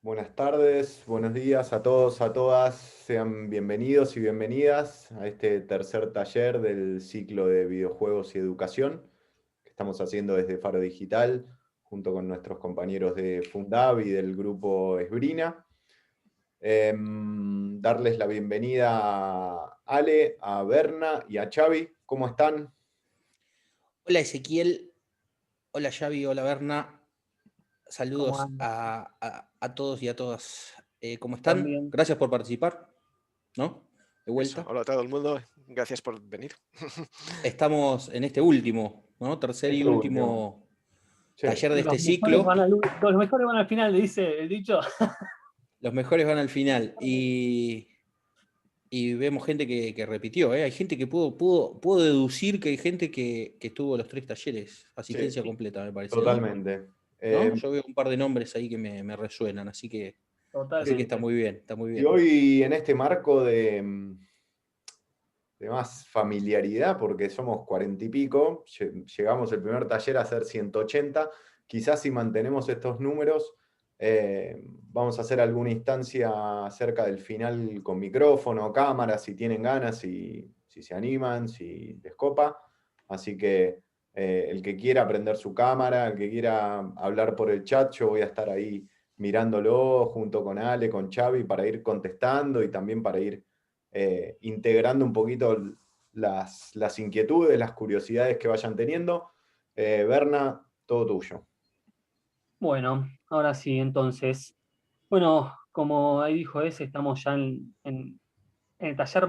Buenas tardes, buenos días a todos, a todas. Sean bienvenidos y bienvenidas a este tercer taller del ciclo de videojuegos y educación que estamos haciendo desde Faro Digital, junto con nuestros compañeros de Fundab y del grupo Esbrina. Darles la bienvenida a Ale, a Berna y a Xavi. ¿Cómo están? Hola Ezequiel, hola Xavi, hola Berna, ¿Cómo saludos andan? a todos y a todas. ¿Cómo ¿Están están? bien? Gracias por participar, ¿no? De Eso, vuelta. hola a todo el mundo, gracias por venir. Estamos en este último, ¿no? Tercer y Este último. último Sí. taller de este Los mejores ciclo. van al final, le dice el dicho. Los mejores van al final y vemos gente que repitió, ¿eh? Hay gente que pudo deducir que hay gente que estuvo los 3 talleres, Sí, asistencia completa, me parece, ¿no? totalmente. ¿No? Yo veo un par de nombres ahí que me resuenan, así que está Totalmente. muy bien, está muy Y bien. hoy en este marco de más familiaridad, porque somos 40 y pico, llegamos el primer taller a ser 180, quizás si mantenemos estos números, vamos a hacer alguna instancia cerca del final con micrófono, cámara, si tienen ganas, si se animan, si les copa. Así que el que quiera prender su cámara, el que quiera hablar por el chat, yo voy a estar ahí mirándolo junto con Ale, con Xavi, para ir contestando y también para ir integrando un poquito las inquietudes, las curiosidades que vayan teniendo. Berna, todo tuyo. Bueno, ahora sí, entonces. Bueno, como ahí dijo ese, estamos ya en el taller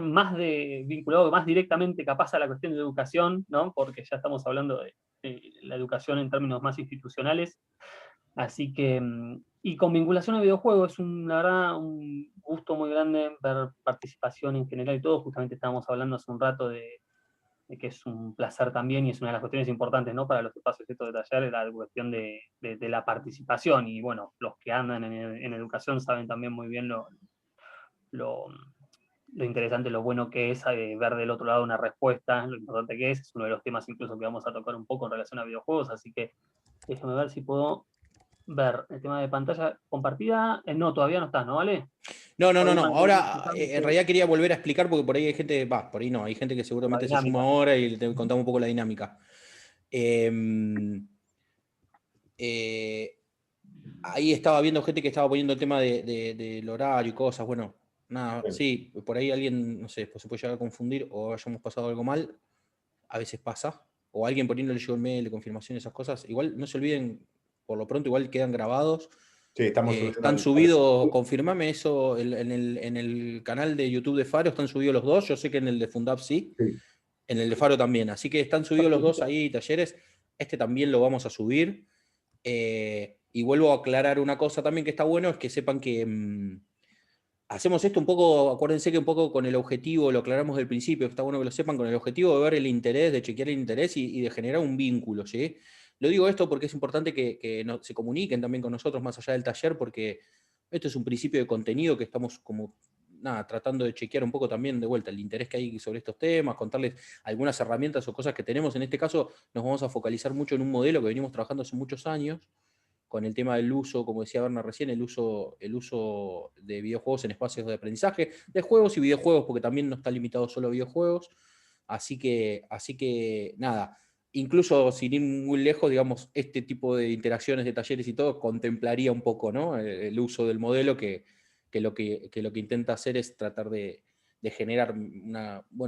vinculado más directamente capaz a la cuestión de educación, ¿no? Porque ya estamos hablando de la educación en términos más institucionales. Así que, y con vinculación a videojuegos, la verdad, un gusto muy grande ver participación en general y todo. Justamente estábamos hablando hace un rato de que es un placer también y es una de las cuestiones importantes, ¿no? Para los espacios estos de taller, la cuestión de la participación. Y bueno, los que andan en educación saben también muy bien lo, lo interesante, lo bueno que es ver del otro lado una respuesta, lo importante que es uno de los temas incluso que vamos a tocar un poco en relación a videojuegos, así que déjame ver si puedo ver el tema de pantalla compartida. No, todavía no está, ¿no vale? No, no, Por no, ahí no. van Ahora, en explicando realidad quería volver a explicar porque por ahí hay gente, por ahí no, hay gente que la seguramente se suma dinámica. ahora y te contamos un poco la dinámica. Eh, eh, Ahí estaba viendo gente que estaba poniendo el tema del horario y cosas. Bueno, nada, Bien. sí, por ahí alguien, no sé, pues se puede llegar a confundir o hayamos pasado algo mal. A veces pasa. O alguien poniéndole llegó el mail de confirmación, esas cosas. Igual no se olviden, por lo pronto, igual quedan grabados. Sí, estamos subiendo Están al subidos, Facebook. confirmame eso, en el canal de YouTube de Faro están subidos los dos. Yo sé que en el de Fundab sí, Sí. en el de Faro también. Así que están subidos los dos ahí, talleres. Este también lo vamos a subir. Y vuelvo a aclarar una cosa también que está bueno, es que sepan que hacemos esto un poco, acuérdense que un poco con el objetivo, lo aclaramos del principio, está bueno que lo sepan, con el objetivo de ver el interés, de chequear el interés y de generar un vínculo, ¿sí? Lo digo esto porque es importante que se comuniquen también con nosotros más allá del taller, porque esto es un principio de contenido que estamos como, nada, tratando de chequear un poco también de vuelta el interés que hay sobre estos temas, contarles algunas herramientas o cosas que tenemos. En este caso nos vamos a focalizar mucho en un modelo que venimos trabajando hace muchos años, con el tema del uso, como decía Berna recién, el uso de videojuegos en espacios de aprendizaje, de juegos y videojuegos, porque también no está limitado solo a videojuegos. Así que nada, incluso sin ir muy lejos, digamos, este tipo de interacciones de talleres y todo contemplaría un poco, ¿no? El uso del modelo que lo que intenta hacer es tratar de generar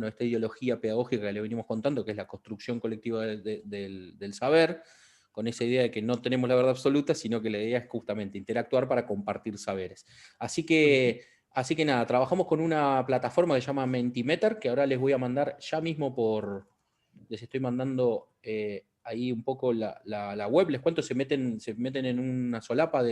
esta ideología pedagógica que le venimos contando, que es la construcción colectiva del saber, con esa idea de que no tenemos la verdad absoluta, sino que la idea es justamente interactuar para compartir saberes. Así que nada, trabajamos con una plataforma que se llama Mentimeter, que ahora les voy a mandar ya mismo les estoy mandando ahí un poco la web. Les cuento, se meten en una solapa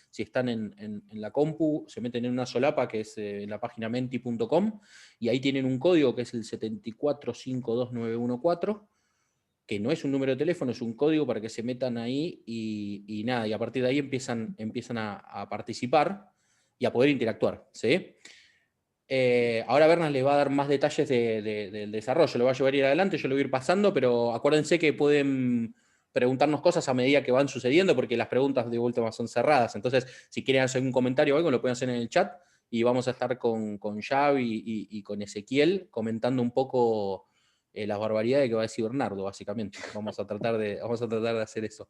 si están en la compu, se meten en una solapa que es en la página menti.com y ahí tienen un código que es el 7452914, que no es un número de teléfono, es un código para que se metan ahí y nada, y a partir de ahí empiezan a participar y a poder interactuar, ¿sí? Ahora Bernas les va a dar más detalles del desarrollo, lo va a llevar a ir adelante, yo lo voy a ir pasando, pero acuérdense que pueden preguntarnos cosas a medida que van sucediendo, porque las preguntas de última son cerradas. Entonces, si quieren hacer un comentario o algo, lo pueden hacer en el chat, y vamos a estar con Xavi y con Ezequiel comentando un poco las barbaridades que va a decir Bernardo, básicamente. Vamos a tratar de hacer eso.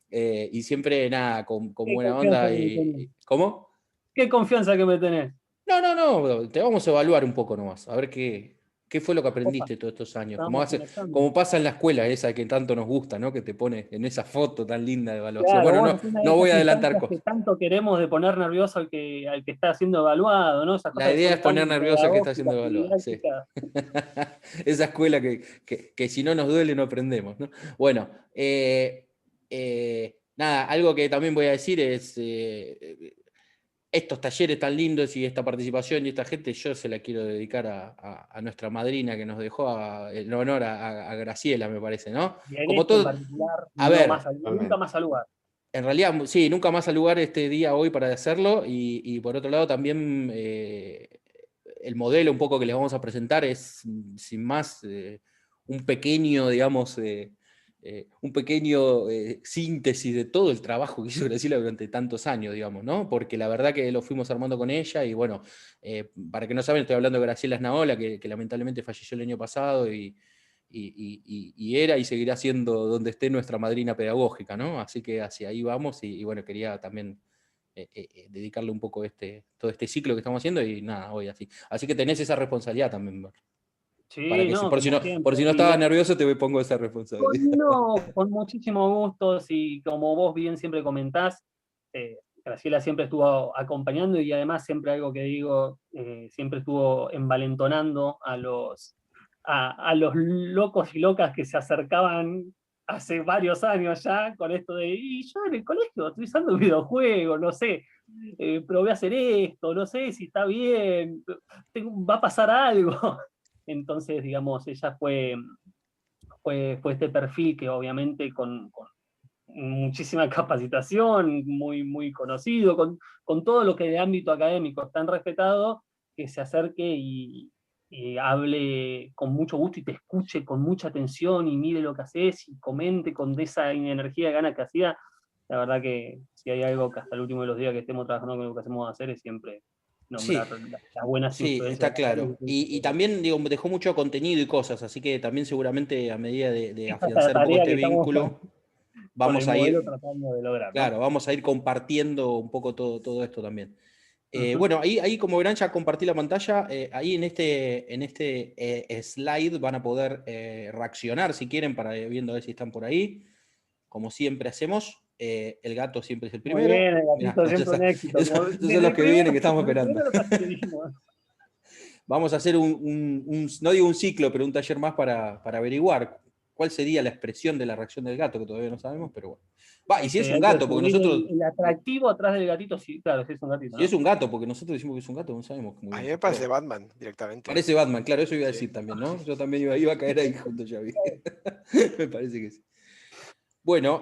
Y siempre, nada, con buena onda. ¿Cómo? ¿Qué confianza que me tenés? No, te vamos a evaluar un poco nomás, a ver qué fue lo que aprendiste todos estos años. Como pasa en la escuela, esa que tanto nos gusta, ¿no? Que te pone en esa foto tan linda de evaluación. Claro, Bueno, no voy a adelantar cosas. Que tanto queremos de poner nervioso al que está siendo evaluado, ¿no? Esas la idea es poner nervioso al que está siendo evaluado. Sí. Esa escuela que si no nos duele no aprendemos, ¿no? Bueno, nada, algo que también voy a decir es... estos talleres tan lindos y esta participación y esta gente, yo se la quiero dedicar a nuestra madrina que nos dejó en honor a Graciela, me parece, ¿no? Como todo, en particular, a ver, nunca más al lugar. En realidad, sí, nunca más al lugar este día hoy para hacerlo, y por otro lado también el modelo un poco que les vamos a presentar es, sin más, un pequeño, digamos... un pequeño síntesis de todo el trabajo que hizo Graciela durante tantos años, digamos, ¿no? Porque la verdad que lo fuimos armando con ella, y bueno, para que no saben, estoy hablando de Graciela Snaola, que lamentablemente falleció el año pasado, y era y seguirá siendo donde esté nuestra madrina pedagógica, ¿no? Así que hacia ahí vamos, y bueno, quería también dedicarle un poco todo este ciclo que estamos haciendo, y nada, hoy así. Así que tenés esa responsabilidad también, Sí, para que, no, por si no estaba nervioso, te pongo esa responsabilidad. No, con muchísimo gusto, y como vos bien siempre comentás, Graciela siempre estuvo acompañando, y además siempre algo que digo, siempre estuvo envalentonando a los locos y locas que se acercaban hace varios años ya con esto de, y yo en el colegio estoy usando el videojuego, no sé, probé a hacer esto, no sé si está bien, va a pasar algo. Entonces, digamos, ella fue este perfil que obviamente con muchísima capacitación, muy, muy conocido, con todo lo que de ámbito académico es tan respetado, que se acerque y hable con mucho gusto y te escuche con mucha atención y mire lo que haces y comente con esa energía de ganas que hacía. La verdad que si hay algo que hasta el último de los días que estemos trabajando con lo que hacemos hacer es siempre nombrar las buenas influencias. Sí, está claro. Y también, digo, dejó mucho contenido y cosas, así que también seguramente a medida de afianzar un poco este vínculo, vamos a ir tratando de lograr, claro, ¿no? Vamos a ir compartiendo un poco todo esto también. Bueno, ahí como verán, ya compartí la pantalla. Ahí en este slide van a poder reaccionar si quieren, para viendo a ver si están por ahí. Como siempre hacemos. El gato siempre es el primero. Muy bien, el gatito siempre un éxito. Esos son los que vienen, que estamos esperando. Vamos a hacer no digo un ciclo, pero un taller más para averiguar cuál sería la expresión de la reacción del gato, que todavía no sabemos, pero bueno. Y si es un gato, porque nosotros... El atractivo atrás del gatito, sí, claro, sí es un gatito, ¿no? Si es un gato, porque nosotros decimos que es un gato, no sabemos. A mí me parece Batman, directamente. Parece Batman, claro, eso iba a decir también, ¿no? Yo también iba a caer ahí junto a Xavi. Me parece que sí. Bueno,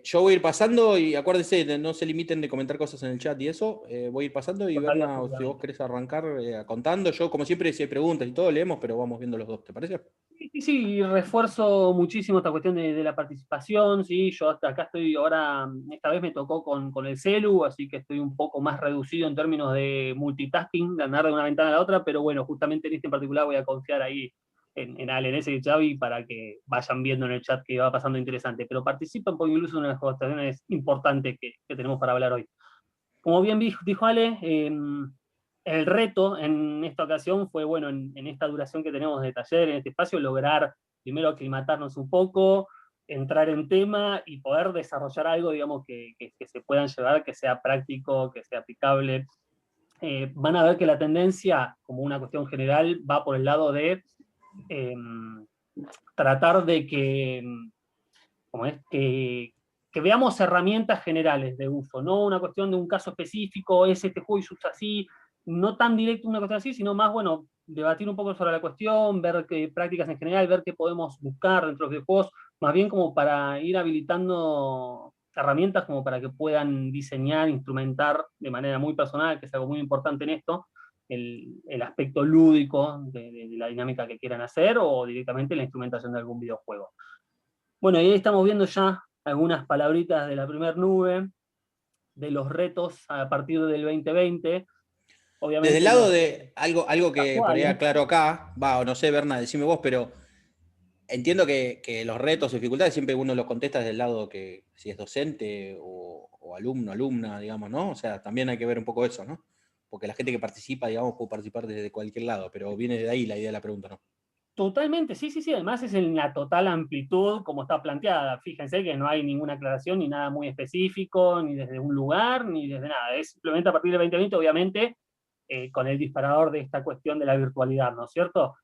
yo voy a ir pasando, y acuérdense, no se limiten de comentar cosas en el chat y eso. Voy a ir pasando, y Berna, si vos querés arrancar contando. Yo, como siempre, si hay preguntas y todo, leemos, pero vamos viendo los dos, ¿te parece? Sí, refuerzo muchísimo esta cuestión de la participación, sí, yo hasta acá estoy ahora, esta vez me tocó con el celu, así que estoy un poco más reducido en términos de multitasking, de andar de una ventana a la otra, pero bueno, justamente en este en particular voy a confiar ahí en Alenes y Xavi para que vayan viendo en el chat que va pasando interesante, pero participan porque incluso una de las cuestiones importantes que tenemos para hablar hoy. Como bien dijo Ale, el reto en esta ocasión fue, bueno, en esta duración que tenemos de taller, en este espacio, lograr primero aclimatarnos un poco, entrar en tema y poder desarrollar algo, digamos, que se puedan llevar, que sea práctico, que sea aplicable. Van a ver que la tendencia, como una cuestión general, va por el lado de tratar de que veamos herramientas generales de uso, no una cuestión de un caso específico, es este juego y se usa así, no tan directo una cuestión así, sino más, bueno, debatir un poco sobre la cuestión, ver qué prácticas en general, ver qué podemos buscar dentro de los videojuegos, más bien como para ir habilitando herramientas como para que puedan diseñar, instrumentar de manera muy personal, que es algo muy importante en esto, el aspecto lúdico de la dinámica que quieran hacer, o directamente la instrumentación de algún videojuego. Bueno, y ahí estamos viendo ya algunas palabritas de la primer nube, algunas palabritas de la primer nube, de los retos a partir del 2020. Desde el Obviamente lado los de algo que por ahí actuales. aclaro acá, o no sé, Berna, decime vos, pero entiendo que los retos, dificultades, siempre uno los contesta desde el lado que si es docente o alumno, alumna, digamos, ¿no? O sea, también hay que ver un poco eso, ¿no? Porque la gente que participa, digamos, puede participar desde cualquier lado, pero viene de ahí la idea de la pregunta, ¿no? Totalmente, sí, sí, sí. Además es en la total amplitud como está planteada. Fíjense que no hay ninguna aclaración ni nada muy específico, ni desde un lugar, ni desde nada. Es simplemente a partir del 2020, obviamente, con el disparador de esta cuestión de la virtualidad, ¿no es cierto?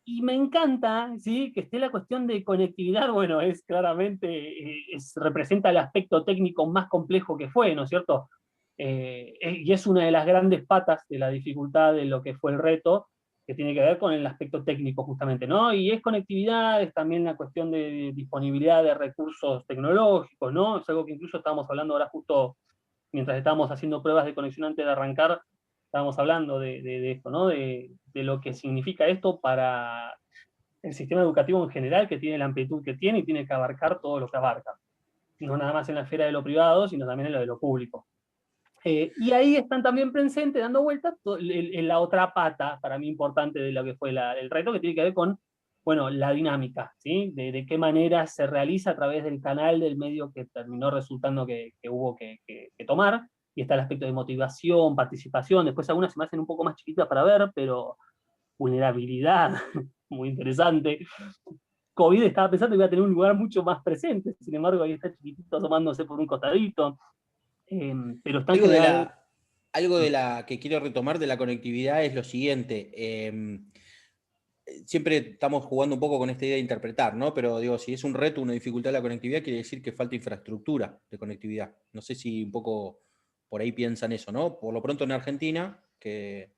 Y me encanta, ¿sí? Que esté la cuestión de conectividad, bueno, es claramente, representa el aspecto técnico más complejo que fue, ¿no es cierto? Y es una de las grandes patas de la dificultad de lo que fue el reto, que tiene que ver con el aspecto técnico justamente, ¿no? Y es conectividad, es también la cuestión de disponibilidad de recursos tecnológicos, ¿no? Es algo que incluso estábamos hablando ahora justo mientras estábamos haciendo pruebas de conexión antes de arrancar, estábamos hablando de esto, ¿no? De lo que significa esto para el sistema educativo en general, que tiene la amplitud que tiene y tiene que abarcar todo lo que abarca. No nada más en la esfera de lo privado, sino también en lo de lo público. Y ahí están también presentes, dando vueltas, en la otra pata, para mí importante, de lo que fue el reto, que tiene que ver con, bueno, la dinámica, ¿sí? De qué manera se realiza a través del canal del medio que terminó resultando que hubo que tomar, y está el aspecto de motivación, participación, después algunas se me hacen un poco más chiquitas para ver, pero vulnerabilidad, muy interesante. COVID estaba pensando que iba a tener un lugar mucho más presente, sin embargo ahí está chiquitito asomándose por un costadito, pero está en Algo de general. la, algo de la que quiero retomar de la conectividad es lo siguiente. Siempre estamos jugando un poco con esta idea de interpretar, ¿no? Pero digo, si es un reto, una dificultad de la conectividad, quiere decir que falta infraestructura de conectividad. No sé si un poco por ahí piensan eso, ¿no? Por lo pronto en Argentina, que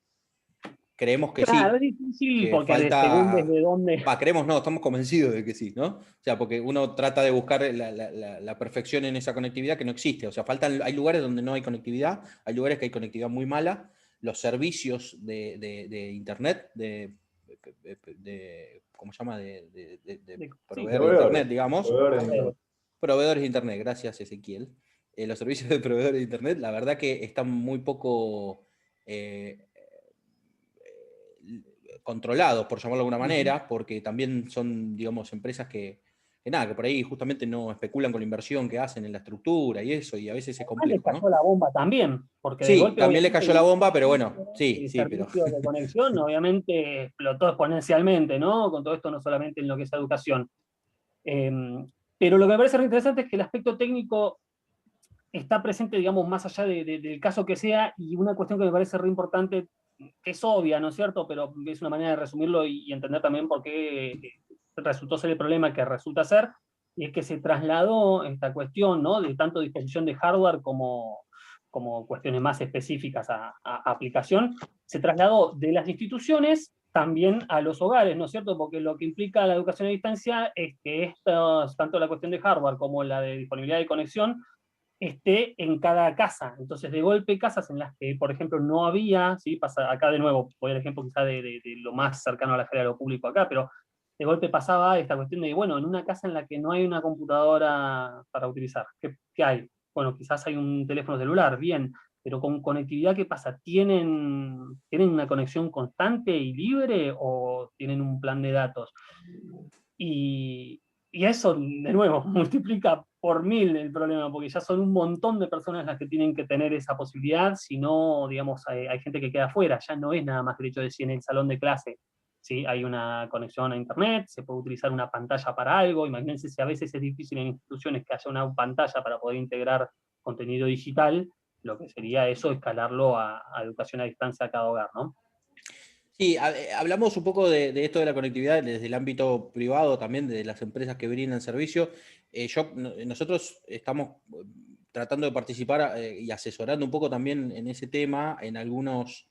creemos que Claro, es sí, difícil que porque según falta. desde dónde. Creemos no, estamos convencidos de que sí, ¿no? O sea, porque uno trata de buscar la perfección en esa conectividad que no existe. O sea, hay lugares donde no hay conectividad, hay lugares que hay conectividad muy mala. Los servicios de Internet, ¿cómo se llama? De Sí, proveedor de Internet, Proveedores. digamos. Proveedores de Internet. Proveedores de Internet, gracias Ezequiel. Los servicios de proveedores de Internet, la verdad que están muy poco controlados, por llamarlo de alguna manera, porque también son, digamos, empresas que nada, que por ahí justamente no especulan con la inversión que hacen en la estructura y eso, y a veces es les complejo, cayó ¿no? la bomba también, porque de Sí, golpe también le obviamente cayó la bomba, pero bueno, sí, el sí, pero servicio de conexión obviamente explotó exponencialmente, ¿no? Con todo esto no solamente en lo que es educación. Eh, pero lo que me parece re interesante es que el aspecto técnico está presente, digamos, más allá del caso que sea, y una cuestión que me parece re importante, que es obvia, ¿no es cierto? Pero es una manera de resumirlo y entender también por qué resultó ser el problema que resulta ser, y es que se trasladó esta cuestión, ¿no? De tanto disposición de hardware como cuestiones más específicas a aplicación, se trasladó de las instituciones también a los hogares, ¿no es cierto? Porque lo que implica la educación a distancia es que estos, tanto la cuestión de hardware como la de disponibilidad de conexión, esté en cada casa. Entonces, de golpe, casas en las que, por ejemplo, no había, ¿sí? Pasa acá de nuevo, voy al ejemplo quizá de lo más cercano a la esfera de lo público acá, pero de golpe pasaba esta cuestión de, bueno, en una casa en la que no hay una computadora para utilizar, ¿qué hay? Bueno, quizás hay un teléfono celular, bien, pero con conectividad, ¿qué pasa? ¿Tienen una conexión constante y libre o tienen un plan de datos? Y eso, de nuevo, multiplica por 1000 el problema, porque ya son un montón de personas las que tienen que tener esa posibilidad, si no, digamos, hay gente que queda afuera, ya no es nada más que el hecho de si en el salón de clase, ¿sí? Hay una conexión a internet, se puede utilizar una pantalla para algo, imagínense si a veces es difícil en instituciones que haya una pantalla para poder integrar contenido digital, lo que sería eso, escalarlo a educación a distancia a cada hogar, ¿no? sí, hablamos un poco de esto de la conectividad desde el ámbito privado también, de las empresas que brindan servicio. Nosotros estamos tratando de participar y asesorando un poco también en ese tema en algunos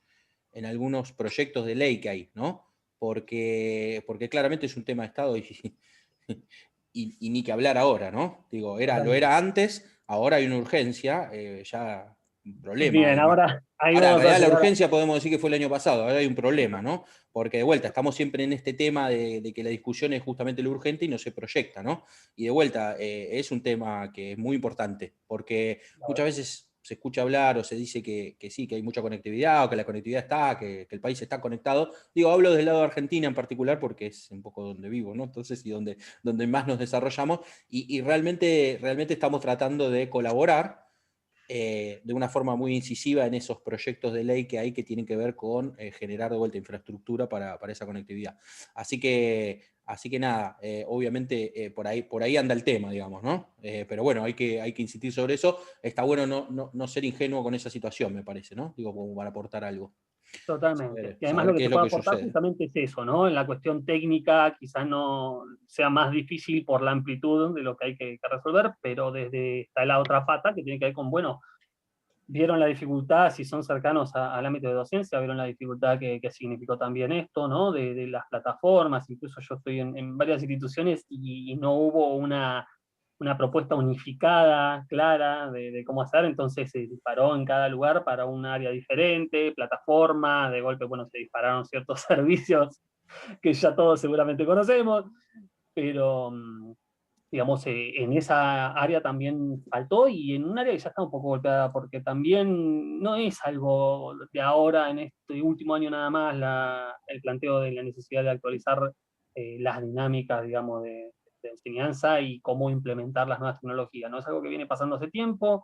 proyectos de ley que hay, ¿no? Porque claramente es un tema de Estado y ni que hablar ahora, ¿no? Digo, lo era antes, ahora hay una urgencia, ya un problema. Bien, ahora ahí Ahora, en vamos a realidad la llegar urgencia podemos decir que fue el año pasado, ahora hay un problema, ¿no? Porque de vuelta, estamos siempre en este tema de que la discusión es justamente lo urgente y no se proyecta, ¿no? Y de vuelta, es un tema que es muy importante, porque muchas veces se escucha hablar o se dice que sí, que hay mucha conectividad o que la conectividad está, que el país está conectado. Digo, hablo del lado de Argentina en particular porque es un poco donde vivo, ¿no? Entonces, y donde más nos desarrollamos y realmente estamos tratando de colaborar de una forma muy incisiva en esos proyectos de ley que hay que tienen que ver con generar de vuelta infraestructura para esa conectividad. Así que nada, obviamente por ahí anda el tema, digamos, ¿no? Pero bueno, hay que insistir sobre eso. Está bueno no ser ingenuo con esa situación, me parece, ¿no? Digo, como para aportar algo. totalmente. Y además Saber lo que qué se es lo puede que aportar sucede. justamente es eso, ¿no? En la cuestión técnica quizás no sea más difícil por la amplitud de lo que hay que resolver, pero desde está la otra pata que tiene que ver con, bueno, vieron la dificultad, si son cercanos al ámbito de docencia, vieron la dificultad que significó también esto, ¿no? De las plataformas, incluso yo estoy en varias instituciones y no hubo una propuesta unificada, clara, de cómo hacer, entonces se disparó en cada lugar para un área diferente, plataforma, de golpe, bueno, se dispararon ciertos servicios que ya todos seguramente conocemos, pero digamos, en esa área también faltó y en un área que ya está un poco golpeada, porque también no es algo de ahora, en este último año nada más, el planteo de la necesidad de actualizar las dinámicas, digamos, de enseñanza y cómo implementar las nuevas tecnologías. No es algo que viene pasando hace tiempo,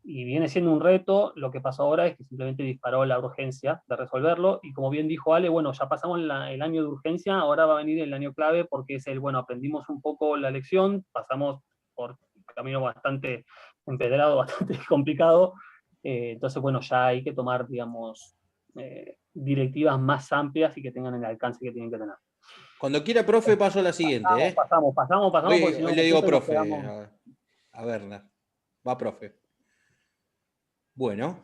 y viene siendo un reto. Lo que pasó ahora es que simplemente disparó la urgencia de resolverlo, y como bien dijo Ale, bueno, ya pasamos el año de urgencia, ahora va a venir el año clave, porque es el, bueno, aprendimos un poco la lección, pasamos por un camino bastante empedrado, bastante complicado, entonces, bueno, ya hay que tomar, digamos, directivas más amplias y que tengan el alcance que tienen que tener. Cuando quiera, profe, paso a la siguiente, ¿eh? Pasamos, porque si Hoy no, le digo siempre nos profe quedamos a Berna. Va, profe. Bueno,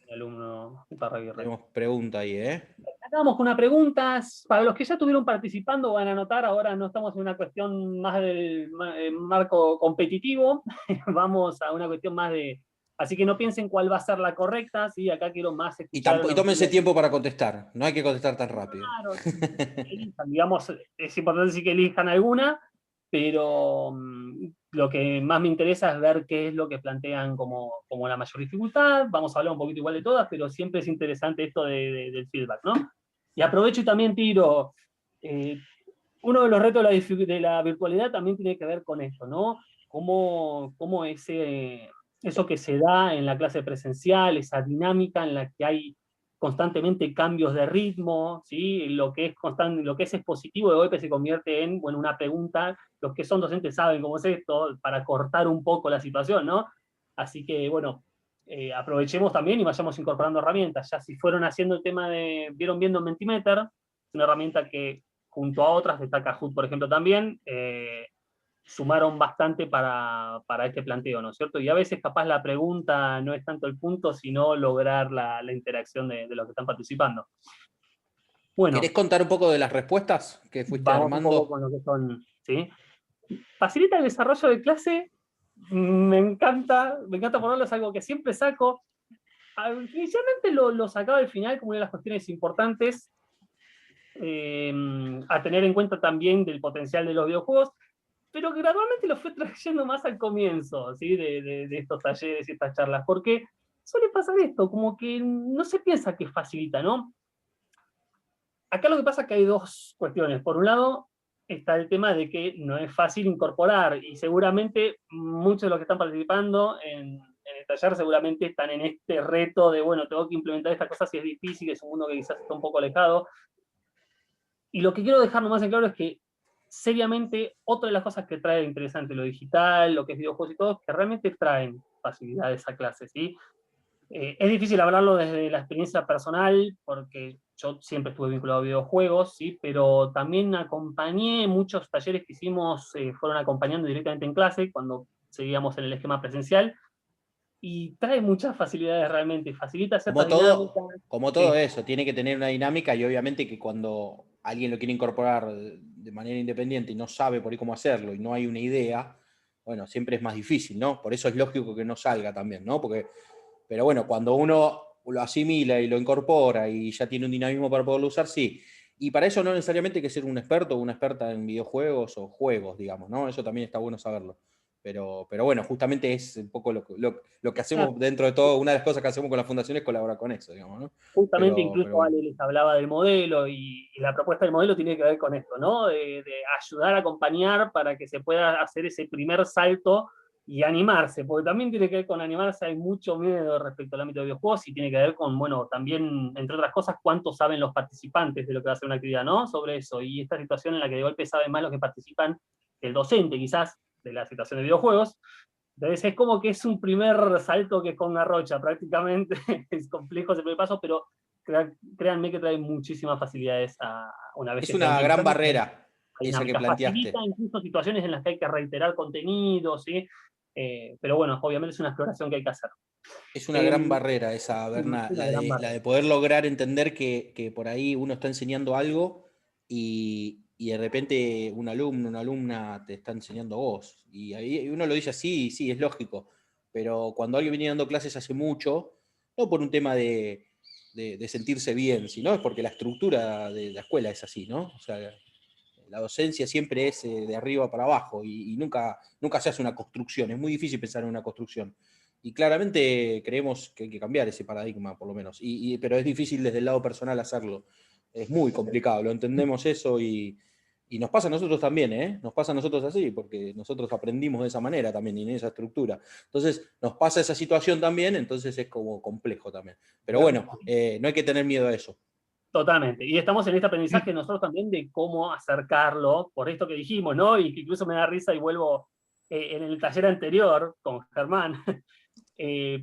el alumno Iparraguirre. tenemos pregunta ahí, ¿eh? Acá vamos con unas preguntas. Para los que ya estuvieron participando, van a notar, ahora no estamos en una cuestión más del marco competitivo, vamos a una cuestión más de... Así que no piensen cuál va a ser la correcta, ¿sí? Acá quiero más escuchar... Y tómense tiempo para contestar, no hay que contestar tan rápido. Claro, elijan, digamos, es importante sí que elijan alguna, pero lo que más me interesa es ver qué es lo que plantean como la mayor dificultad. Vamos a hablar un poquito igual de todas, pero siempre es interesante esto del feedback, ¿no? Y aprovecho y también tiro, uno de los retos de la virtualidad también tiene que ver con esto, ¿no? Cómo eso que se da en la clase presencial, esa dinámica en la que hay constantemente cambios de ritmo, ¿sí? Lo que es expositivo de golpe se convierte en, bueno, una pregunta. Los que son docentes saben cómo es esto, para cortar un poco la situación, ¿no? Así que, bueno, aprovechemos también y vayamos incorporando herramientas. Ya si fueron haciendo el tema vieron viendo Mentimeter, es una herramienta que junto a otras, destaca Kahoot, por ejemplo, también, sumaron bastante para este planteo, ¿no es cierto? Y a veces capaz la pregunta no es tanto el punto, sino lograr la interacción de los que están participando. Bueno, ¿Querés contar un poco de las respuestas que fuiste vamos un poco armando? con lo que son, ¿sí? Facilita el desarrollo de clase, me encanta ponerlo, es algo que siempre saco. Inicialmente lo sacaba al final como una de las cuestiones importantes a tener en cuenta también del potencial de los videojuegos, pero gradualmente lo fue trayendo más al comienzo, ¿sí? de estos talleres y estas charlas, porque suele pasar esto, como que no se piensa que facilita, ¿no? Acá lo que pasa es que hay dos cuestiones. Por un lado, está el tema de que no es fácil incorporar, y seguramente muchos de los que están participando en el taller seguramente están en este reto de, bueno, tengo que implementar esta cosa si es difícil, es un mundo que quizás está un poco alejado. Y lo que quiero dejar nomás en claro es que, seriamente, otra de las cosas que trae interesante lo digital, lo que es videojuegos y todo, es que realmente traen facilidades a clase, ¿sí? Es difícil hablarlo desde la experiencia personal, porque yo siempre estuve vinculado a videojuegos, ¿sí? Pero también acompañé muchos talleres que hicimos, fueron acompañando directamente en clase, cuando seguíamos en el esquema presencial, y trae muchas facilidades realmente, facilita ciertas dinámicas. Como todo eso, tiene que tener una dinámica, y obviamente que cuando alguien lo quiere incorporar de manera independiente y no sabe por ahí cómo hacerlo y no hay una idea, bueno, siempre es más difícil, ¿no? Por eso es lógico que no salga también, ¿no? Porque Pero bueno, cuando uno lo asimila y lo incorpora y ya tiene un dinamismo para poderlo usar, sí. Y para eso no necesariamente hay que ser un experto o una experta en videojuegos o juegos, digamos, ¿no? Eso también está bueno saberlo. Pero bueno, justamente es un poco lo que hacemos dentro de todo, una de las cosas que hacemos con la fundación es colaborar con eso, digamos, ¿no? Justamente Pero incluso bueno. Ale les hablaba del modelo y la propuesta del modelo tiene que ver con esto, ¿no? De ayudar a acompañar para que se pueda hacer ese primer salto y animarse, porque también tiene que ver con animarse, hay mucho miedo respecto al ámbito de videojuegos y tiene que ver con, bueno, también, entre otras cosas, cuánto saben los participantes de lo que va a ser una actividad, ¿no? Sobre eso, y esta situación en la que de golpe saben más los que participan que el docente, quizás, de la situación de videojuegos. Entonces es como que es un primer salto que es con garrocha prácticamente, es complejo ese primer paso, pero créanme que trae muchísimas facilidades una vez Es que se una gran administran. barrera La esa que dinámica facilita planteaste. incluso situaciones en las que hay que reiterar contenidos, ¿sí? Pero bueno, obviamente es una exploración que hay que hacer. Es una gran Eh, barrera esa, Berna, una gran la barrera. de poder lograr entender que por ahí uno está enseñando algo y de repente un alumno, una alumna te está enseñando vos. Y ahí uno lo dice así, sí, es lógico. Pero cuando alguien viene dando clases hace mucho, no por un tema de sentirse bien, sino es porque la estructura de la escuela es así, ¿no? O sea, la docencia siempre es de arriba para abajo y nunca se hace una construcción. Es muy difícil pensar en una construcción. Y claramente creemos que hay que cambiar ese paradigma, por lo menos. Pero es difícil desde el lado personal hacerlo. Es muy complicado, lo entendemos eso y nos pasa a nosotros también, ¿eh? Nos pasa a nosotros así, porque nosotros aprendimos de esa manera también y en esa estructura. Entonces, nos pasa esa situación también, entonces es como complejo también. Pero bueno, no hay que tener miedo a eso. Totalmente. Y estamos en este aprendizaje nosotros también de cómo acercarlo, por esto que dijimos, ¿no? Y que incluso me da risa y vuelvo en el taller anterior con Germán,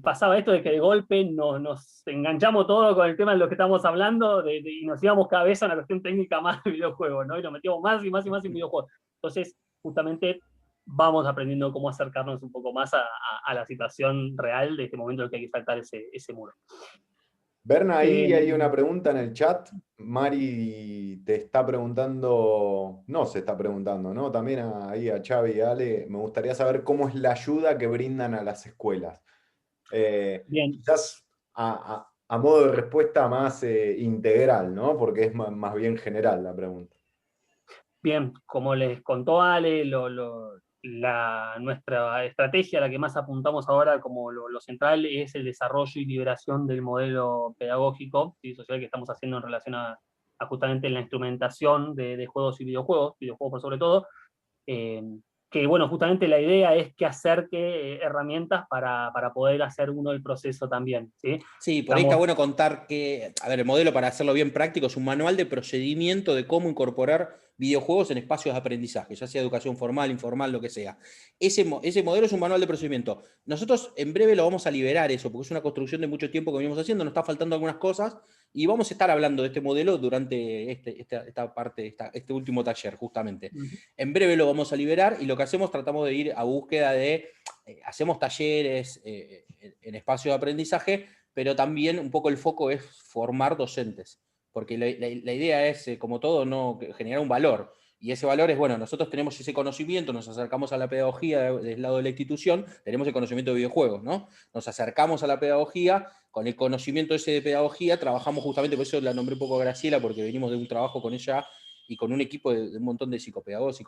pasaba esto de que de golpe nos enganchamos todo con el tema de lo que estamos hablando y nos íbamos cada vez a una cuestión técnica más de videojuegos, ¿no? Y nos metíamos más y más y más en videojuegos. Entonces, justamente vamos aprendiendo cómo acercarnos un poco más a la situación real de este momento en el que hay que saltar ese muro. Berna, ahí hay una pregunta en el chat. Mari te está preguntando, no se está preguntando, ¿no? También ahí a Xavi y Ale, me gustaría saber cómo es la ayuda que brindan a las escuelas. Bien. Quizás a modo de respuesta más integral, ¿no? Porque es más bien general la pregunta. Bien, como les contó Ale, nuestra estrategia, la que más apuntamos ahora como lo central, es el desarrollo y liberación del modelo pedagógico y social que estamos haciendo en relación a justamente la instrumentación de juegos y videojuegos por sobre todo, que bueno, justamente la idea es que acerque herramientas para poder hacer uno el proceso también, ¿sí? Sí, por ahí está bueno contar que, a ver, el modelo para hacerlo bien práctico es un manual de procedimiento de cómo incorporar videojuegos en espacios de aprendizaje, ya sea educación formal, informal, lo que sea. Ese modelo es un manual de procedimiento. Nosotros en breve lo vamos a liberar eso, porque es una construcción de mucho tiempo que venimos haciendo, nos está faltando algunas cosas, y vamos a estar hablando de este modelo durante este último taller, justamente. En breve lo vamos a liberar, y lo que hacemos, tratamos de ir a búsqueda de, hacemos talleres en espacios de aprendizaje, pero también un poco el foco es formar docentes, porque la idea es, como todo, no generar un valor. Y ese valor es, bueno, nosotros tenemos ese conocimiento, nos acercamos a la pedagogía del lado de la institución, tenemos el conocimiento de videojuegos, ¿no? Nos acercamos a la pedagogía, con el conocimiento ese de pedagogía, trabajamos justamente, por eso la nombré un poco a Graciela, porque venimos de un trabajo con ella y con un equipo de un montón de psicopedagogos,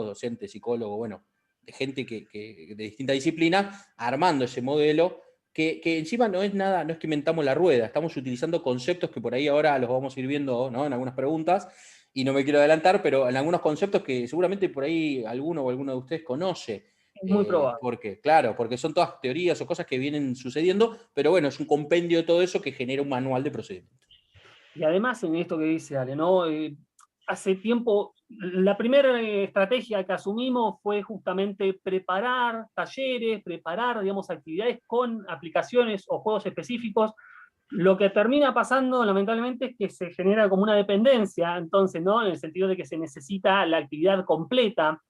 docentes, psicólogos, bueno, de gente de distintas disciplinas, armando ese modelo que encima no es nada, no es que inventamos la rueda, estamos utilizando conceptos que por ahí ahora los vamos a ir viendo, ¿no? En algunas preguntas, y no me quiero adelantar, pero en algunos conceptos que seguramente por ahí alguno o alguno de ustedes conoce. Es muy probable. Porque, claro, porque son todas teorías o cosas que vienen sucediendo, pero bueno, es un compendio de todo eso que genera un manual de procedimiento. Y además en esto que dice Ale, ¿no? Hace tiempo, la primera estrategia que asumimos fue justamente preparar talleres, preparar, digamos, actividades con aplicaciones o juegos específicos. Lo que termina pasando, lamentablemente, es que se genera como una dependencia, entonces, ¿no? En el sentido de que se necesita la actividad completa.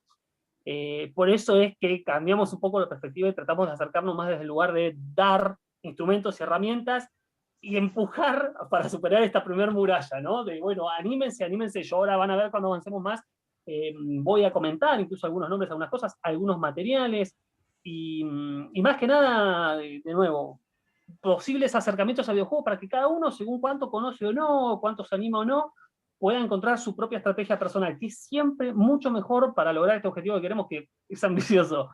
Por eso es que cambiamos un poco la perspectiva y tratamos de acercarnos más desde el lugar de dar instrumentos y herramientas y empujar para superar esta primera muralla, ¿no? De, bueno, anímense, yo ahora van a ver cuando avancemos más, voy a comentar incluso algunos nombres, algunas cosas, algunos materiales, y más que nada, de nuevo, posibles acercamientos a videojuegos para que cada uno, según cuánto conoce o no, cuánto se anima o no, pueda encontrar su propia estrategia personal, que es siempre mucho mejor para lograr este objetivo que queremos, que es ambicioso.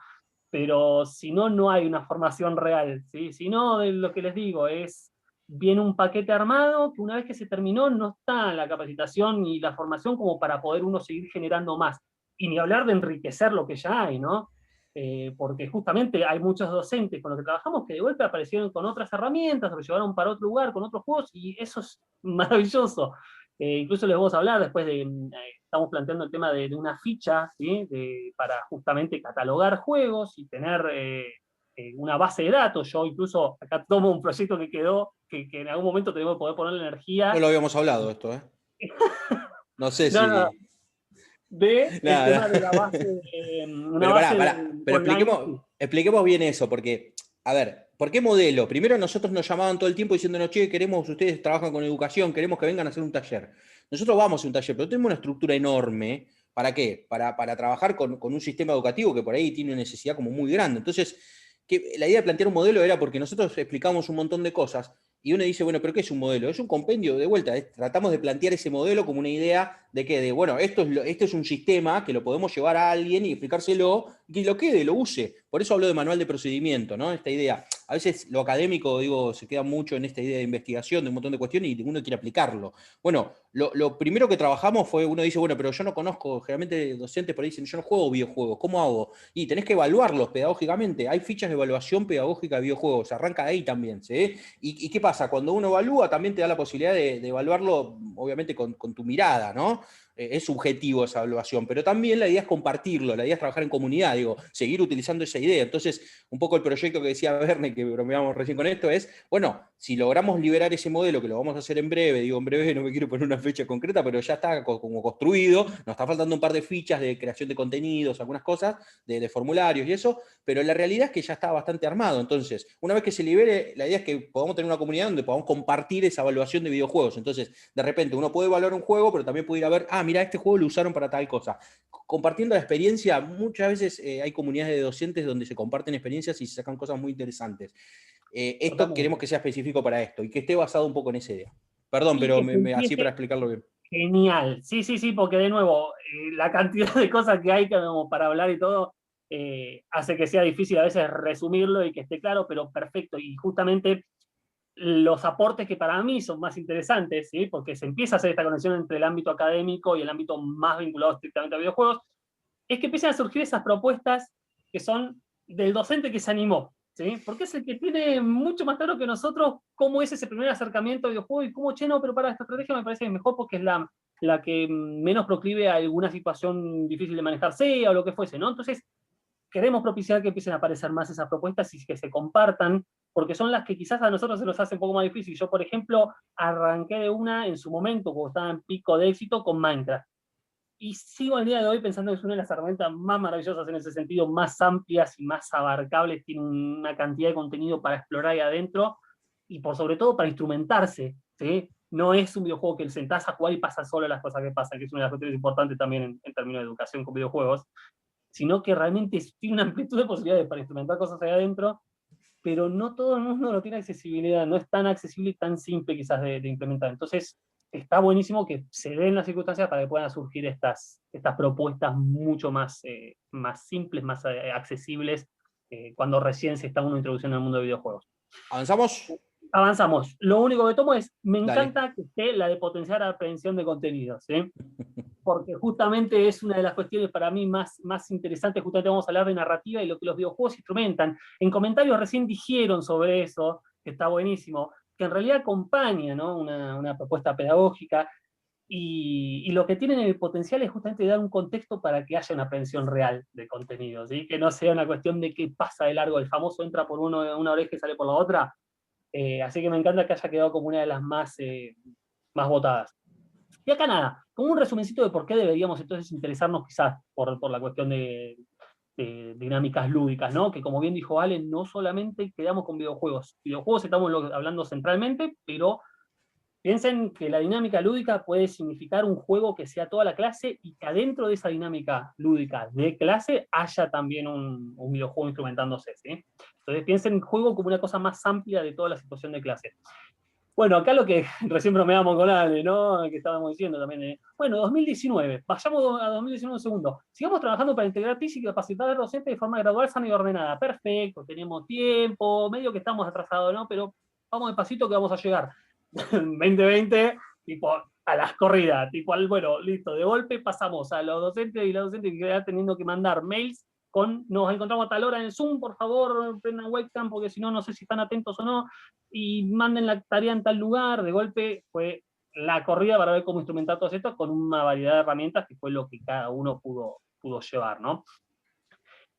Pero si no, no hay una formación real, ¿sí? Si no, de lo que les digo, viene un paquete armado que una vez que se terminó no está la capacitación ni la formación como para poder uno seguir generando más. Y ni hablar de enriquecer lo que ya hay, ¿no? Porque justamente hay muchos docentes con los que trabajamos que de golpe aparecieron con otras herramientas, o lo llevaron para otro lugar, con otros juegos, y eso es maravilloso. Incluso les vamos a hablar después estamos planteando el tema de una ficha, ¿sí? Para justamente catalogar juegos y tener una base de datos. Yo incluso acá tomo un proyecto que quedó, que en algún momento tenemos que poder ponerle energía. No lo habíamos hablado esto, ¿eh? No sé si... No, el tema de la base, pero base pero online. expliquemos bien eso, porque, a ver, ¿por qué modelo? Primero nosotros nos llamaban todo el tiempo diciéndonos, che, queremos, ustedes trabajan con educación, queremos que vengan a hacer un taller. Nosotros vamos a hacer un taller, pero tenemos una estructura enorme. ¿Para qué? Para trabajar con un sistema educativo que por ahí tiene una necesidad como muy grande. Entonces, la idea de plantear un modelo era porque nosotros explicamos un montón de cosas y uno dice, bueno, ¿pero qué es un modelo? Es un compendio de vuelta. Tratamos de plantear ese modelo como una idea de que, bueno, esto es un sistema que lo podemos llevar a alguien y explicárselo, y que lo quede, lo use. Por eso hablo de manual de procedimiento, ¿no? Esta idea. A veces lo académico, digo, se queda mucho en esta idea de investigación, de un montón de cuestiones, y uno quiere aplicarlo. Bueno, lo primero que trabajamos fue, uno dice, bueno, pero yo no conozco, generalmente docentes por ahí dicen, yo no juego videojuegos, ¿cómo hago? Y tenés que evaluarlos pedagógicamente. Hay fichas de evaluación pedagógica de videojuegos, arranca de ahí también, ¿sí? ¿Y qué pasa? Cuando uno evalúa, también te da la posibilidad de evaluarlo, obviamente, con tu mirada, ¿no? Es subjetivo esa evaluación, pero también la idea es compartirlo, la idea es trabajar en comunidad, digo, seguir utilizando esa idea. Entonces, un poco el proyecto que decía Verne, que bromeamos recién con esto, es, bueno, si logramos liberar ese modelo, que lo vamos a hacer en breve, digo en breve, no me quiero poner una fecha concreta, pero ya está como construido, nos está faltando un par de fichas de creación de contenidos, algunas cosas, de formularios y eso, pero la realidad es que ya está bastante armado. Entonces, una vez que se libere, la idea es que podamos tener una comunidad donde podamos compartir esa evaluación de videojuegos. Entonces, de repente, uno puede evaluar un juego, pero también puede ir a ver, mira, este juego lo usaron para tal cosa. Compartiendo la experiencia, muchas veces hay comunidades de docentes donde se comparten experiencias y se sacan cosas muy interesantes. Esto queremos que sea específico para esto y que esté basado un poco en esa idea. Perdón, pero así para explicarlo bien. Genial, sí, porque de nuevo, la cantidad de cosas que hay para hablar y todo, hace que sea difícil a veces resumirlo y que esté claro, pero perfecto. Y justamente los aportes que para mí son más interesantes, ¿sí? Porque se empieza a hacer esta conexión entre el ámbito académico y el ámbito más vinculado estrictamente a videojuegos, es que empiezan a surgir esas propuestas que son del docente que se animó, ¿sí? Porque es el que tiene mucho más claro que nosotros cómo es ese primer acercamiento a videojuegos y cómo, che, no, pero para esta estrategia me parece mejor porque es la que menos proclive a alguna situación difícil de manejar, sea o lo que fuese, ¿no? Entonces, queremos propiciar que empiecen a aparecer más esas propuestas y que se compartan, porque son las que quizás a nosotros se nos hace un poco más difícil. Yo, por ejemplo, arranqué de una en su momento, cuando estaba en pico de éxito, con Minecraft. Y sigo al día de hoy pensando que es una de las herramientas más maravillosas en ese sentido, más amplias y más abarcables, tiene una cantidad de contenido para explorar ahí adentro, y por sobre todo para instrumentarse, ¿sí? No es un videojuego que el sentás a jugar y pasa solo las cosas que pasan, que es una de las cuestiones importantes también en términos de educación con videojuegos, sino que realmente tiene una amplitud de posibilidades para instrumentar cosas ahí adentro, pero no todo el mundo lo tiene accesibilidad, no es tan accesible y tan simple quizás de implementar. Entonces, está buenísimo que se den las circunstancias para que puedan surgir estas propuestas mucho más, más simples, más accesibles, cuando recién se está uno introduciendo en el mundo de videojuegos. ¿Avanzamos? Avanzamos. Lo único que tomo es, me Dale. encanta que esté la de potenciar la prevención de contenidos, ¿sí? Porque justamente es una de las cuestiones para mí más interesantes. Justamente vamos a hablar de narrativa y lo que los videojuegos instrumentan. En comentarios recién dijeron sobre eso, que está buenísimo, que en realidad acompaña, ¿no? una propuesta pedagógica, y lo que tienen el potencial es justamente dar un contexto para que haya una prevención real de contenido, ¿sí? Que no sea una cuestión de que pasa de largo, el famoso entra por una oreja y sale por la otra. Así que me encanta que haya quedado como una de las más votadas. Y acá nada, como un resumencito de por qué deberíamos entonces interesarnos quizás por la cuestión de dinámicas lúdicas, ¿no? Que como bien dijo Ale, no solamente quedamos con videojuegos. Videojuegos estamos hablando centralmente, pero Piensen que la dinámica lúdica puede significar un juego que sea toda la clase y que adentro de esa dinámica lúdica de clase haya también un videojuego instrumentándose, ¿sí? Entonces piensen en juego como una cosa más amplia de toda la situación de clase. Bueno, acá lo que recién bromeamos con Ale, ¿no? Que estábamos diciendo también. Bueno, 2019, vayamos a 2019 un segundo. Sigamos trabajando para integrar TIC y capacitar al docente de forma gradual, sana y ordenada. Perfecto, tenemos tiempo, medio que estamos atrasados, ¿no? Pero vamos despacito que vamos a llegar. 2020, tipo, a las corridas, tipo, bueno, listo, de golpe pasamos a los docentes y las docentes que quedan teniendo que mandar mails con, nos encontramos a tal hora en Zoom, por favor, prendan webcam, porque si no, no sé si están atentos o no, y manden la tarea en tal lugar. De golpe fue la corrida para ver cómo instrumentar todo esto con una variedad de herramientas que fue lo que cada uno pudo llevar, ¿no?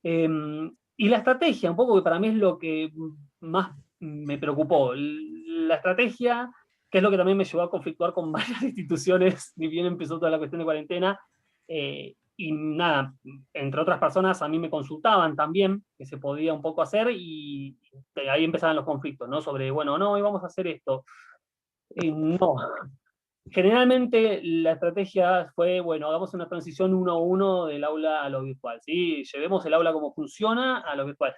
Y la estrategia, un poco que para mí es lo que más me preocupó. La estrategia, que es lo que también me llevó a conflictuar con varias instituciones, ni bien empezó toda la cuestión de cuarentena, y nada, entre otras personas a mí me consultaban también que se podía un poco hacer, y ahí empezaban los conflictos, ¿no? Sobre, bueno, no, hoy vamos a hacer esto. No, generalmente la estrategia fue, bueno, hagamos una transición 1-1 del aula a lo virtual, ¿sí? Llevemos el aula como funciona a lo virtual.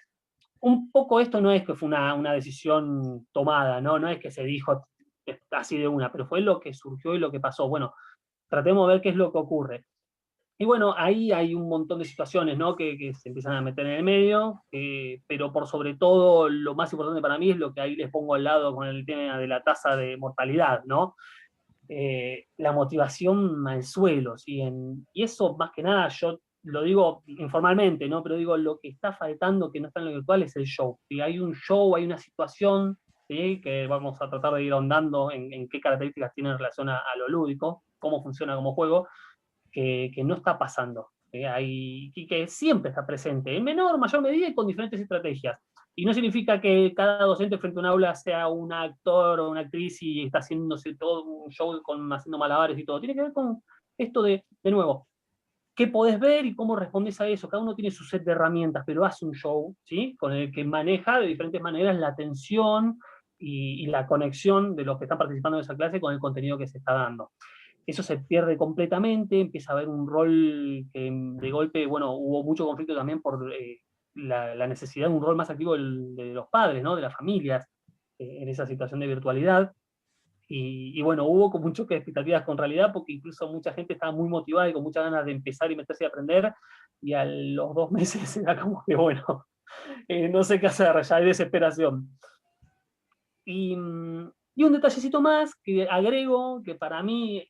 Un poco esto no es que fue una decisión tomada, ¿no? No es que se dijo así de una, pero fue lo que surgió y lo que pasó. Bueno, tratemos de ver qué es lo que ocurre. Y bueno, ahí hay un montón de situaciones, ¿no? Que se empiezan a meter en el medio, pero por sobre todo lo más importante para mí es lo que ahí les pongo al lado con el tema de la tasa de mortalidad, ¿no? La motivación al suelo, ¿sí? Y eso más que nada yo lo digo informalmente, ¿no? Pero digo, lo que está faltando que no está en lo virtual es el show. ¿Sí? Hay un show, hay una situación, ¿sí? Que vamos a tratar de ir ahondando en qué características tiene en relación a lo lúdico, cómo funciona como juego, que no está pasando. Y que siempre está presente, en menor o mayor medida y con diferentes estrategias. Y no significa que cada docente frente a un aula sea un actor o una actriz y está haciéndose todo un show haciendo malabares y todo. Tiene que ver con esto de nuevo, qué podés ver y cómo respondés a eso. Cada uno tiene su set de herramientas, pero hace un show, ¿sí? Con el que maneja de diferentes maneras la atención y la conexión de los que están participando en esa clase con el contenido que se está dando. Eso se pierde completamente, empieza a haber un rol que de golpe, bueno, hubo mucho conflicto también por la necesidad de un rol más activo de los padres, ¿no? De las familias, en esa situación de virtualidad. Y bueno, hubo como un choque de expectativas con realidad, porque incluso mucha gente estaba muy motivada y con muchas ganas de empezar y meterse a aprender, y a los 2 meses era como que, bueno, no sé qué hacer, ya hay desesperación. Y un detallecito más que agrego, que para mí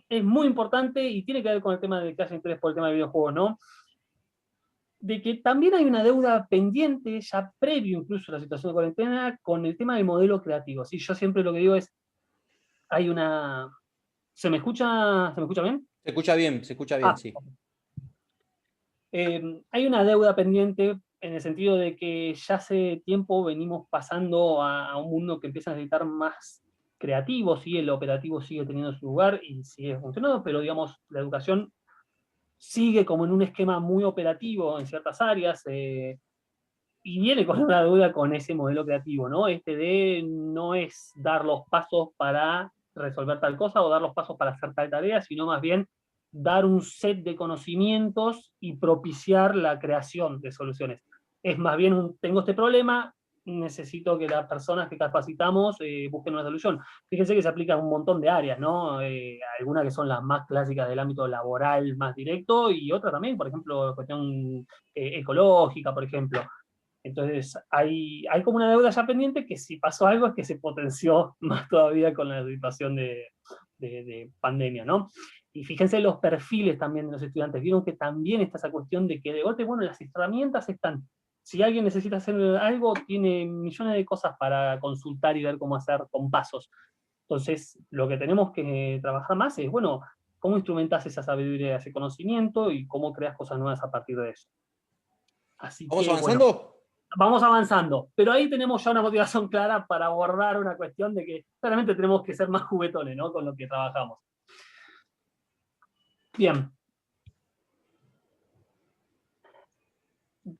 es muy importante y tiene que ver con el tema de que haya interés por el tema de videojuegos, ¿no? De que también hay una deuda pendiente, ya previo incluso a la situación de cuarentena, con el tema del modelo creativo. ¿Sí? Yo siempre lo que digo es, hay una... ¿Se me escucha bien? Se escucha bien, sí. Hay una deuda pendiente en el sentido de que ya hace tiempo venimos pasando a un mundo que empieza a necesitar más creativo, ¿sí? El operativo sigue teniendo su lugar y sigue funcionando, pero digamos, la educación sigue como en un esquema muy operativo en ciertas áreas, y viene con una deuda con ese modelo creativo, ¿no? No es dar los pasos para resolver tal cosa o dar los pasos para hacer tal tarea, sino más bien dar un set de conocimientos y propiciar la creación de soluciones. Es más bien tengo este problema, necesito que las personas que capacitamos busquen una solución. Fíjense que se aplica a un montón de áreas, ¿no? Algunas que son las más clásicas del ámbito laboral más directo y otras también, por ejemplo, cuestión ecológica, por ejemplo. Entonces, hay como una deuda ya pendiente que si pasó algo es que se potenció más todavía con la situación de pandemia, ¿no? Y fíjense los perfiles también de los estudiantes. Vieron que también está esa cuestión de que de golpe, bueno, las herramientas están. Si alguien necesita hacer algo, tiene millones de cosas para consultar y ver cómo hacer con pasos. Entonces, lo que tenemos que trabajar más es, bueno, cómo instrumentas esa sabiduría, ese conocimiento y cómo creas cosas nuevas a partir de eso. Así ¿Vamos que, avanzando? bueno, vamos avanzando, pero ahí tenemos ya una motivación clara para abordar una cuestión de que claramente tenemos que ser más juguetones, ¿no? Con lo que trabajamos. Bien.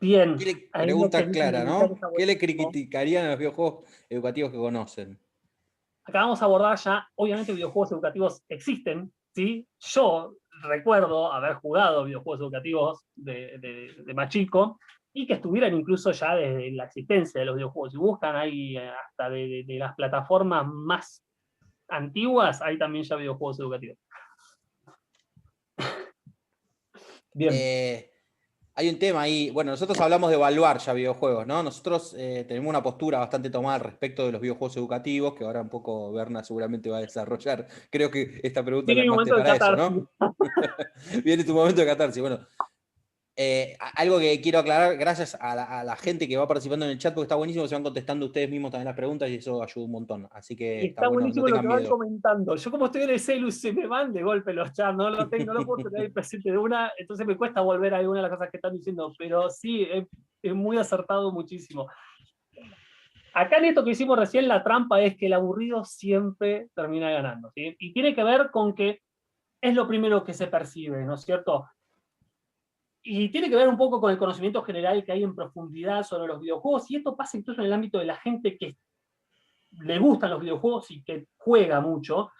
Bien. Pregunta clara, ¿no? ¿Qué le buenísimo. criticarían a los videojuegos educativos que conocen? acá vamos a abordar ya, obviamente videojuegos educativos existen, ¿sí? Yo recuerdo haber jugado videojuegos educativos de más chico, y que estuvieran incluso ya desde la existencia de los videojuegos. Si buscan ahí hasta de las plataformas más antiguas, hay también ya videojuegos educativos. Bien. Hay un tema ahí, bueno, nosotros hablamos de evaluar ya videojuegos, ¿no? Nosotros tenemos una postura bastante tomada al respecto de los videojuegos educativos, que ahora un poco Berna seguramente va a desarrollar. Creo que esta pregunta la Tiene un armaste momento de para eso, catarsis. ¿no? Viene tu momento de catarsis. Bueno, algo que quiero aclarar, gracias a la gente que va participando en el chat, porque está buenísimo, se van contestando ustedes mismos también las preguntas y eso ayuda un montón. Así que Está está bueno, no buenísimo lo tengan que van miedo. comentando. Yo como estoy en el celu, se me van de golpe los chats, no lo puedo tener ahí presente de una, entonces me cuesta volver a alguna de las cosas que están diciendo, pero sí, es muy acertado muchísimo. Acá en esto que hicimos recién, la trampa es que el aburrido siempre termina ganando, ¿sí? Y tiene que ver con que es lo primero que se percibe, ¿no es cierto? Y tiene que ver un poco con el conocimiento general que hay en profundidad sobre los videojuegos, y esto pasa incluso en el ámbito de la gente que le gustan los videojuegos y que juega mucho,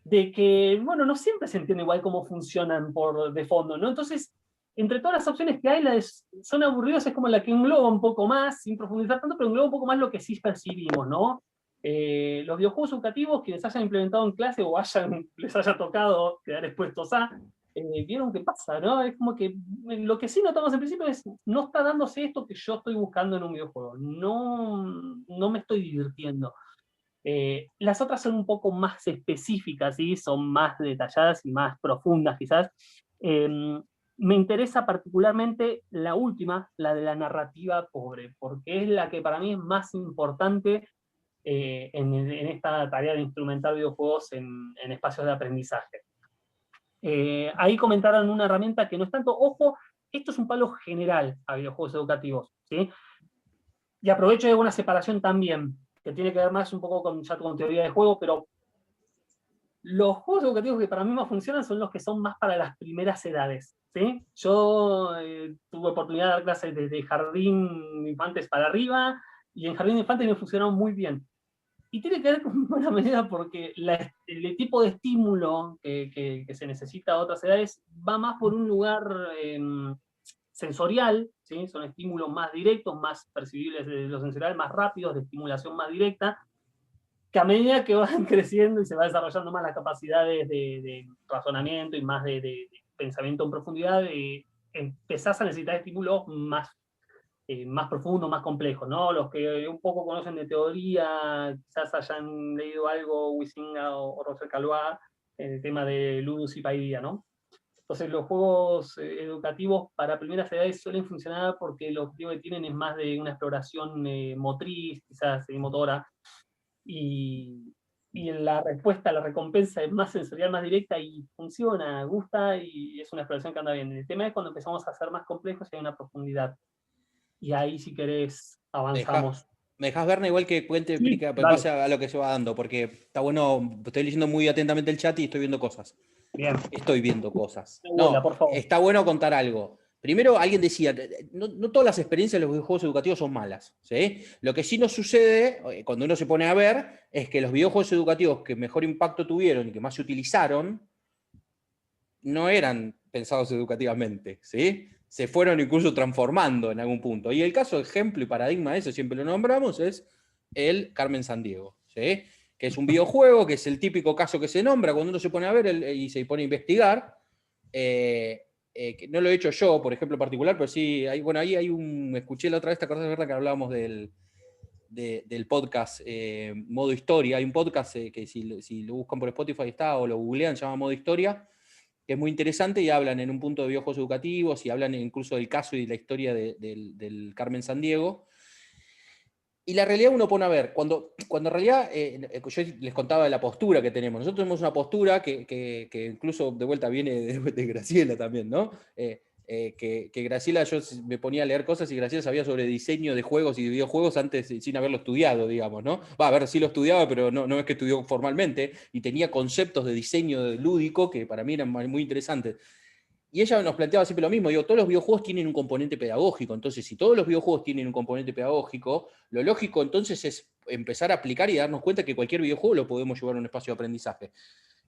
de que, bueno, no siempre se entiende igual cómo funcionan de fondo, ¿no? Entonces, entre todas las opciones que hay, las son aburridos es como la que engloba un poco más, sin profundizar tanto, pero engloba un poco más lo que sí percibimos, ¿no? Los videojuegos educativos, quienes hayan implementado en clase o les haya tocado quedar expuestos a, vieron qué pasa, ¿no? Es como que lo que sí notamos en principio es, no está dándose esto que yo estoy buscando en un videojuego, no me estoy divirtiendo. Las otras son un poco más específicas, ¿sí? Son más detalladas y más profundas quizás. Me interesa particularmente la última, la de la narrativa pobre, porque es la que para mí es más importante en esta tarea de instrumentar videojuegos en espacios de aprendizaje. Ahí comentaron una herramienta que no es tanto, ojo, esto es un palo general a videojuegos educativos, ¿sí? Y aprovecho de una separación también, que tiene que ver más un poco con teoría de juego, pero los juegos educativos que para mí más funcionan son los que son más para las primeras edades, ¿sí? Yo tuve oportunidad de dar clases desde jardín de infantes para arriba, y en jardín de infantes me funcionaron muy bien. Y tiene que ver con buena medida porque el tipo de estímulo que se necesita a otras edades va más por un lugar sensorial, ¿sí? Son estímulos más directos, más percibibles de lo sensorial, más rápidos, de estimulación más directa, que a medida que van creciendo y se va desarrollando más las capacidades de razonamiento y más de pensamiento en profundidad, empezás a necesitar estímulos más profundos, más complejos, ¿no? Los que un poco conocen de teoría, quizás hayan leído algo, Huizinga o Roger Caillois, en el tema de ludus y paideia, ¿no? Entonces los juegos educativos para primeras edades suelen funcionar porque el objetivo que tienen es más de una exploración motriz, quizás motora, y la respuesta, la recompensa es más sensorial, más directa, y funciona, gusta, y es una exploración que anda bien. El tema es cuando empezamos a ser más complejos y hay una profundidad. Y ahí, si querés, avanzamos. ¿Me dejás, Berna, igual que cuente, Sí, explica, en base a lo que se va dando? Porque está bueno, estoy leyendo muy atentamente el chat y estoy viendo cosas. Bien. Estoy viendo cosas. Hola, por favor. Está bueno contar algo. Primero, alguien decía, no todas las experiencias de los videojuegos educativos son malas, ¿sí? Lo que sí nos sucede, cuando uno se pone a ver, es que los videojuegos educativos que mejor impacto tuvieron y que más se utilizaron, no eran pensados educativamente, ¿sí? Se fueron incluso transformando en algún punto. Y el caso, ejemplo y paradigma de eso, siempre lo nombramos, es el Carmen Sandiego, ¿sí? Que es un videojuego, que es el típico caso que se nombra cuando uno se pone a ver y se pone a investigar. Que no lo he hecho yo, por ejemplo, en particular, pero sí, ahí hay escuché la otra vez, ¿te acordás, verdad, que hablábamos del podcast Modo Historia? Hay un podcast que si lo buscan por Spotify está, o lo googlean, se llama Modo Historia, que es muy interesante, y hablan en un punto de videojuegos educativos, y hablan incluso del caso y la historia del Carmen Sandiego. Y la realidad uno pone a ver, cuando en realidad, yo les contaba de la postura que tenemos. Nosotros tenemos una postura que incluso de vuelta viene de Graciela también, ¿no? Que Graciela, yo me ponía a leer cosas y Graciela sabía sobre diseño de juegos y de videojuegos antes sin haberlo estudiado, digamos, ¿no? A ver, sí lo estudiaba, pero no es que estudió formalmente, y tenía conceptos de diseño lúdico que para mí eran muy interesantes. y ella nos planteaba siempre lo mismo, digo, todos los videojuegos tienen un componente pedagógico, entonces si todos los videojuegos tienen un componente pedagógico, lo lógico entonces es empezar a aplicar y darnos cuenta que cualquier videojuego lo podemos llevar a un espacio de aprendizaje.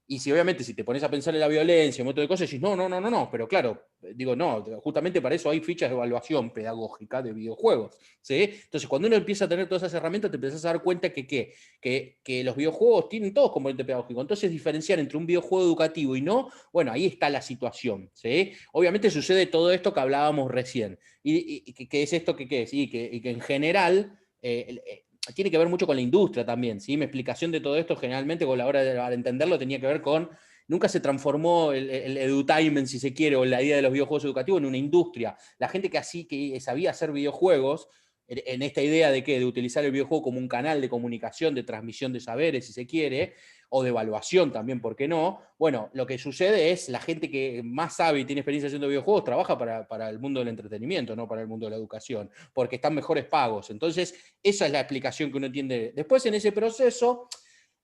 Y si obviamente si te pones a pensar en la violencia, un montón de cosas, decís, no, pero claro, digo, no, justamente para eso hay fichas de evaluación pedagógica de videojuegos, ¿sí? Entonces, cuando uno empieza a tener todas esas herramientas, te empiezas a dar cuenta que los videojuegos tienen todos componente pedagógico. Entonces, diferenciar entre un videojuego educativo y no, bueno, ahí está la situación, ¿sí? Obviamente sucede todo esto que hablábamos recién. ¿Y qué es esto que qué es? Y que en general... tiene que ver mucho con la industria también, ¿sí? Mi explicación de todo esto generalmente, con la hora de entenderlo, tenía que ver con, nunca se transformó el edutainment, si se quiere, o la idea de los videojuegos educativos en una industria. La gente que sabía hacer videojuegos, en esta idea de utilizar el videojuego como un canal de comunicación, de transmisión de saberes, si se quiere, o de evaluación también, ¿por qué no? Bueno, lo que sucede es la gente que más sabe y tiene experiencia haciendo videojuegos trabaja para el mundo del entretenimiento, no para el mundo de la educación, porque están mejores pagos. Entonces, esa es la explicación que uno entiende. Después, en ese proceso,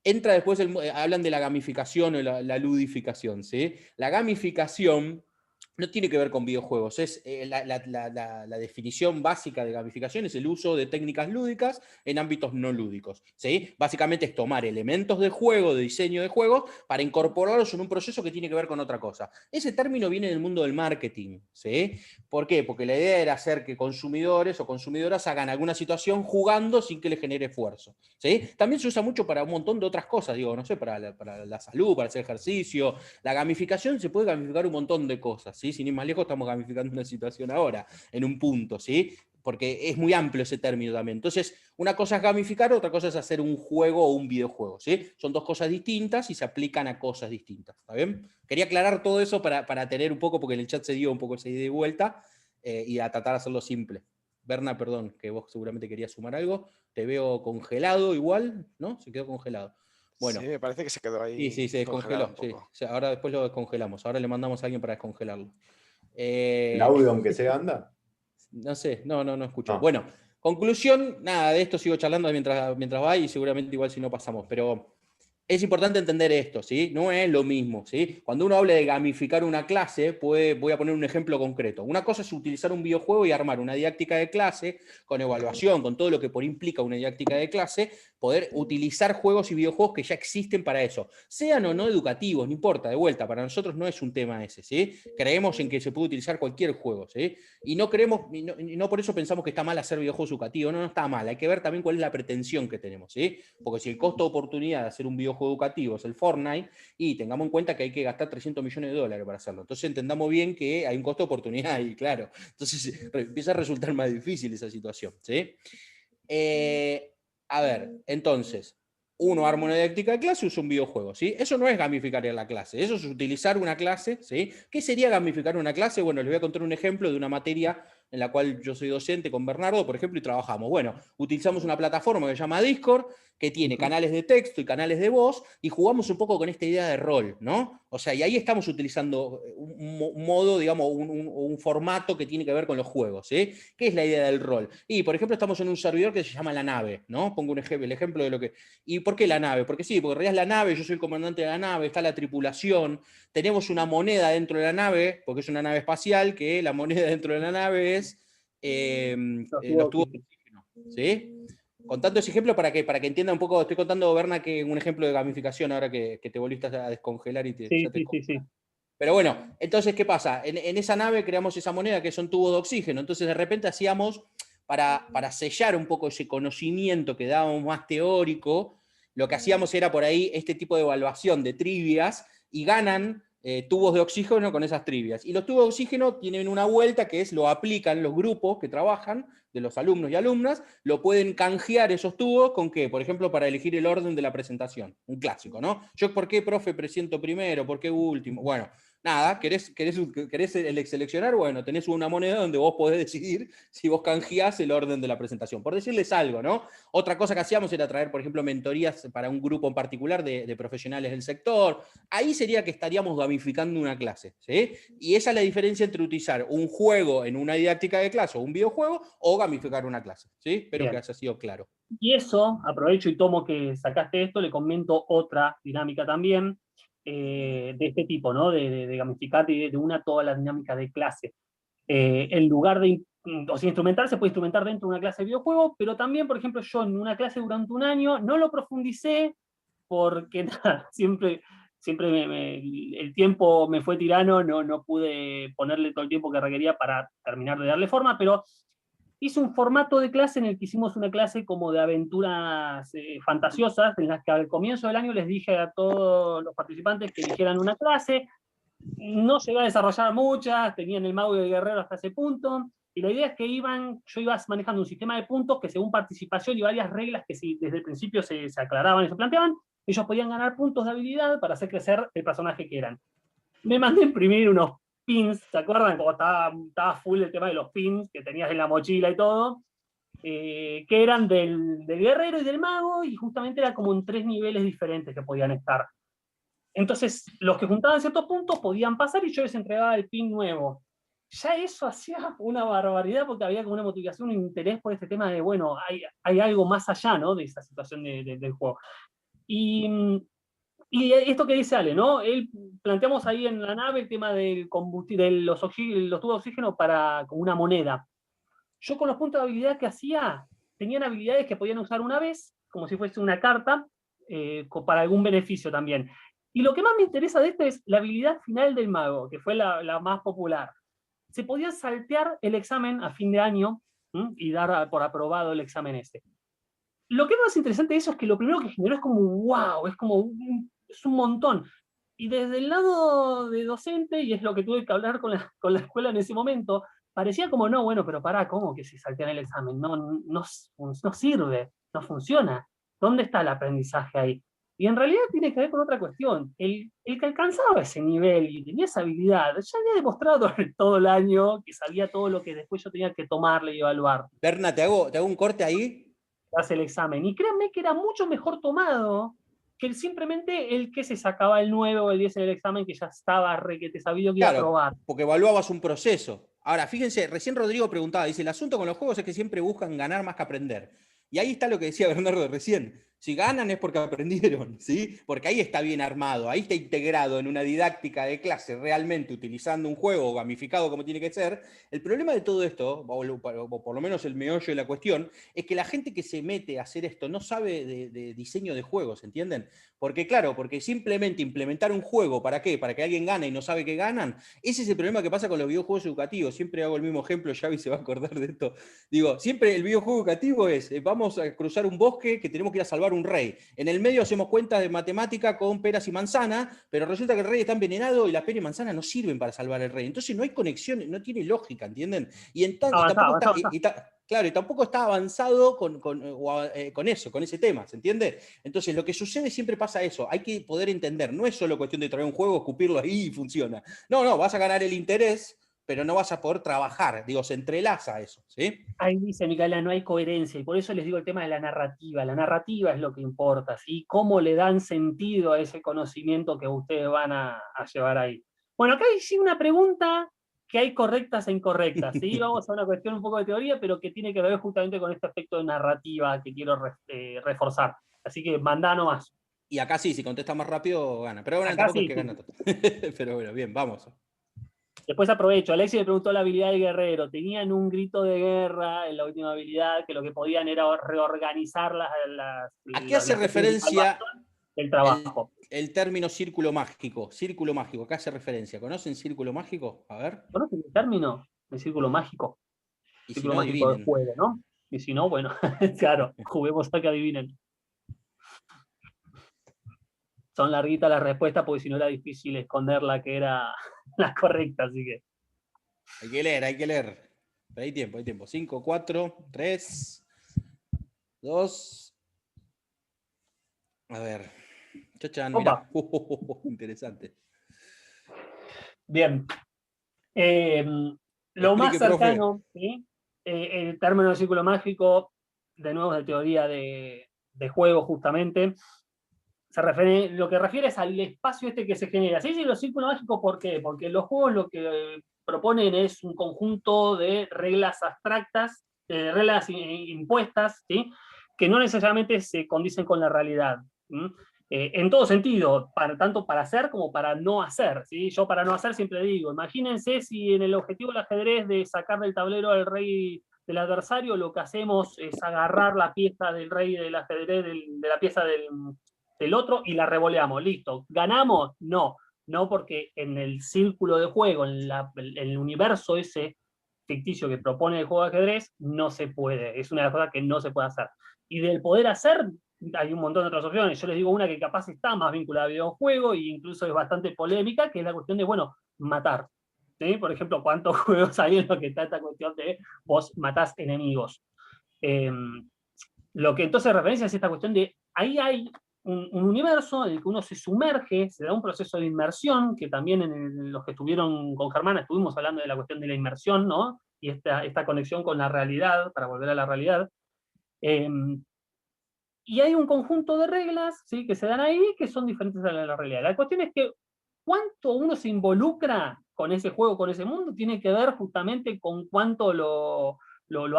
entra después, hablan de la gamificación o la ludificación, ¿sí? La gamificación no tiene que ver con videojuegos, es la definición básica de gamificación es el uso de técnicas lúdicas en ámbitos no lúdicos, ¿sí? Básicamente es tomar elementos de juego, de diseño de juegos, para incorporarlos en un proceso que tiene que ver con otra cosa. Ese término viene del mundo del marketing, ¿sí? ¿Por qué? Porque la idea era hacer que consumidores o consumidoras hagan alguna situación jugando sin que les genere esfuerzo, ¿sí? También se usa mucho para un montón de otras cosas, digo, no sé, para la salud, para hacer ejercicio. La gamificación se puede gamificar un montón de cosas, ¿sí? Sin ir más lejos, estamos gamificando una situación ahora, en un punto, ¿sí? Porque es muy amplio ese término también. Entonces, una cosa es gamificar, otra cosa es hacer un juego o un videojuego, ¿sí? Son dos cosas distintas y se aplican a cosas distintas, ¿está bien? Quería aclarar todo eso para tener un poco, porque en el chat se dio un poco esa ida y vuelta, y a tratar de hacerlo simple. Berna, perdón, que vos seguramente querías sumar algo. Te veo congelado igual, ¿no? Se quedó congelado. Bueno. Sí, me parece que se quedó ahí. Sí, se descongeló. Sí. O sea, ahora después lo descongelamos. Ahora le mandamos a alguien para descongelarlo. ¿El audio, aunque sea, anda? No sé, no escucho. Ah. Bueno, conclusión, nada, de esto sigo charlando mientras va y seguramente igual si no pasamos, pero es importante entender esto, ¿sí? No es lo mismo, ¿sí? Cuando uno habla de gamificar una clase, voy a poner un ejemplo concreto. Una cosa es utilizar un videojuego y armar una didáctica de clase, con evaluación, con todo lo que por implica una didáctica de clase, poder utilizar juegos y videojuegos que ya existen para eso. Sean o no educativos, no importa, de vuelta, para nosotros no es un tema ese, ¿sí? Creemos en que se puede utilizar cualquier juego, ¿sí? Y no por eso pensamos que está mal hacer videojuegos educativos, no está mal, hay que ver también cuál es la pretensión que tenemos, ¿sí? Porque si el costo de oportunidad de hacer un videojuego educativo es el Fortnite, y tengamos en cuenta que hay que gastar $300 millones para hacerlo. Entonces entendamos bien que hay un costo de oportunidad y claro, entonces empieza a resultar más difícil esa situación, ¿sí? A ver, entonces, uno arma una didáctica de clase y usa un videojuego, ¿sí? Eso no es gamificar la clase, eso es utilizar una clase, ¿sí? ¿Qué sería gamificar una clase? Bueno, les voy a contar un ejemplo de una materia en la cual yo soy docente con Bernardo, por ejemplo, y trabajamos. Bueno, utilizamos una plataforma que se llama Discord, que tiene canales de texto y canales de voz, y jugamos un poco con esta idea de rol, ¿no? O sea, y ahí estamos utilizando un modo, digamos, un formato que tiene que ver con los juegos, ¿sí? ¿Qué es la idea del rol? Y, por ejemplo, estamos en un servidor que se llama La Nave, ¿no? Pongo el ejemplo de lo que... ¿Y por qué La Nave? Porque sí, porque en realidad es la nave, yo soy el comandante de la nave, está la tripulación, tenemos una moneda dentro de la nave, porque es una nave espacial, que la moneda dentro de la nave es los tubos de oxígeno, ¿sí? Contando ese ejemplo para que entienda un poco, estoy contando, Berna, que un ejemplo de gamificación ahora que te volviste a descongelar y Sí. Pero bueno, entonces, ¿qué pasa? En esa nave creamos esa moneda que son tubos de oxígeno, entonces de repente hacíamos, para sellar un poco ese conocimiento que dábamos más teórico, lo que hacíamos era por ahí este tipo de evaluación de trivias y ganan tubos de oxígeno con esas trivias. Y los tubos de oxígeno tienen una vuelta que es, lo aplican los grupos que trabajan, de los alumnos y alumnas, lo pueden canjear esos tubos con qué, por ejemplo, para elegir el orden de la presentación. Un clásico, ¿no? Yo, ¿por qué, profe, presento primero? ¿Por qué último? Bueno, nada, ¿querés seleccionar? Bueno, tenés una moneda donde vos podés decidir si vos canjeás el orden de la presentación. Por decirles algo, ¿no? Otra cosa que hacíamos era traer, por ejemplo, mentorías para un grupo en particular de profesionales del sector. Ahí sería que estaríamos gamificando una clase, ¿sí? Y esa es la diferencia entre utilizar un juego en una didáctica de clase o un videojuego o gamificar una clase, ¿sí? Espero que haya sido claro. Y eso, aprovecho y tomo que sacaste esto, le comento otra dinámica también, de este tipo, ¿no? De gamificar de una toda la dinámica de clase. En lugar de, o sea, instrumentar, se puede instrumentar dentro de una clase de videojuego, pero también, por ejemplo, yo en una clase durante un año no lo profundicé porque nada, siempre el tiempo me fue tirano, no pude ponerle todo el tiempo que requería para terminar de darle forma, pero hice un formato de clase en el que hicimos una clase como de aventuras fantasiosas, en las que al comienzo del año les dije a todos los participantes que eligieran una clase. No llegué a desarrollar muchas, tenían el mago y el guerrero hasta ese punto, y la idea es que yo iba manejando un sistema de puntos que según participación y varias reglas que desde el principio se aclaraban y se planteaban, ellos podían ganar puntos de habilidad para hacer crecer el personaje que eran. Me mandé a imprimir unos pins, ¿se acuerdan? Como estaba full el tema de los pins que tenías en la mochila y todo, que eran del guerrero y del mago, y justamente era como en 3 niveles diferentes que podían estar. Entonces, los que juntaban ciertos puntos podían pasar y yo les entregaba el pin nuevo. Ya eso hacía una barbaridad porque había como una motivación, un interés por este tema de, bueno, hay algo más allá, ¿no? De esa situación del juego. Y esto que dice Ale, ¿no? Planteamos ahí en la nave el tema del combustible, de los tubos de oxígeno como una moneda. Yo con los puntos de habilidad que hacía, tenían habilidades que podían usar una vez, como si fuese una carta, para algún beneficio también. Y lo que más me interesa de esto es la habilidad final del mago, que fue la más popular. Se podía saltear el examen a fin de año y dar por aprobado el examen este. Lo que es más interesante de eso es que lo primero que generó es como, wow, es un montón. Y desde el lado de docente, y es lo que tuve que hablar con la escuela en ese momento, parecía como, no, bueno, pero pará, ¿cómo que se saltean el examen? No sirve, no funciona. ¿Dónde está el aprendizaje ahí? Y en realidad tiene que ver con otra cuestión. El que alcanzaba ese nivel y tenía esa habilidad, ya había demostrado todo el año que sabía todo lo que después yo tenía que tomarle y evaluar. Berna, te hago un corte ahí. Hace el examen. Y créanme que era mucho mejor tomado que simplemente el que se sacaba el 9 o el 10 en el examen, que ya estaba requete sabido que iba a Claro, probar. porque evaluabas un proceso. Ahora, fíjense, recién Rodrigo preguntaba, dice, el asunto con los juegos es que siempre buscan ganar más que aprender. Y ahí está lo que decía Bernardo recién. Si ganan es porque aprendieron, ¿sí? Porque ahí está bien armado, ahí está integrado en una didáctica de clase realmente utilizando un juego gamificado como tiene que ser. El problema de todo esto, o por lo menos el meollo de la cuestión, es que la gente que se mete a hacer esto no sabe de diseño de juegos, ¿entienden? Porque claro, porque simplemente implementar un juego, ¿para qué? Para que alguien gane y no sabe que ganan. Ese es el problema que pasa con los videojuegos educativos. Siempre hago el mismo ejemplo, Xavi se va a acordar de esto. Digo, siempre el videojuego educativo es, vamos a cruzar un bosque que tenemos que ir a salvar un rey. En el medio hacemos cuentas de matemática con peras y manzanas, pero resulta que el rey está envenenado y las peras y manzanas no sirven para salvar al rey. Entonces no hay conexión, no tiene lógica, ¿entienden? Claro, y tampoco está avanzado con eso, con ese tema, ¿se entiende? Entonces, lo que sucede siempre pasa eso, hay que poder entender, no es solo cuestión de traer un juego, escupirlo ahí y funciona. No, vas a ganar el interés, pero no vas a poder trabajar, digo, se entrelaza eso, ¿sí? Ahí dice Micaela, no hay coherencia, y por eso les digo el tema de la narrativa. La narrativa es lo que importa, ¿sí? Cómo le dan sentido a ese conocimiento que ustedes van a llevar ahí. Bueno, acá hay sí una pregunta que hay correctas e incorrectas, ¿sí? Vamos a una cuestión un poco de teoría, pero que tiene que ver justamente con este aspecto de narrativa que quiero reforzar. Así que mandá nomás. Y acá sí, si contesta más rápido, gana. Pero bueno, Acá tampoco sí, es que gana todo. Pero bueno, bien, vamos. Después aprovecho, Alexis me preguntó la habilidad del guerrero. Tenían un grito de guerra en la última habilidad, que lo que podían era reorganizar ¿A qué hace referencia del trabajo? el término círculo mágico? Círculo mágico, ¿a qué hace referencia? ¿Conocen círculo mágico? A ver. ¿Conocen el término? El círculo mágico. Y si Círculo no, mágico del adivinen. juego, ¿no? Y si no, bueno, claro, juguemos a que adivinen. Son larguitas las respuestas porque si no era difícil esconder la que era la correcta, así que. Hay que leer. Pero hay tiempo. 5, 4, 3, 2. A ver. Chachan, mirá. Interesante. Bien. Lo más Explique, profe. cercano, ¿sí? El término de círculo mágico, de nuevo de teoría de juego justamente, lo que refiere es al espacio este que se genera. ¿Sí? Sí, los círculos mágicos, ¿por qué? Porque los juegos lo que proponen es un conjunto de reglas abstractas, reglas impuestas, ¿sí? Que no necesariamente se condicen con la realidad. En todo sentido, tanto para hacer como para no hacer, ¿sí? Yo para no hacer siempre digo, imagínense si en el objetivo del ajedrez de sacar del tablero al rey del adversario, lo que hacemos es agarrar la pieza del rey del ajedrez, de la pieza del otro, y la revoleamos. Listo. ¿Ganamos? No. No, porque en el círculo de juego, en el universo ese ficticio que propone el juego de ajedrez, no se puede. Es una de las cosas que no se puede hacer. Y del poder hacer, hay un montón de otras opciones. Yo les digo una que capaz está más vinculada a videojuego e incluso es bastante polémica, que es la cuestión de, bueno, matar. ¿Sí? Por ejemplo, ¿cuántos juegos hay en los que está esta cuestión de vos matás enemigos? Lo que entonces referencia es esta cuestión de, ahí hay un universo en el que uno se sumerge, se da un proceso de inmersión, que también en los que estuvieron con Germana estuvimos hablando de la cuestión de la inmersión, ¿no? Y esta conexión con la realidad, para volver a la realidad. Y hay un conjunto de reglas, ¿sí?, que se dan ahí, que son diferentes a la realidad. La cuestión es que cuánto uno se involucra con ese juego, con ese mundo, tiene que ver justamente con cuánto lo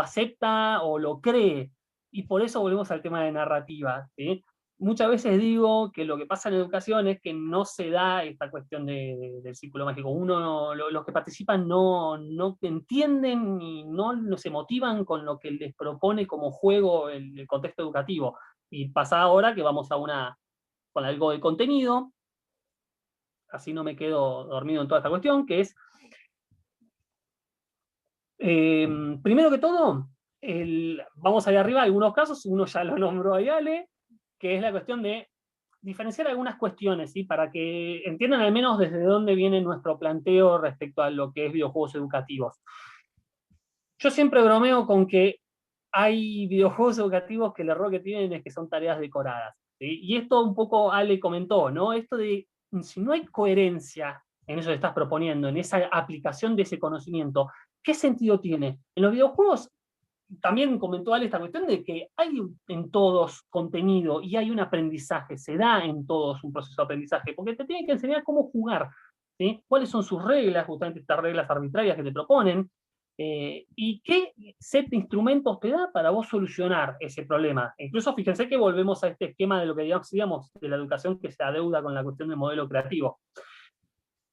acepta o lo cree. Y por eso volvemos al tema de narrativa, ¿sí? Muchas veces digo que lo que pasa en educación es que no se da esta cuestión del círculo mágico. Los que participan no entienden y no se motivan con lo que les propone como juego el contexto educativo. Y pasa ahora que vamos con algo de contenido, así no me quedo dormido en toda esta cuestión, que es, primero que todo, vamos allá arriba, algunos casos, uno ya lo nombró ahí Ale, que es la cuestión de diferenciar algunas cuestiones, ¿sí?, para que entiendan al menos desde dónde viene nuestro planteo respecto a lo que es videojuegos educativos. Yo siempre bromeo con que hay videojuegos educativos que el error que tienen es que son tareas decoradas, ¿sí? Y esto un poco Ale comentó, ¿no? Esto de, si no hay coherencia en eso que estás proponiendo, en esa aplicación de ese conocimiento, ¿qué sentido tiene? En los videojuegos, también comentó Ale esta cuestión de que hay en todos contenido y hay un aprendizaje, se da en todos un proceso de aprendizaje, porque te tienen que enseñar cómo jugar, ¿sí? Cuáles son sus reglas, justamente estas reglas arbitrarias que te proponen, y qué set de instrumentos te da para vos solucionar ese problema. Incluso fíjense que volvemos a este esquema de lo que digamos de la educación que se adeuda con la cuestión del modelo creativo.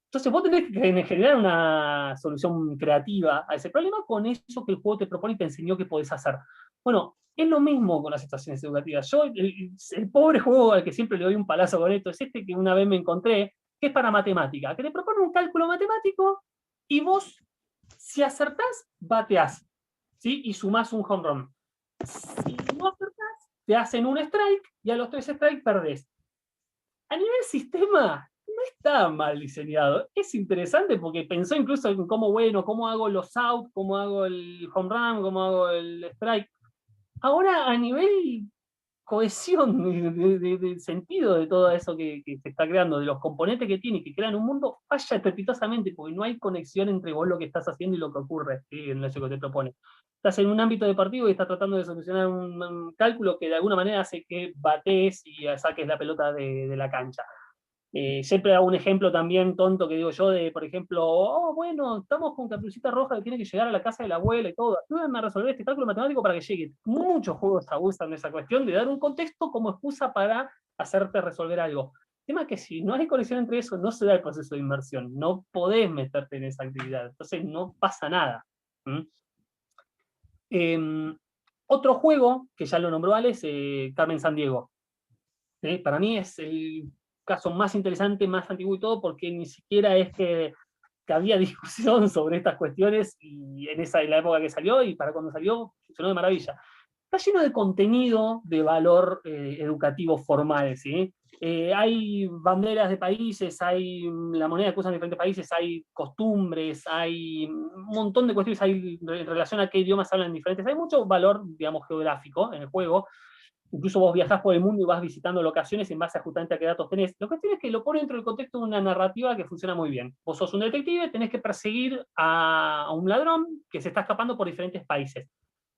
Entonces vos tenés que generar una solución creativa a ese problema con eso que el juego te propone y te enseñó que podés hacer. Bueno, es lo mismo con las estaciones educativas. Yo, el pobre juego al que siempre le doy un palazo con esto es este que una vez me encontré, que es para matemática, que te propone un cálculo matemático y vos, si acertás, bateás, ¿sí? Y sumás un home run. Si no acertás, te hacen un strike y a los 3 strikes perdés. A nivel sistema, no está mal diseñado. Es interesante porque pensó incluso en cómo, bueno, cómo hago los out, cómo hago el home run, cómo hago el strike. Ahora, a nivel cohesión de sentido de todo eso que se está creando, de los componentes que tiene, que crean un mundo, falla estrepitosamente porque no hay conexión entre vos lo que estás haciendo y lo que ocurre, ¿sí?, en eso que te propone. Estás en un ámbito deportivo y estás tratando de solucionar un cálculo que de alguna manera hace que bates y saques la pelota de la cancha. Siempre hago un ejemplo también tonto que digo yo de, por ejemplo, oh, bueno, estamos con Caperucita Roja que tiene que llegar a la casa de la abuela y todo. Ayúdenme a resolver este cálculo matemático para que llegue. Muchos juegos abusan de esa cuestión de dar un contexto como excusa para hacerte resolver algo. El tema es que si no hay conexión entre eso, no se da el proceso de inmersión. No podés meterte en esa actividad. Entonces no pasa nada. Otro juego, que ya lo nombró Alex, Carmen Sandiego. Para mí es el caso más interesante, más antiguo y todo, porque ni siquiera es que había discusión sobre estas cuestiones y en la época que salió y para cuando salió funcionó de maravilla. Está lleno de contenido de valor educativo formal, ¿sí? Hay banderas de países, hay la moneda que usan diferentes países, hay costumbres, hay un montón de cuestiones, hay en relación a qué idiomas hablan diferentes, hay mucho valor, digamos, geográfico en el juego. Incluso vos viajás por el mundo y vas visitando locaciones en base a justamente a qué datos tenés. Lo que tienes es que lo pone dentro del contexto de una narrativa que funciona muy bien. Vos sos un detective, tenés que perseguir a un ladrón que se está escapando por diferentes países.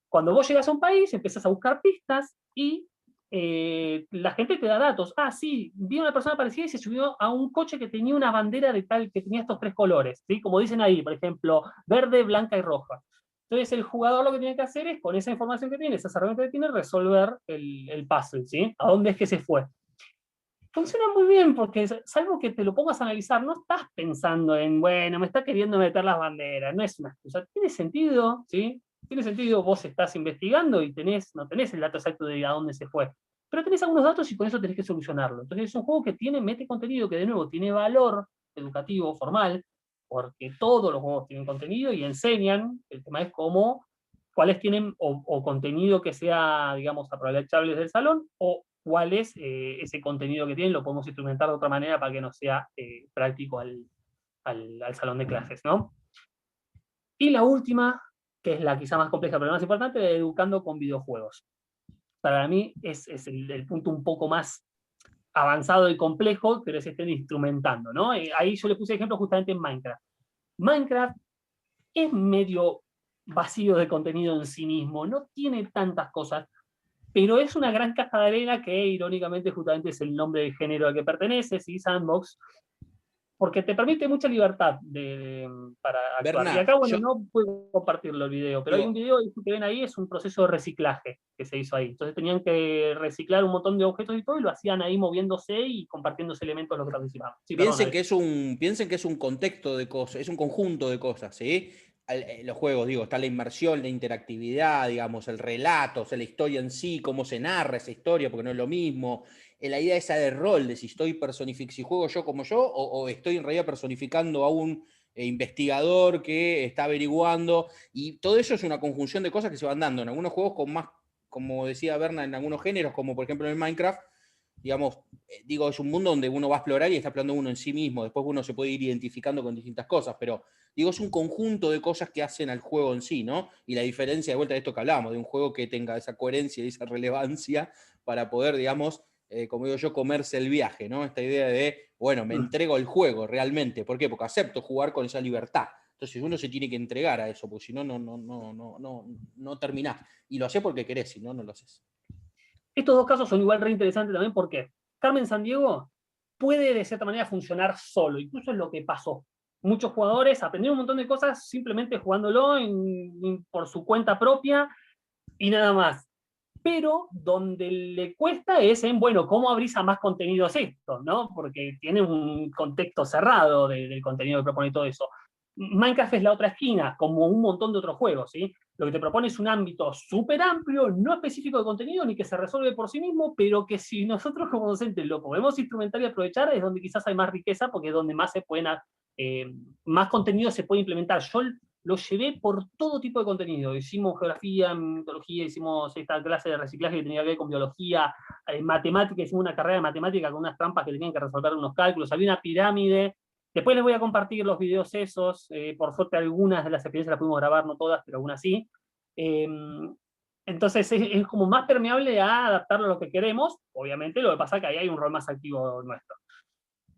Cuando vos llegas a un país, empezás a buscar pistas y la gente te da datos. Ah, sí, vi a una persona parecida y se subió a un coche que tenía una bandera de tal, que tenía estos 3 colores, ¿sí? Como dicen ahí, por ejemplo, verde, blanca y roja. Entonces el jugador lo que tiene que hacer es, con esa información que tiene, esas herramientas que tiene, resolver el puzzle, ¿sí? ¿A dónde es que se fue? funciona muy bien, porque salvo que te lo pongas a analizar, no estás pensando en, bueno, me está queriendo meter las banderas, no es una excusa. Tiene sentido, ¿sí? Tiene sentido, vos estás investigando y no tenés el dato exacto de a dónde se fue. Pero tenés algunos datos y con eso tenés que solucionarlo. Entonces es un juego que mete contenido que de nuevo tiene valor educativo, formal, porque todos los juegos tienen contenido y enseñan. El tema es cuáles tienen o contenido que sea, digamos, aprovechable del salón, o cuál es ese contenido que tienen, lo podemos instrumentar de otra manera para que no sea práctico al salón de clases, ¿no? Y la última, que es la quizá más compleja pero más importante, educando con videojuegos. Para mí es el punto un poco más avanzado y complejo, pero se estén instrumentando, ¿no? Ahí yo le puse ejemplo justamente en Minecraft. Minecraft es medio vacío de contenido en sí mismo, no tiene tantas cosas, pero es una gran caja de arena que irónicamente justamente es el nombre del género al que pertenece, ¿sí? Sandbox, porque te permite mucha libertad para actuar. Y Berna, acá, bueno, yo no puedo compartirlo el video, pero hay un digo, video que ven ahí, es un proceso de reciclaje que se hizo ahí. Entonces tenían que reciclar un montón de objetos y todo, y lo hacían ahí moviéndose y compartiéndose elementos los que participaban. Sí, perdón, piensen que es un contexto de cosas, es un conjunto de cosas, ¿sí? Los juegos, digo, está la inmersión, la interactividad, digamos, el relato, o sea, la historia en sí, cómo se narra esa historia, porque no es lo mismo. La idea esa de rol, de si si juego yo como yo, o estoy en realidad personificando a un investigador que está averiguando, y todo eso es una conjunción de cosas que se van dando. En algunos juegos con más, como decía Berna, en algunos géneros, como por ejemplo en el Minecraft, digamos, digo, es un mundo donde uno va a explorar y está explorando uno en sí mismo. Después uno se puede ir identificando con distintas cosas, pero digo, es un conjunto de cosas que hacen al juego en sí, ¿no? Y la diferencia de vuelta de esto que hablábamos, de un juego que tenga esa coherencia y esa relevancia para poder, digamos, como digo yo, comerse el viaje, ¿no? Esta idea de, bueno, me entrego al juego realmente. ¿Por qué? Porque acepto jugar con esa libertad. Entonces uno se tiene que entregar a eso, porque si no, no terminás. Y lo haces porque querés, si no, no lo haces. Estos dos casos son igual re interesantes también porque Carmen Sandiego puede de cierta manera funcionar solo, incluso es lo que pasó. Muchos jugadores aprendieron un montón de cosas simplemente jugándolo por su cuenta propia y nada más. Pero donde le cuesta es en, bueno, ¿cómo abrís a más contenidos esto? ¿No? Porque tiene un contexto cerrado del contenido que propone todo eso. Minecraft es la otra esquina, como un montón de otros juegos, ¿sí? Lo que te propone es un ámbito súper amplio, no específico de contenido, ni que se resuelve por sí mismo, pero que si nosotros como docentes lo podemos instrumentar y aprovechar, es donde quizás hay más riqueza, porque es donde más más contenido se puede implementar. Yo lo llevé por todo tipo de contenido. Hicimos geografía, mitología, hicimos esta clase de reciclaje que tenía que ver con biología, matemática, hicimos una carrera de matemática con unas trampas que tenían que resolver unos cálculos, había una pirámide. Después les voy a compartir los videos esos, por suerte algunas de las experiencias las pudimos grabar, no todas, pero algunas sí. Entonces es como más permeable a adaptarlo a lo que queremos, obviamente lo que pasa es que ahí hay un rol más activo nuestro.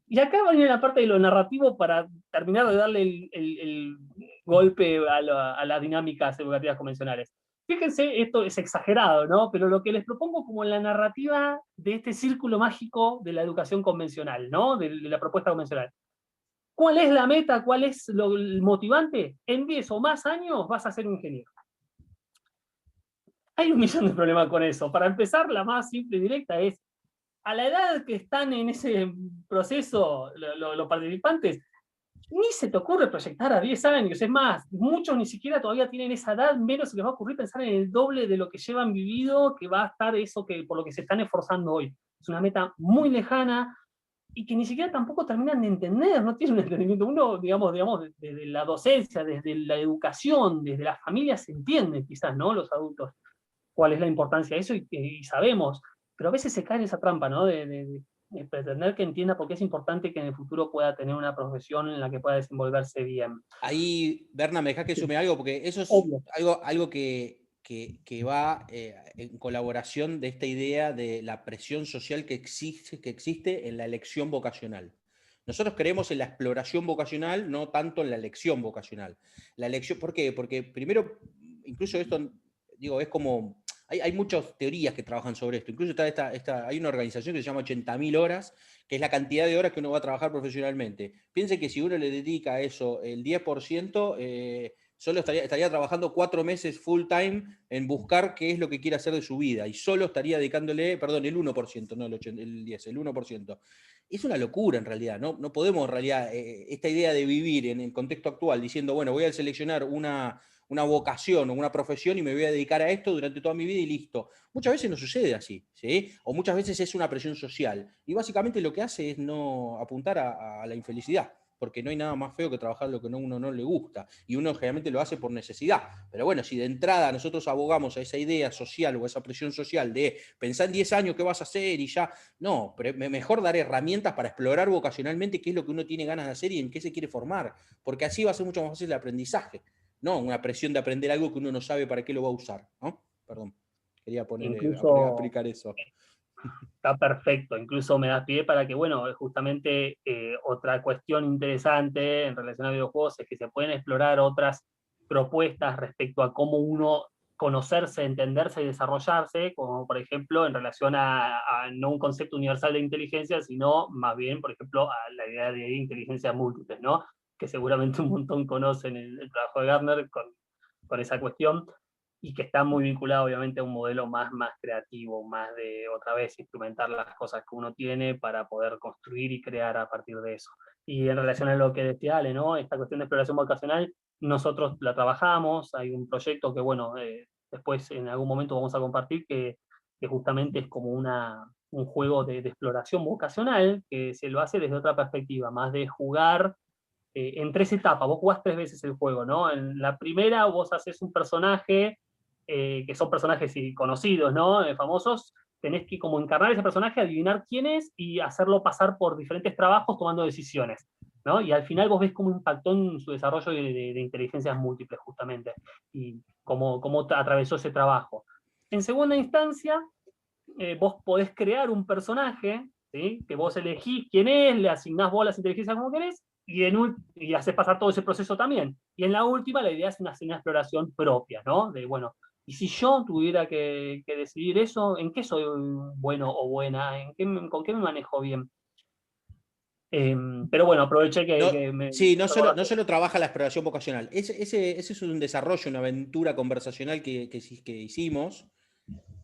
Y acá viene la parte de lo narrativo para terminar de darle el golpe a las dinámicas educativas convencionales. Fíjense, esto es exagerado, ¿no? Pero lo que les propongo como en la narrativa de este círculo mágico de la educación convencional, ¿no? De la propuesta convencional. ¿Cuál es la meta? ¿Cuál es el motivante? En 10 o más años vas a ser un ingeniero. Hay un millón de problemas con eso. Para empezar, la más simple y directa es, a la edad que están en ese proceso los participantes, ni se te ocurre proyectar a 10 años. Es más, muchos ni siquiera todavía tienen esa edad, menos se les va a ocurrir pensar en el doble de lo que llevan vivido, que va a estar eso por lo que se están esforzando hoy. Es una meta muy lejana y que ni siquiera tampoco terminan de entender, no tienen un entendimiento. Uno, digamos desde la docencia, desde la educación, desde las familias se entiende quizás, ¿no? Los adultos, cuál es la importancia de eso y sabemos, pero a veces se cae en esa trampa, ¿no? De pretender que entienda por qué es importante que en el futuro pueda tener una profesión en la que pueda desenvolverse bien. Ahí, Berna, me dejás que sume algo, porque eso es Obvio. algo que va en colaboración de esta idea de la presión social que existe en la elección vocacional. Nosotros creemos en la exploración vocacional, no tanto en la elección vocacional. La elección, ¿por qué? Porque primero, incluso esto, digo, es como, hay muchas teorías que trabajan sobre esto. Incluso hay una organización que se llama 80.000 horas, que es la cantidad de horas que uno va a trabajar profesionalmente. Piense que si uno le dedica a eso el 10%, Solo estaría trabajando 4 meses full time en buscar qué es lo que quiere hacer de su vida y solo estaría dedicándole, perdón, el 1%, no el 10, el 1%. Es una locura en realidad, ¿no? No podemos en realidad, esta idea de vivir en el contexto actual diciendo, bueno, voy a seleccionar una vocación o una profesión y me voy a dedicar a esto durante toda mi vida y listo. Muchas veces no sucede así, ¿sí? O muchas veces es una presión social y básicamente lo que hace es no apuntar a la infelicidad, porque no hay nada más feo que trabajar lo que a uno no le gusta, y uno generalmente lo hace por necesidad. Pero bueno, si de entrada nosotros abogamos a esa idea social o a esa presión social de pensar en 10 años qué vas a hacer y ya, no, pero mejor dar herramientas para explorar vocacionalmente qué es lo que uno tiene ganas de hacer y en qué se quiere formar, porque así va a ser mucho más fácil el aprendizaje, no una presión de aprender algo que uno no sabe para qué lo va a usar, ¿no? Perdón, quería Incluso aplicar eso. está perfecto, incluso me da pie para que, bueno, justamente otra cuestión interesante en relación a videojuegos es que se pueden explorar otras propuestas respecto a cómo uno conocerse, entenderse y desarrollarse, como por ejemplo en relación a no un concepto universal de inteligencia, sino más bien, por ejemplo, a la idea de inteligencia múltiples, ¿no? Que seguramente un montón conocen el trabajo de Gardner con esa cuestión, y que está muy vinculado obviamente a un modelo más creativo, más de otra vez instrumentar las cosas que uno tiene para poder construir y crear a partir de eso. Y en relación a lo que decía Ale, ¿no? Esta cuestión de exploración vocacional, nosotros la trabajamos, hay un proyecto que, bueno, después en algún momento vamos a compartir, que justamente es como un juego de exploración vocacional, que se lo hace desde otra perspectiva, más de jugar en 3 etapas. Vos jugás 3 veces el juego, ¿no? En la primera vos haces un personaje, que son personajes conocidos, ¿no? Famosos, tenés que como encarnar ese personaje, adivinar quién es y hacerlo pasar por diferentes trabajos tomando decisiones, ¿no? Y al final vos ves cómo impactó en su desarrollo de inteligencias múltiples, justamente, y cómo atravesó ese trabajo. En segunda instancia, vos podés crear un personaje, ¿sí? Que vos elegís quién es, le asignás vos las inteligencias como querés, y haces pasar todo ese proceso también. Y en la última, la idea es una exploración propia, ¿no? De, bueno, y si yo tuviera que decidir eso, ¿en qué soy bueno o buena? ¿Con qué me manejo bien? Pero bueno, aproveché No, que me sí, no recordaste. solo trabaja la exploración vocacional. Ese es un desarrollo, una aventura conversacional que hicimos,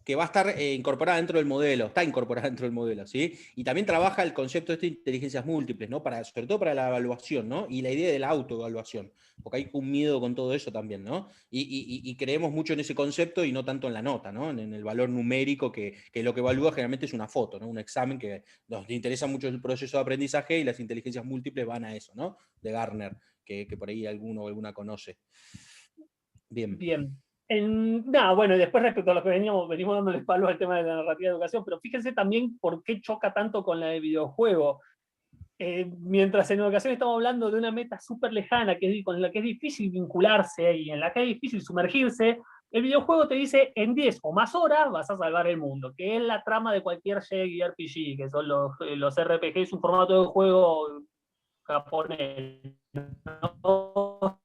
que va a estar incorporada dentro del modelo, está incorporada dentro del modelo, ¿sí? Y también trabaja el concepto de inteligencias múltiples, ¿no? Sobre todo para la evaluación, ¿no? Y la idea de la autoevaluación, porque hay un miedo con todo eso también, ¿no? Y creemos mucho en ese concepto y no tanto en la nota, ¿no? En el valor numérico que lo que evalúa generalmente es una foto, ¿no? Un examen que nos interesa mucho el proceso de aprendizaje y las inteligencias múltiples van a eso, ¿no? De Gardner, que por ahí alguno o alguna conoce. Bien. Bien. Nada, bueno, y después respecto a lo que venimos dándole palo al tema de la narrativa de educación, pero fíjense también por qué choca tanto con la de videojuego. Mientras en educación estamos hablando de una meta súper lejana, con la que es difícil vincularse y en la que es difícil sumergirse, el videojuego te dice en 10 o más horas vas a salvar el mundo, que es la trama de cualquier JRPG, que son los RPG, es un formato de juego japonés, ¿no?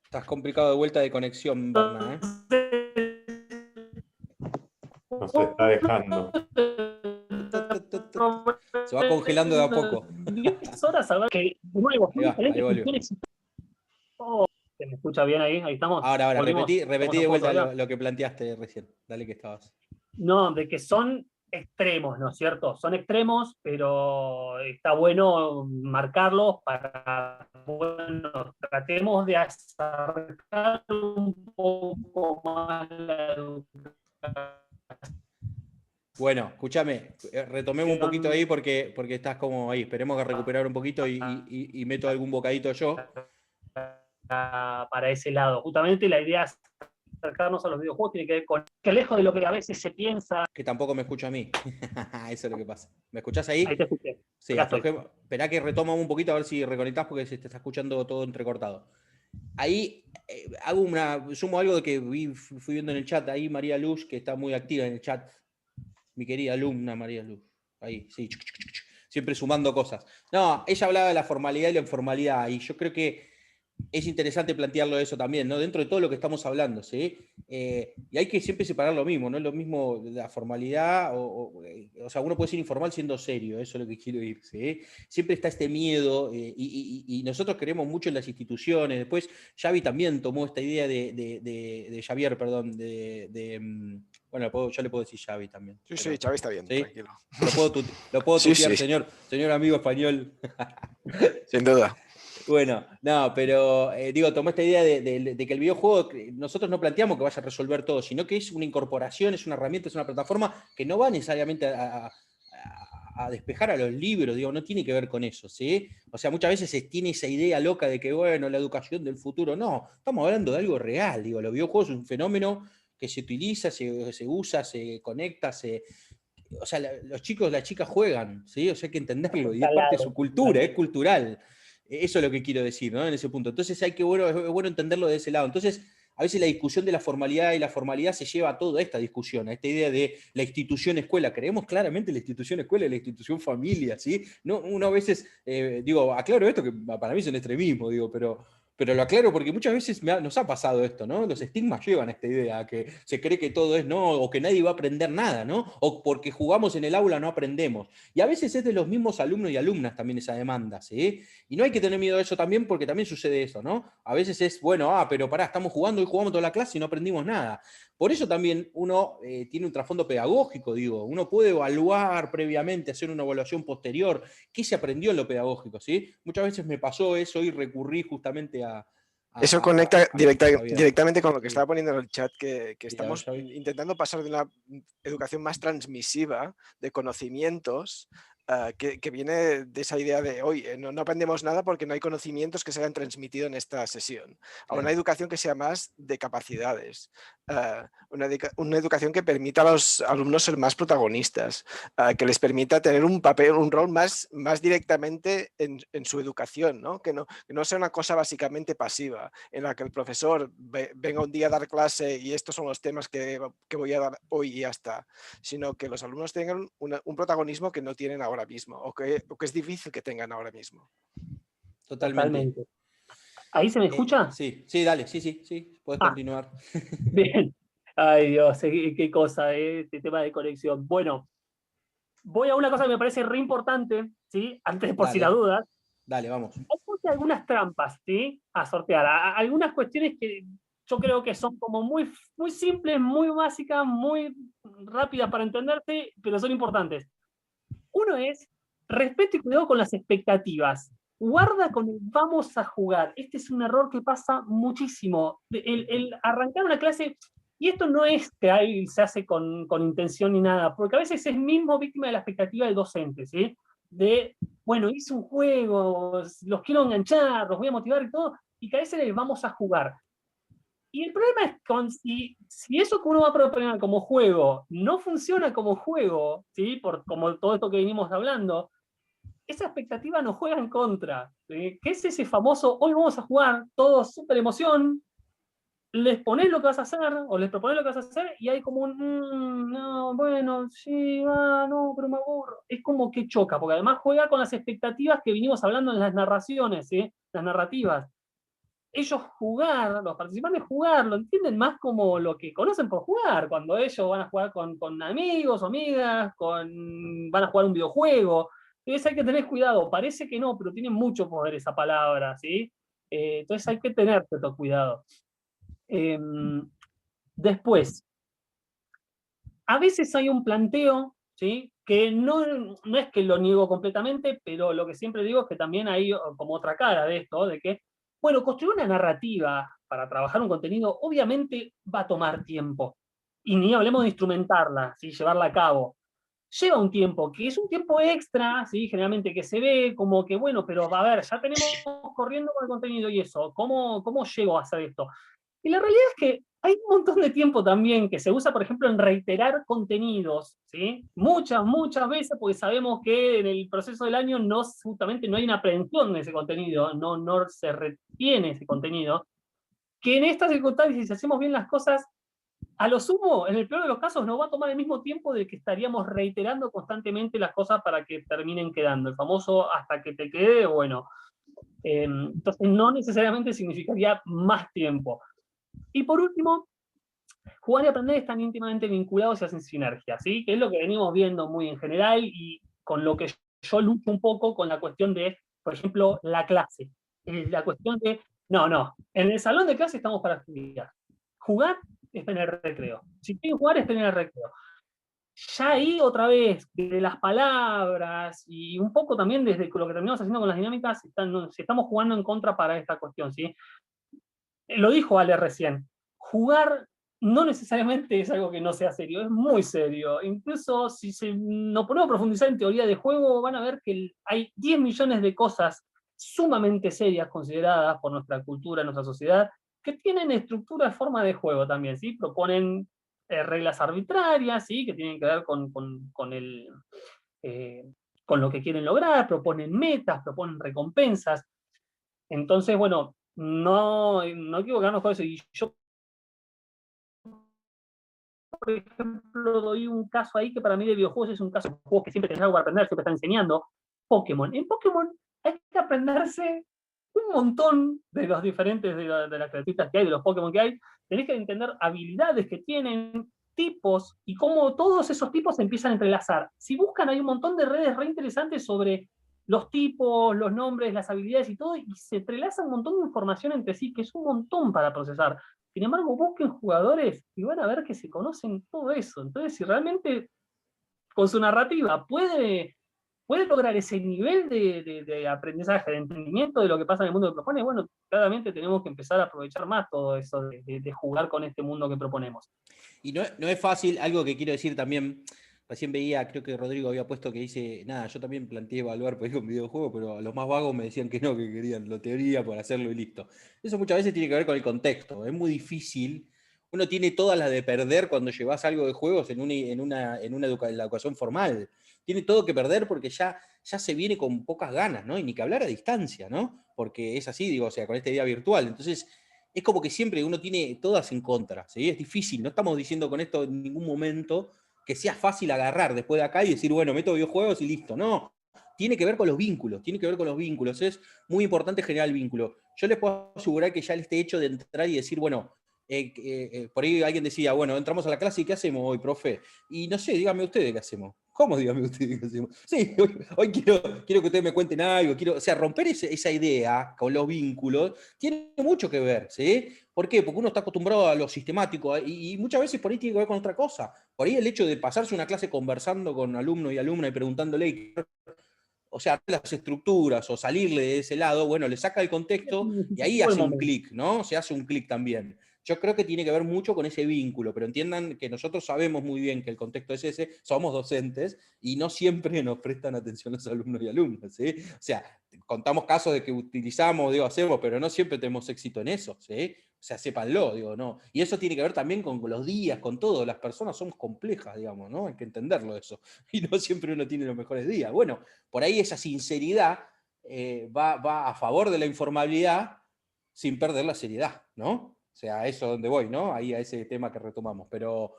Estás complicado de vuelta de conexión, Berna, ¿eh? Nos está dejando. Se va congelando de a poco. 10 horas a ver que de nuevo Ahí volvió. Oh, ¿se me escucha bien ahí? Ahí estamos. Ahora, Volvimos. repetí de vuelta lo que planteaste recién. Dale que estabas. No, de que son extremos, ¿no es cierto? Son extremos, pero está bueno marcarlos para, bueno, tratemos de acercar un poco más la educación. Bueno, escúchame, retomemos un poquito ahí porque estás como ahí. Esperemos que recuperar un poquito y meto algún bocadito yo. Para ese lado. Justamente la idea es acercarnos a los videojuegos, tiene que ver con que lejos de lo que a veces se piensa. Que tampoco me escucha a mí. Eso es lo que pasa. ¿Me escuchás ahí? Ahí te escuché. Sí, esperá que retomamos un poquito a ver si reconectás porque se te está escuchando todo entrecortado. Ahí sumo algo de que fui viendo en el chat. Ahí María Luz, que está muy activa en el chat. Mi querida alumna María Luz. Ahí, sí. Siempre sumando cosas. No, ella hablaba de la formalidad y la informalidad. Y yo creo que es interesante plantearlo eso también, ¿no? Dentro de todo lo que estamos hablando, ¿sí? Y hay que siempre separar lo mismo, no es lo mismo la formalidad, o sea, uno puede ser informal siendo serio, eso es lo que quiero ir, ¿sí? Siempre está este miedo, y nosotros creemos mucho en las instituciones. Después Xavi también tomó esta idea de Xavier, perdón, bueno, yo le puedo decir Xavi también. Sí, sí, Xavi está bien, ¿sí? tranquilo. Lo puedo Sí, tutear, sí. señor amigo español. Sin duda. Bueno, no, pero digo, tomó esta idea de que el videojuego, nosotros no planteamos que vaya a resolver todo, sino que es una incorporación, es una herramienta, es una plataforma que no va necesariamente a despejar a los libros, digo, no tiene que ver con eso, ¿sí? O sea, muchas veces se tiene esa idea loca de que, bueno, la educación del futuro, no, estamos hablando de algo real, digo, los videojuegos es un fenómeno que se utiliza, se usa, se conecta, o sea, los chicos, las chicas juegan, ¿sí? O sea, hay que entenderlo, y es parte de su cultura, es cultural. Eso es lo que quiero decir, ¿no? En ese punto. Entonces es bueno entenderlo de ese lado. Entonces, a veces la discusión de la formalidad y la formalidad se lleva a toda esta discusión, a esta idea de la institución escuela. Creemos claramente en la institución escuela y la institución familia, ¿sí? No, uno a veces, digo, aclaro esto que para mí es un extremismo, digo, pero lo aclaro porque muchas veces nos ha pasado esto, ¿no? Los estigmas llevan a esta idea, que se cree que todo es no, o que nadie va a aprender nada, ¿no? O porque jugamos en el aula no aprendemos. Y a veces es de los mismos alumnos y alumnas también esa demanda, ¿sí? Y no hay que tener miedo a eso también, porque también sucede eso, ¿no? A veces es, bueno, pero pará, estamos jugando y jugamos toda la clase y no aprendimos nada. Por eso también uno tiene un trasfondo pedagógico, digo. Uno puede evaluar previamente, hacer una evaluación posterior. ¿Qué se aprendió en lo pedagógico, sí? Muchas veces me pasó eso y recurrí justamente a Eso conecta Xavier. directamente con lo que Sí. estaba poniendo en el chat, que Sí, estamos Xavi. intentando pasar de una educación más transmisiva de conocimientos, que viene de esa idea de hoy no aprendemos nada porque no hay conocimientos que se hayan transmitido en esta sesión, a una educación que sea más de capacidades, una educación que permita a los alumnos ser más protagonistas, que les permita tener un papel, un rol más directamente en su educación, ¿no? Que no sea una cosa básicamente pasiva, en la que el profesor venga un día a dar clase y estos son los temas que voy a dar hoy y ya está, sino que los alumnos tengan un protagonismo que no tienen ahora mismo, o que es difícil que tengan ahora mismo. Totalmente. ¿Ahí se me escucha? Sí, dale, sí, puedes continuar. Bien. Ay, Dios, qué cosa, este tema de conexión. Bueno, voy a una cosa que me parece re importante, ¿sí? Antes, por si la duda. Dale, vamos. Hay algunas trampas, ¿sí? A sortear. Algunas cuestiones que yo creo que son como muy, muy simples, muy básicas, muy rápidas para entenderse, pero son importantes. Uno es respeto y cuidado con las expectativas. Guarda con el vamos a jugar. Este es un error que pasa muchísimo. El arrancar una clase, y esto no es que ahí se hace con intención ni nada, porque a veces es mismo víctima de la expectativa del docente, ¿sí? De, bueno, hice un juego, los quiero enganchar, los voy a motivar y todo, y que a veces les vamos a jugar. Y el problema es si eso que uno va a proponer como juego no funciona como juego, ¿sí? Como todo esto que venimos hablando, esa expectativa nos juega en contra. ¿Sí? ¿Qué es ese famoso, hoy vamos a jugar, todo súper emoción, les pones lo que vas a hacer, o les propones lo que vas a hacer, y hay como un, no, bueno, sí, no, pero me aburro. Es como que choca, porque además juega con las expectativas que vinimos hablando en las narraciones, ¿sí? Las narrativas. Ellos los participantes jugar, lo entienden más como lo que conocen por jugar, cuando ellos van a jugar con amigos o amigas, van a jugar un videojuego. Entonces hay que tener cuidado, parece que no, pero tiene mucho poder esa palabra, ¿sí? Entonces hay que tener cierto cuidado. Después, a veces hay un planteo, ¿sí? Que no es que lo niego completamente, pero lo que siempre digo es que también hay como otra cara de esto, de que, bueno, construir una narrativa para trabajar un contenido obviamente va a tomar tiempo. Y ni hablemos de instrumentarla, ¿sí? Llevarla a cabo. Lleva un tiempo, que es un tiempo extra, ¿sí? Generalmente que se ve como que, bueno, pero a ver, ya tenemos corriendo con el contenido y eso, ¿cómo llego a hacer esto? Y la realidad es que hay un montón de tiempo también que se usa, por ejemplo, en reiterar contenidos, ¿sí? Muchas veces, porque sabemos que en el proceso del año justamente no hay una aprehensión de ese contenido, no se retiene ese contenido, que en estas circunstancias, si hacemos bien las cosas, a lo sumo, en el peor de los casos, nos va a tomar el mismo tiempo del que estaríamos reiterando constantemente las cosas para que terminen quedando. El famoso hasta que te quede, bueno. Entonces no necesariamente significaría más tiempo. Y por último, jugar y aprender están íntimamente vinculados y hacen sinergia, ¿sí? Que es lo que venimos viendo muy en general y con lo que yo lucho un poco con la cuestión de, por ejemplo, la clase. La cuestión de, no, en el salón de clase estamos para estudiar. Jugar es en el recreo. Si quieren jugar es en el recreo. Ya ahí otra vez, de las palabras y un poco también desde lo que terminamos haciendo con las dinámicas, si estamos jugando en contra para esta cuestión, ¿sí? Lo dijo Ale recién, jugar no necesariamente es algo que no sea serio, es muy serio. Incluso si nos ponemos a profundizar en teoría de juego, van a ver que hay 10 millones de cosas sumamente serias consideradas por nuestra cultura, nuestra sociedad, que tienen estructura, forma de juego también, ¿sí? Proponen reglas arbitrarias, ¿sí? Que tienen que ver eh, con lo que quieren lograr, proponen metas, proponen recompensas. Entonces, bueno, no equivocarnos con eso. Y yo, por ejemplo, doy un caso ahí que para mí de videojuegos es un caso de juegos que siempre tenés algo para aprender, siempre están enseñando. Pokémon. En Pokémon hay que aprenderse un montón de los diferentes, de las características que hay, de los Pokémon que hay. Tenés que entender habilidades que tienen, tipos, y cómo todos esos tipos se empiezan a entrelazar. Si buscan, hay un montón de redes re interesantes sobre los tipos, los nombres, las habilidades y todo, y se entrelaza un montón de información entre sí, que es un montón para procesar. Sin embargo, busquen jugadores y van a ver que se conocen todo eso. Entonces, si realmente con su narrativa puede lograr ese nivel de aprendizaje, de entendimiento de lo que pasa en el mundo que propone, bueno, claramente tenemos que empezar a aprovechar más todo eso de jugar con este mundo que proponemos. Y no es fácil, algo que quiero decir también, recién veía, creo que Rodrigo había puesto que dice, nada, yo también planteé evaluar por ahí con videojuegos, pero a los más vagos me decían que no, que querían la teoría por hacerlo y listo. Eso muchas veces tiene que ver con el contexto, es muy difícil. Uno tiene todas las de perder cuando llevas algo de juegos en la educación formal. Tiene todo que perder porque ya se viene con pocas ganas, ¿no? Y ni que hablar a distancia, ¿no? Porque es así, digo, o sea, con esta idea virtual. Entonces, es como que siempre uno tiene todas en contra, ¿sí? Es difícil, no estamos diciendo con esto en ningún momento que sea fácil agarrar después de acá y decir, bueno, meto videojuegos y listo. No, tiene que ver con los vínculos, es muy importante generar el vínculo. Yo les puedo asegurar que ya este hecho de entrar y decir, bueno, por ahí alguien decía, bueno, entramos a la clase y ¿qué hacemos hoy, profe? Y no sé, dígame ustedes qué hacemos. ¿Cómo dígame ustedes qué hacemos? Sí, hoy quiero que ustedes me cuenten algo, o sea, romper esa idea con los vínculos tiene mucho que ver, ¿sí? ¿Por qué? Porque uno está acostumbrado a lo sistemático y muchas veces por ahí tiene que ver con otra cosa. Por ahí el hecho de pasarse una clase conversando con alumno y alumna y preguntándole, o sea, las estructuras o salirle de ese lado, bueno, le saca el contexto y ahí hace un clic, ¿no? Se hace un clic también. Yo creo que tiene que ver mucho con ese vínculo, pero entiendan que nosotros sabemos muy bien que el contexto es ese, somos docentes y no siempre nos prestan atención los alumnos y alumnas, ¿sí? O sea, contamos casos de que utilizamos, digo, hacemos, pero no siempre tenemos éxito en eso, ¿sí? O sea, sépanlo, digo, ¿no? Y eso tiene que ver también con los días, con todo. Las personas somos complejas, digamos, ¿no? Hay que entenderlo eso. Y no siempre uno tiene los mejores días. Bueno, por ahí esa sinceridad va a favor de la informabilidad sin perder la seriedad, ¿no? O sea, a eso es donde voy, ¿no? Ahí a ese tema que retomamos. Pero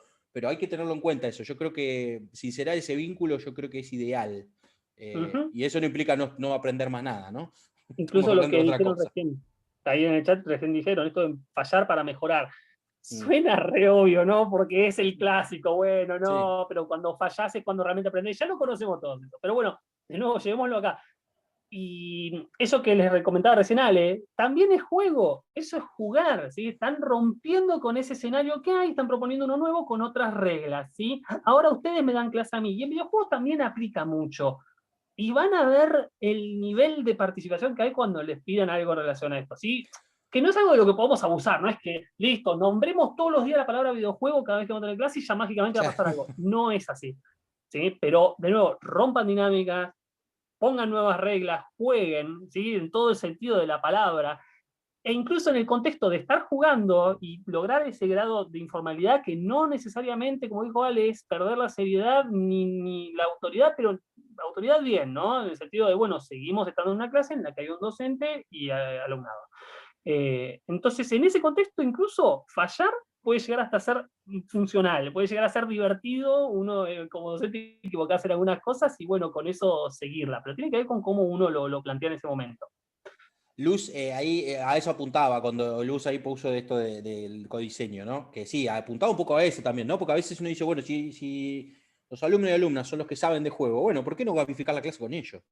hay que tenerlo en cuenta eso. Yo creo que sincerar ese vínculo, yo creo que es ideal. Y eso no implica no aprender más nada, ¿no? Incluso lo que dijeron recién, ahí en el chat recién dijeron, esto de fallar para mejorar. Suena re obvio, ¿no? Porque es el clásico, bueno, no, sí. Pero cuando fallás es cuando realmente aprendés. Ya lo conocemos todos. Pero bueno, de nuevo, llevémoslo acá. Y eso que les recomendaba recién Ale, también es juego, eso es jugar, ¿sí? Están rompiendo con ese escenario que hay, están proponiendo uno nuevo con otras reglas, ¿sí? Ahora ustedes me dan clase a mí, y en videojuegos también aplica mucho. Y van a ver el nivel de participación que hay cuando les piden algo en relación a esto, ¿sí? Que no es algo de lo que podemos abusar, no es que, listo, nombremos todos los días la palabra videojuego cada vez que vamos a tener clase y ya mágicamente va a pasar algo. No es así, ¿sí? Pero, de nuevo, rompan dinámicas, pongan nuevas reglas, jueguen, ¿sí? En todo el sentido de la palabra, e incluso en el contexto de estar jugando y lograr ese grado de informalidad que no necesariamente, como dijo Ale, es perder la seriedad ni la autoridad, pero la autoridad bien, ¿no? En el sentido de, bueno, seguimos estando en una clase en la que hay un docente y alumnado. Entonces, en ese contexto, incluso fallar puede llegar hasta ser funcional, puede llegar a ser divertido, uno como docente equivocarse en algunas cosas y bueno, con eso seguirla, pero tiene que ver con cómo uno lo plantea en ese momento. Luz, ahí a eso apuntaba cuando Luz ahí puso esto del codiseño, ¿no? Que sí, apuntaba un poco a eso también, ¿no? Porque a veces uno dice, bueno, si los alumnos y alumnas son los que saben de juego, bueno, ¿por qué no gamificar la clase con ellos?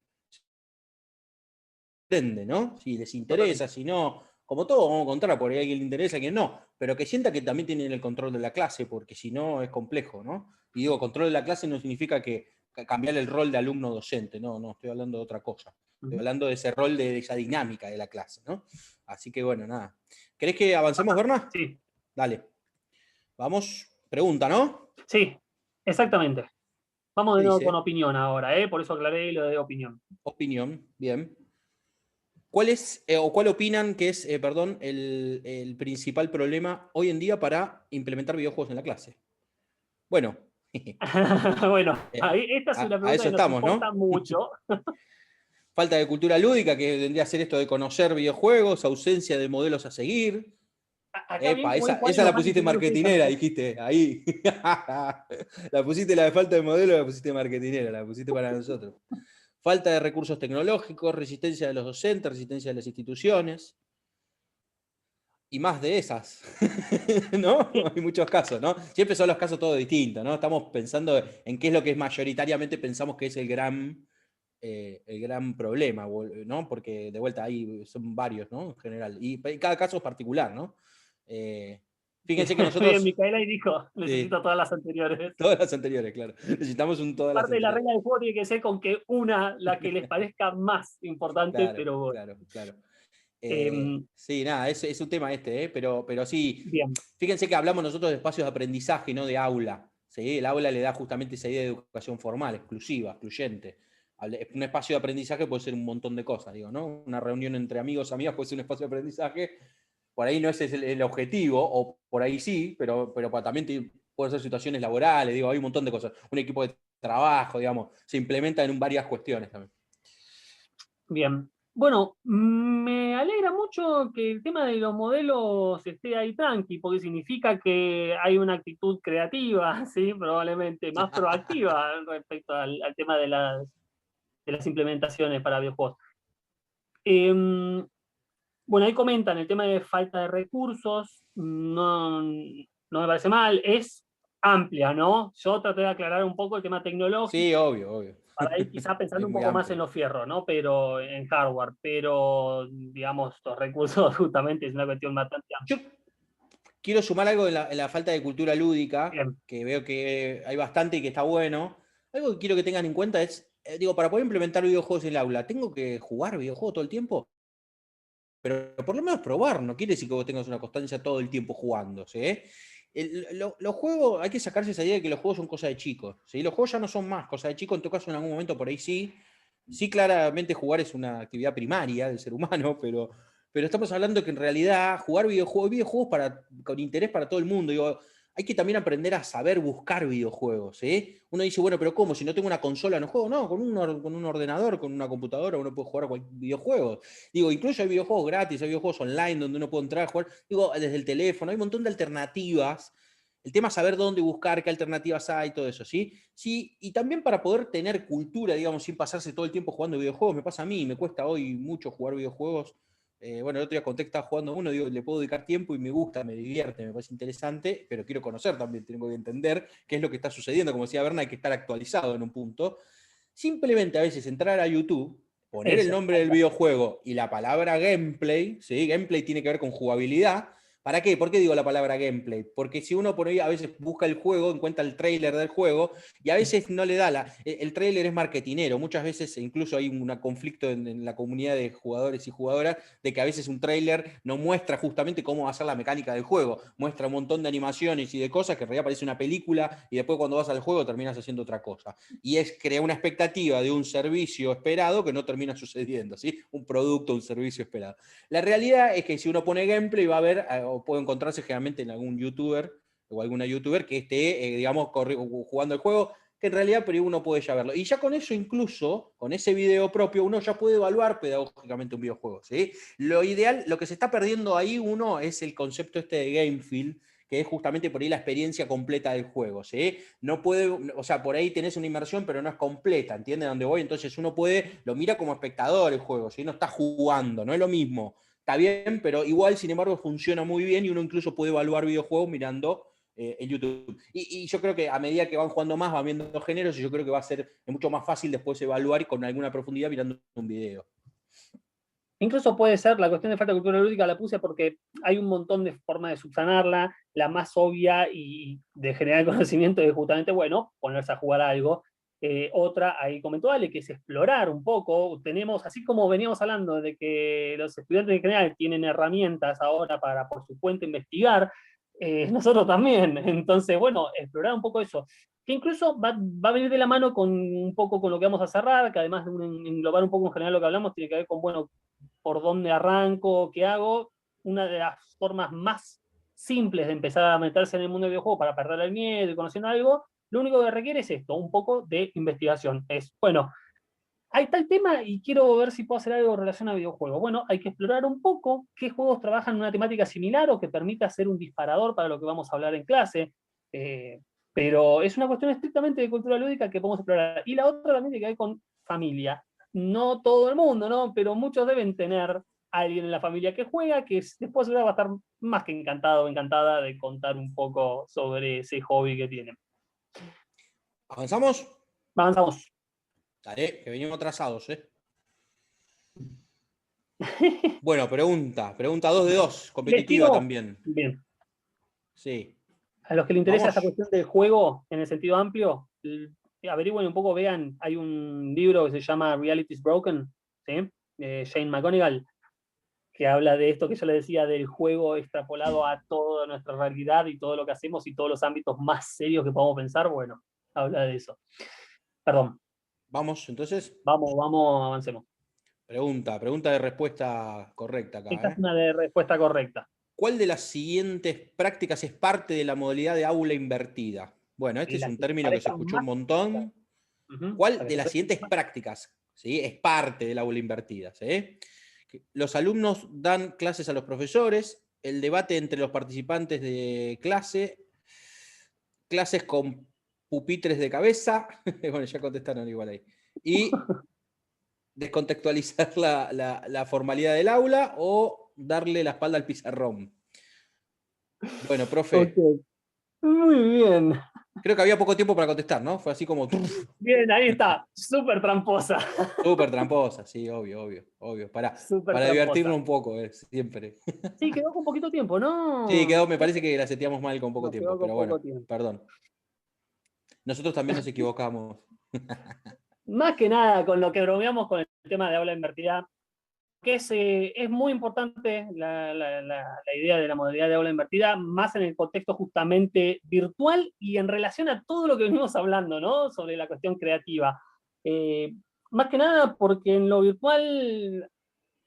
Depende, ¿no? Si les interesa, si no, como todo, vamos a encontrar, por ahí a alguien le interesa, a quien no, pero que sienta que también tienen el control de la clase, porque si no es complejo, ¿no? Y digo, control de la clase no significa que cambiar el rol de alumno docente, no, estoy hablando de otra cosa. Estoy hablando de ese rol, de esa dinámica de la clase, ¿no? Así que bueno, nada. ¿Querés que avancemos, Berna? Sí. Dale. Vamos, pregunta, ¿no? Sí, exactamente. Vamos ¿Qué de nuevo dice? con opinión ahora, por eso aclaré lo de opinión. Opinión, bien. ¿Cuál es, o cuál opinan que es, perdón, el principal problema hoy en día para implementar videojuegos en la clase? Bueno, Bueno, esta es una a pregunta eso que nos estamos, importa ¿no? mucho. Falta de cultura lúdica, que vendría a ser esto de conocer videojuegos, ausencia de modelos a seguir. Acá bien, Epa, como ven, cuáles esa nos la van a pusiste enseñar ustedes a marketinera, nosotros. dijiste, ahí. La pusiste la de falta de modelo, la pusiste marketinera, la pusiste para nosotros. Falta de recursos tecnológicos, resistencia de los docentes, resistencia de las instituciones. Y más de esas, ¿no? Hay muchos casos, ¿no? Siempre son los casos todos distintos, ¿no? Estamos pensando en qué es lo que es mayoritariamente pensamos que es el gran problema, ¿no? Porque de vuelta ahí son varios, ¿no? En general. Y cada caso es particular, ¿no? Fíjense que Bien, nosotros... Micaela y dijo, necesito todas las anteriores. Todas las anteriores, claro. Necesitamos todas las Parte de la anteriores. regla del juego tiene que ser con que una, la que les parezca más importante, Claro, pero bueno. claro. Em, Sí, nada, es un tema pero sí, bien. fíjense que hablamos nosotros de espacios de aprendizaje, no de aula. ¿Sí? El aula le da justamente esa idea de educación formal, exclusiva, excluyente. Un espacio de aprendizaje puede ser un montón de cosas, digo, ¿no? Una reunión entre amigos, amigas puede ser un espacio de aprendizaje. Por ahí no ese es el objetivo, o por ahí sí, pero también puede ser situaciones laborales, digo, hay un montón de cosas. Un equipo de trabajo, digamos, se implementa en varias cuestiones también. Bien. Bueno, me alegra mucho que el tema de los modelos esté ahí tranqui, porque significa que hay una actitud creativa, ¿sí? Probablemente más proactiva respecto al tema de las implementaciones para videojuegos. Bueno, ahí comentan el tema de falta de recursos, no me parece mal, es amplia, ¿no? Yo traté de aclarar un poco el tema tecnológico, Sí, obvio. para ir quizás pensando Es un muy poco más en amplio. los fierros, ¿no? Pero en hardware, pero digamos, los recursos justamente es una cuestión bastante Yo amplia. quiero sumar algo en la falta de cultura lúdica, Bien. que veo que hay bastante y que está bueno. Algo que quiero que tengan en cuenta es, digo, para poder implementar videojuegos en el aula, ¿tengo que jugar videojuegos todo el tiempo? Pero por lo menos probar, no quiere decir que vos tengas una constancia todo el tiempo jugando, ¿sí? Los juegos, hay que sacarse esa idea de que los juegos son cosas de chicos, ¿sí? Los juegos ya no son más cosas de chicos, en tu caso en algún momento por ahí sí. Sí, claramente jugar es una actividad primaria del ser humano, pero estamos hablando que en realidad jugar videojuegos con interés para todo el mundo, digo, hay que también aprender a saber buscar videojuegos, ¿eh? Uno dice, bueno, pero ¿cómo? Si no tengo una consola no juego. No, con un ordenador, con una computadora, uno puede jugar a cualquier videojuego. Digo, incluso hay videojuegos gratis, hay videojuegos online donde uno puede entrar a jugar, digo, desde el teléfono, hay un montón de alternativas. El tema es saber dónde buscar, qué alternativas hay, todo eso, ¿sí? Sí, y también para poder tener cultura, digamos, sin pasarse todo el tiempo jugando videojuegos, me pasa a mí, me cuesta hoy mucho jugar videojuegos. Bueno, el otro día conté que estaba jugando uno, digo, le puedo dedicar tiempo y me gusta, me divierte, me parece interesante, pero quiero conocer también, tengo que entender qué es lo que está sucediendo. Como decía Berna, hay que estar actualizado en un punto. Simplemente a veces entrar a YouTube, poner el Eso. nombre del videojuego y la palabra gameplay, ¿sí? Gameplay tiene que ver con jugabilidad. ¿Para qué? ¿Por qué digo la palabra gameplay? Porque si uno por ahí a veces busca el juego, encuentra el tráiler del juego y a veces no le da el tráiler es marketinero. Muchas veces incluso hay un conflicto en la comunidad de jugadores y jugadoras de que a veces un tráiler no muestra justamente cómo va a ser la mecánica del juego. Muestra un montón de animaciones y de cosas que en realidad parece una película y después cuando vas al juego terminas haciendo otra cosa. Y es crear una expectativa de un servicio esperado que no termina sucediendo, ¿sí? Un producto, un servicio esperado. La realidad es que si uno pone gameplay va a ver, o puede encontrarse generalmente en algún youtuber o alguna youtuber que esté, digamos, jugando el juego, que en realidad pero uno puede ya verlo. Y ya con eso incluso, con ese video propio, uno ya puede evaluar pedagógicamente un videojuego, ¿sí? Lo ideal, lo que se está perdiendo ahí uno es el concepto este de game feel, que es justamente por ahí la experiencia completa del juego, ¿sí? No puede, o sea, por ahí tenés una inmersión, pero no es completa, ¿entiendes a dónde voy? Entonces uno lo mira como espectador el juego, ¿sí? No está jugando, no es lo mismo. Está bien, pero igual, sin embargo, funciona muy bien y uno incluso puede evaluar videojuegos mirando en YouTube. Y yo creo que a medida que van jugando más, van viendo géneros, y yo creo que va a ser mucho más fácil después evaluar y con alguna profundidad mirando un video. Incluso puede ser, la cuestión de falta de cultura lúdica la puse porque hay un montón de formas de subsanarla. La más obvia y de generar conocimiento es justamente, bueno, ponerse a jugar algo. Otra, ahí comentó Ale, que es explorar un poco. Tenemos, así como veníamos hablando de que los estudiantes en general tienen herramientas ahora para por su cuenta investigar, nosotros también. Entonces, bueno, explorar un poco eso. Que incluso va a venir de la mano con un poco con lo que vamos a cerrar, que además de englobar un poco en general lo que hablamos, tiene que ver con, bueno, por dónde arranco, qué hago. Una de las formas más simples de empezar a meterse en el mundo del videojuego para perder el miedo y conociendo algo, lo único que requiere es esto, un poco de investigación. Es, bueno, hay tal tema y quiero ver si puedo hacer algo en relación a videojuegos. Bueno, hay que explorar un poco qué juegos trabajan en una temática similar o que permita ser un disparador para lo que vamos a hablar en clase. Pero es una cuestión estrictamente de cultura lúdica que podemos explorar. Y la otra también tiene que ver con familia. No todo el mundo, ¿no? Pero muchos deben tener a alguien en la familia que juega, que después va a estar más que encantado o encantada de contar un poco sobre ese hobby que tienen. ¿Avanzamos? Avanzamos. Dale, que venimos atrasados, ¿eh? Bueno, pregunta 2 de 2, competitiva también. Bien. Sí. A los que les interesa Vamos. esta cuestión del juego en el sentido amplio, averigüen un poco, vean, hay un libro que se llama Reality is Broken, ¿sí? Shane McGonigal, que habla de esto que yo le decía, del juego extrapolado a toda nuestra realidad y todo lo que hacemos y todos los ámbitos más serios que podamos pensar. Bueno, habla de eso. Perdón. Vamos, entonces. Vamos, avancemos. Pregunta de respuesta correcta acá. Esta es una de respuesta correcta. ¿Cuál de las siguientes prácticas es parte de la modalidad de aula invertida? Bueno, este es un término que se escuchó un montón. ¿Cuál de las siguientes prácticas, ¿sí?, es parte del aula invertida? ¿Sí? Los alumnos dan clases a los profesores, el debate entre los participantes de clase, clases con pupitres de cabeza, bueno, ya contestaron igual ahí, y descontextualizar la formalidad del aula o darle la espalda al pizarrón. Bueno, profe. Okay. Muy bien. Creo que había poco tiempo para contestar, ¿no? Fue así como... Bien, ahí está. Súper tramposa. Súper tramposa, sí, obvio. Para divertirnos un poco, siempre. Sí, quedó con poquito tiempo, ¿no? Sí, me parece que la seteamos mal con poco tiempo, pero bueno, perdón. Nosotros también nos equivocamos. Más que nada, con lo que bromeamos con el tema de aula invertida, que es muy importante la idea de la modalidad de aula invertida, más en el contexto justamente virtual y en relación a todo lo que venimos hablando, ¿no? Sobre la cuestión creativa. Más que nada porque en lo virtual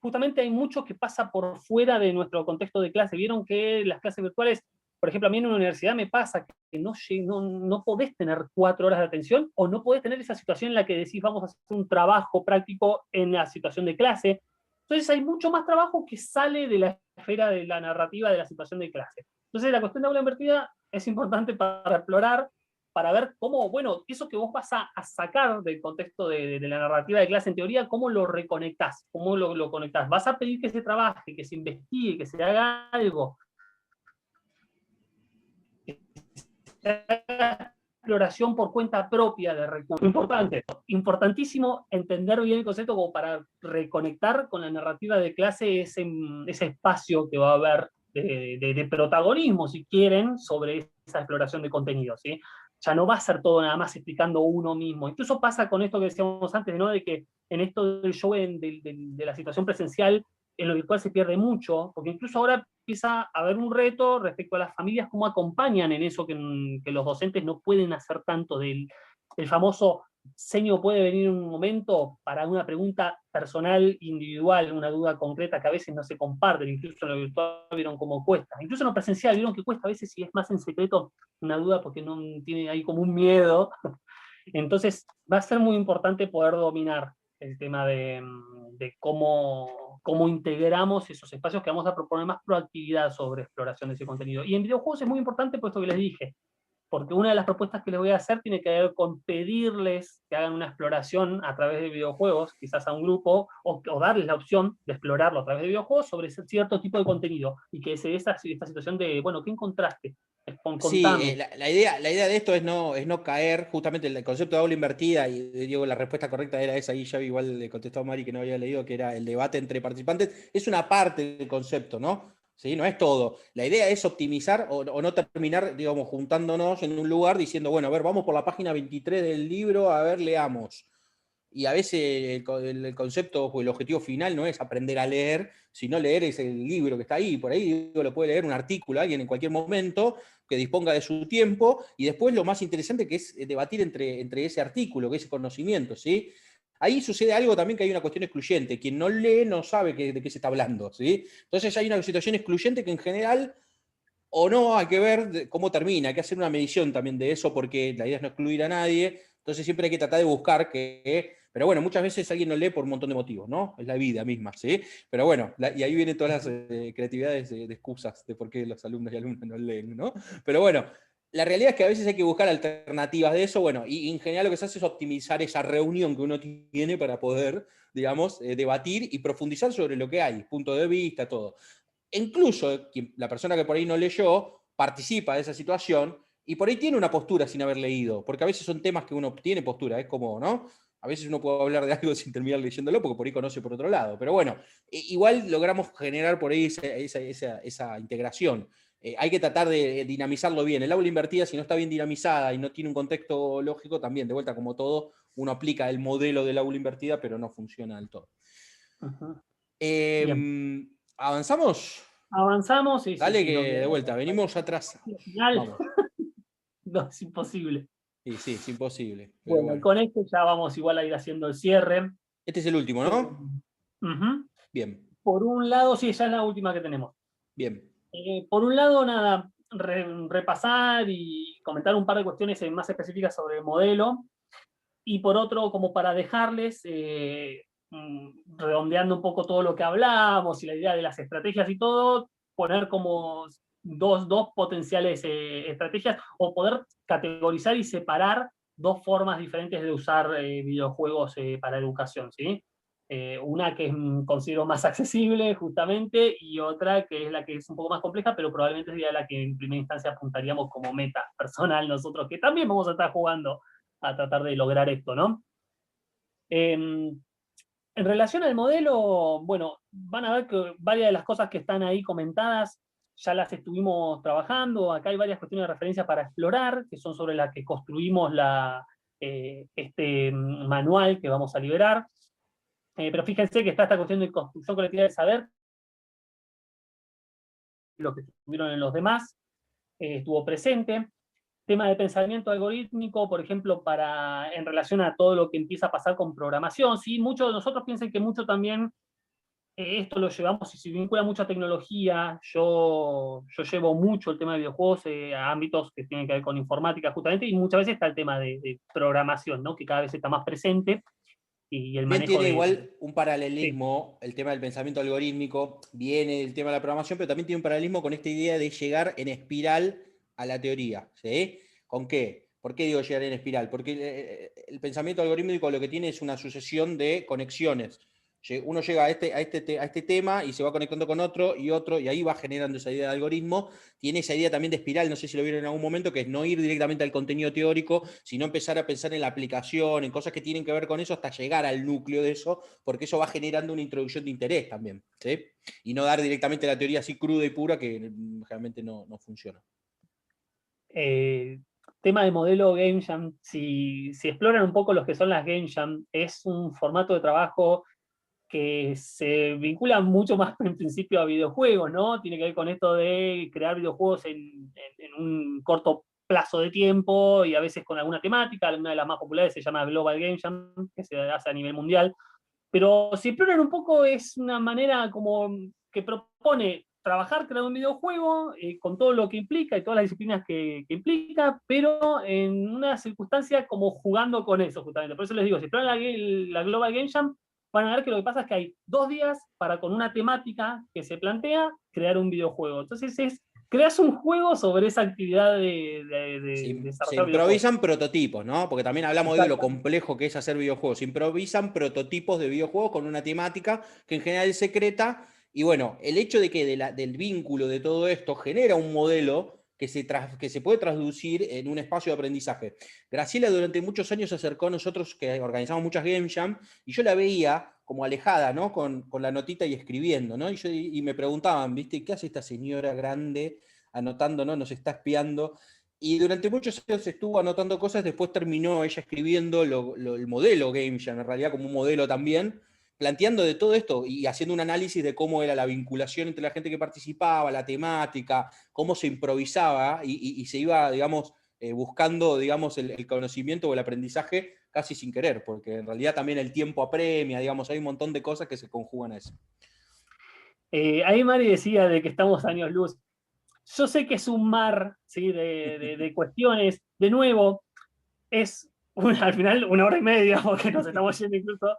justamente hay mucho que pasa por fuera de nuestro contexto de clase. Vieron que las clases virtuales, por ejemplo, a mí en una universidad me pasa que no podés tener 4 horas de atención o no podés tener esa situación en la que decís vamos a hacer un trabajo práctico en la situación de clase. Entonces hay mucho más trabajo que sale de la esfera de la narrativa de la situación de clase. Entonces la cuestión de aula invertida es importante para explorar, para ver cómo, bueno, eso que vos vas a sacar del contexto de la narrativa de clase en teoría, cómo lo reconectás, cómo lo conectás. Vas a pedir que se trabaje, que se investigue, que se haga algo. Exploración por cuenta propia de recursos. Importantísimo entender bien el concepto como para reconectar con la narrativa de clase ese espacio que va a haber de protagonismo, si quieren, sobre esa exploración de contenido, ¿sí? Ya no va a ser todo nada más explicando uno mismo. Incluso pasa con esto que decíamos antes, ¿no? De que en esto del show, de la situación presencial, en lo virtual se pierde mucho, porque incluso ahora empieza a haber un reto respecto a las familias, cómo acompañan en eso que los docentes no pueden hacer tanto el famoso seño puede venir en un momento para una pregunta personal, individual, una duda concreta que a veces no se comparten, incluso en lo virtual vieron cómo cuesta, incluso en lo presencial vieron que cuesta a veces si es más en secreto una duda porque no tiene ahí como un miedo. Entonces va a ser muy importante poder dominar el tema de cómo cómo integramos esos espacios que vamos a proponer más proactividad sobre exploración de ese contenido. Y en videojuegos es muy importante por esto que les dije, porque una de las propuestas que les voy a hacer tiene que ver con pedirles que hagan una exploración a través de videojuegos, quizás a un grupo, o darles la opción de explorarlo a través de videojuegos sobre cierto tipo de contenido, y que se dé esta situación de, bueno, ¿qué encontraste? Sí, Contame. la idea de esto es no caer, justamente el concepto de aula invertida, y digo, la respuesta correcta era esa, y ya igual le contestó a Mari que no había leído, que era el debate entre participantes, es una parte del concepto, ¿no? ¿Sí? No es todo. La idea es optimizar o no terminar, digamos, juntándonos en un lugar diciendo, bueno, a ver, vamos por la página 23 del libro, a ver, leamos. Y a veces el concepto o el objetivo final no es aprender a leer, sino leer es el libro que está ahí. Por ahí digo, lo puede leer un artículo alguien en cualquier momento que disponga de su tiempo, y después lo más interesante que es debatir entre ese artículo, que ese conocimiento, ¿sí? Ahí sucede algo también, que hay una cuestión excluyente. Quien no lee no sabe de qué se está hablando, ¿sí? Entonces hay una situación excluyente que en general, o no, hay que ver cómo termina, hay que hacer una medición también de eso, porque la idea es no excluir a nadie. Entonces siempre hay que tratar de buscar pero bueno, muchas veces alguien no lee por un montón de motivos, ¿no? Es la vida misma, ¿sí? Pero bueno, y ahí vienen todas las creatividades de excusas de por qué los alumnos y alumnas no leen, ¿no? Pero bueno, la realidad es que a veces hay que buscar alternativas de eso, bueno, y en general lo que se hace es optimizar esa reunión que uno tiene para poder, digamos, debatir y profundizar sobre lo que hay, punto de vista, todo. Incluso la persona que por ahí no leyó participa de esa situación y por ahí tiene una postura sin haber leído, porque a veces son temas que uno tiene postura, es como, ¿no? A veces uno puede hablar de algo sin terminar leyéndolo porque por ahí conoce por otro lado, pero bueno, igual logramos generar por ahí esa integración. Hay que tratar de dinamizarlo bien. El aula invertida, si no está bien dinamizada y no tiene un contexto lógico, también, de vuelta, como todo, uno aplica el modelo del aula invertida, pero no funciona del todo. Bien. ¿Avanzamos? Avanzamos, sí, Dale sí, que no de queda vuelta, venimos atrás. final. Vamos. No, es imposible. Sí, es imposible. Pero Bueno, bueno. con esto ya vamos igual a ir haciendo el cierre. Este es el último, ¿no? Ujú. Bien, Por un lado, sí, ya es la última que tenemos. bien. Por un lado, nada, repasar y comentar un par de cuestiones más específicas sobre el modelo. Y por otro, como para dejarles, redondeando un poco todo lo que hablamos y la idea de las estrategias y todo, poner como dos potenciales estrategias, o poder categorizar y separar dos formas diferentes de usar videojuegos para educación, ¿sí? Una que considero más accesible, justamente, y otra que es la que es un poco más compleja, pero probablemente sería la que en primera instancia apuntaríamos como meta personal nosotros, que también vamos a estar jugando a tratar de lograr esto, ¿no? En relación al modelo, bueno, van a ver que varias de las cosas que están ahí comentadas ya las estuvimos trabajando. Acá hay varias cuestiones de referencia para explorar, que son sobre las que construimos este manual que vamos a liberar. Pero fíjense que está esta cuestión de construcción colectiva del saber, lo que estuvieron en los demás, estuvo presente. Tema de pensamiento algorítmico, por ejemplo, en relación a todo lo que empieza a pasar con programación. ¿Sí? Muchos de nosotros piensan que mucho también esto lo llevamos y se vincula mucho a tecnología. Yo llevo mucho el tema de videojuegos a ámbitos que tienen que ver con informática, justamente, y muchas veces está el tema de programación, ¿no? Que cada vez está más presente, y el Bien, manejo tiene de... igual un Sí. paralelismo, el tema del pensamiento algorítmico, viene del tema de la programación, pero también tiene un paralelismo con esta idea de llegar en espiral a la teoría, ¿sí? ¿Con qué? ¿Por qué digo llegar en espiral? Porque el pensamiento algorítmico lo que tiene es una sucesión de conexiones. Uno llega a este tema y se va conectando con otro, y ahí va generando esa idea de algoritmo. Tiene esa idea también de espiral, no sé si lo vieron en algún momento, que es no ir directamente al contenido teórico, sino empezar a pensar en la aplicación, en cosas que tienen que ver con eso, hasta llegar al núcleo de eso, porque eso va generando una introducción de interés también, ¿sí? Y no dar directamente la teoría así cruda y pura, que realmente no funciona. Tema de modelo Game Jam, si exploran un poco los que son las Game Jam, es un formato de trabajo que se vincula mucho más en principio a videojuegos, ¿no? Tiene que ver con esto de crear videojuegos en un corto plazo de tiempo, y a veces con alguna temática. Una de las más populares se llama Global Game Jam, que se hace a nivel mundial. Pero si exploran un poco, es una manera como que propone trabajar creando un videojuego con todo lo que implica y todas las disciplinas que implica, pero en una circunstancia como jugando con eso, justamente. Por eso les digo, si exploran la Global Game Jam, van a ver que lo que pasa es que hay 2 días para, con una temática que se plantea, crear un videojuego. Entonces creas un juego sobre esa actividad de Se desarrollar videojuegos. improvisan prototipos, ¿no? Porque también hablamos de lo Exacto. complejo que es hacer videojuegos. Se improvisan prototipos de videojuegos con una temática que en general es secreta. Y bueno, el hecho de que del vínculo de todo esto genera un modelo que se puede traducir en un espacio de aprendizaje. Graciela durante muchos años se acercó a nosotros, que organizamos muchas Game Jam, y yo la veía como alejada, ¿no? Con la notita y escribiendo, ¿no? Y me preguntaban, ¿viste? ¿Qué hace esta señora grande anotando, ¿no? Nos está espiando. Y durante muchos años estuvo anotando cosas, después terminó ella escribiendo el modelo Game Jam, en realidad como un modelo también, planteando de todo esto y haciendo un análisis de cómo era la vinculación entre la gente que participaba, la temática, cómo se improvisaba y se iba, digamos, buscando, digamos, el conocimiento o el aprendizaje casi sin querer, porque en realidad también el tiempo apremia, digamos, hay un montón de cosas que se conjugan a eso. Ahí Mari decía de que estamos años luz. Yo sé que es un mar, ¿sí? de cuestiones. De nuevo, es al final 1 hora y media, porque nos estamos yendo incluso,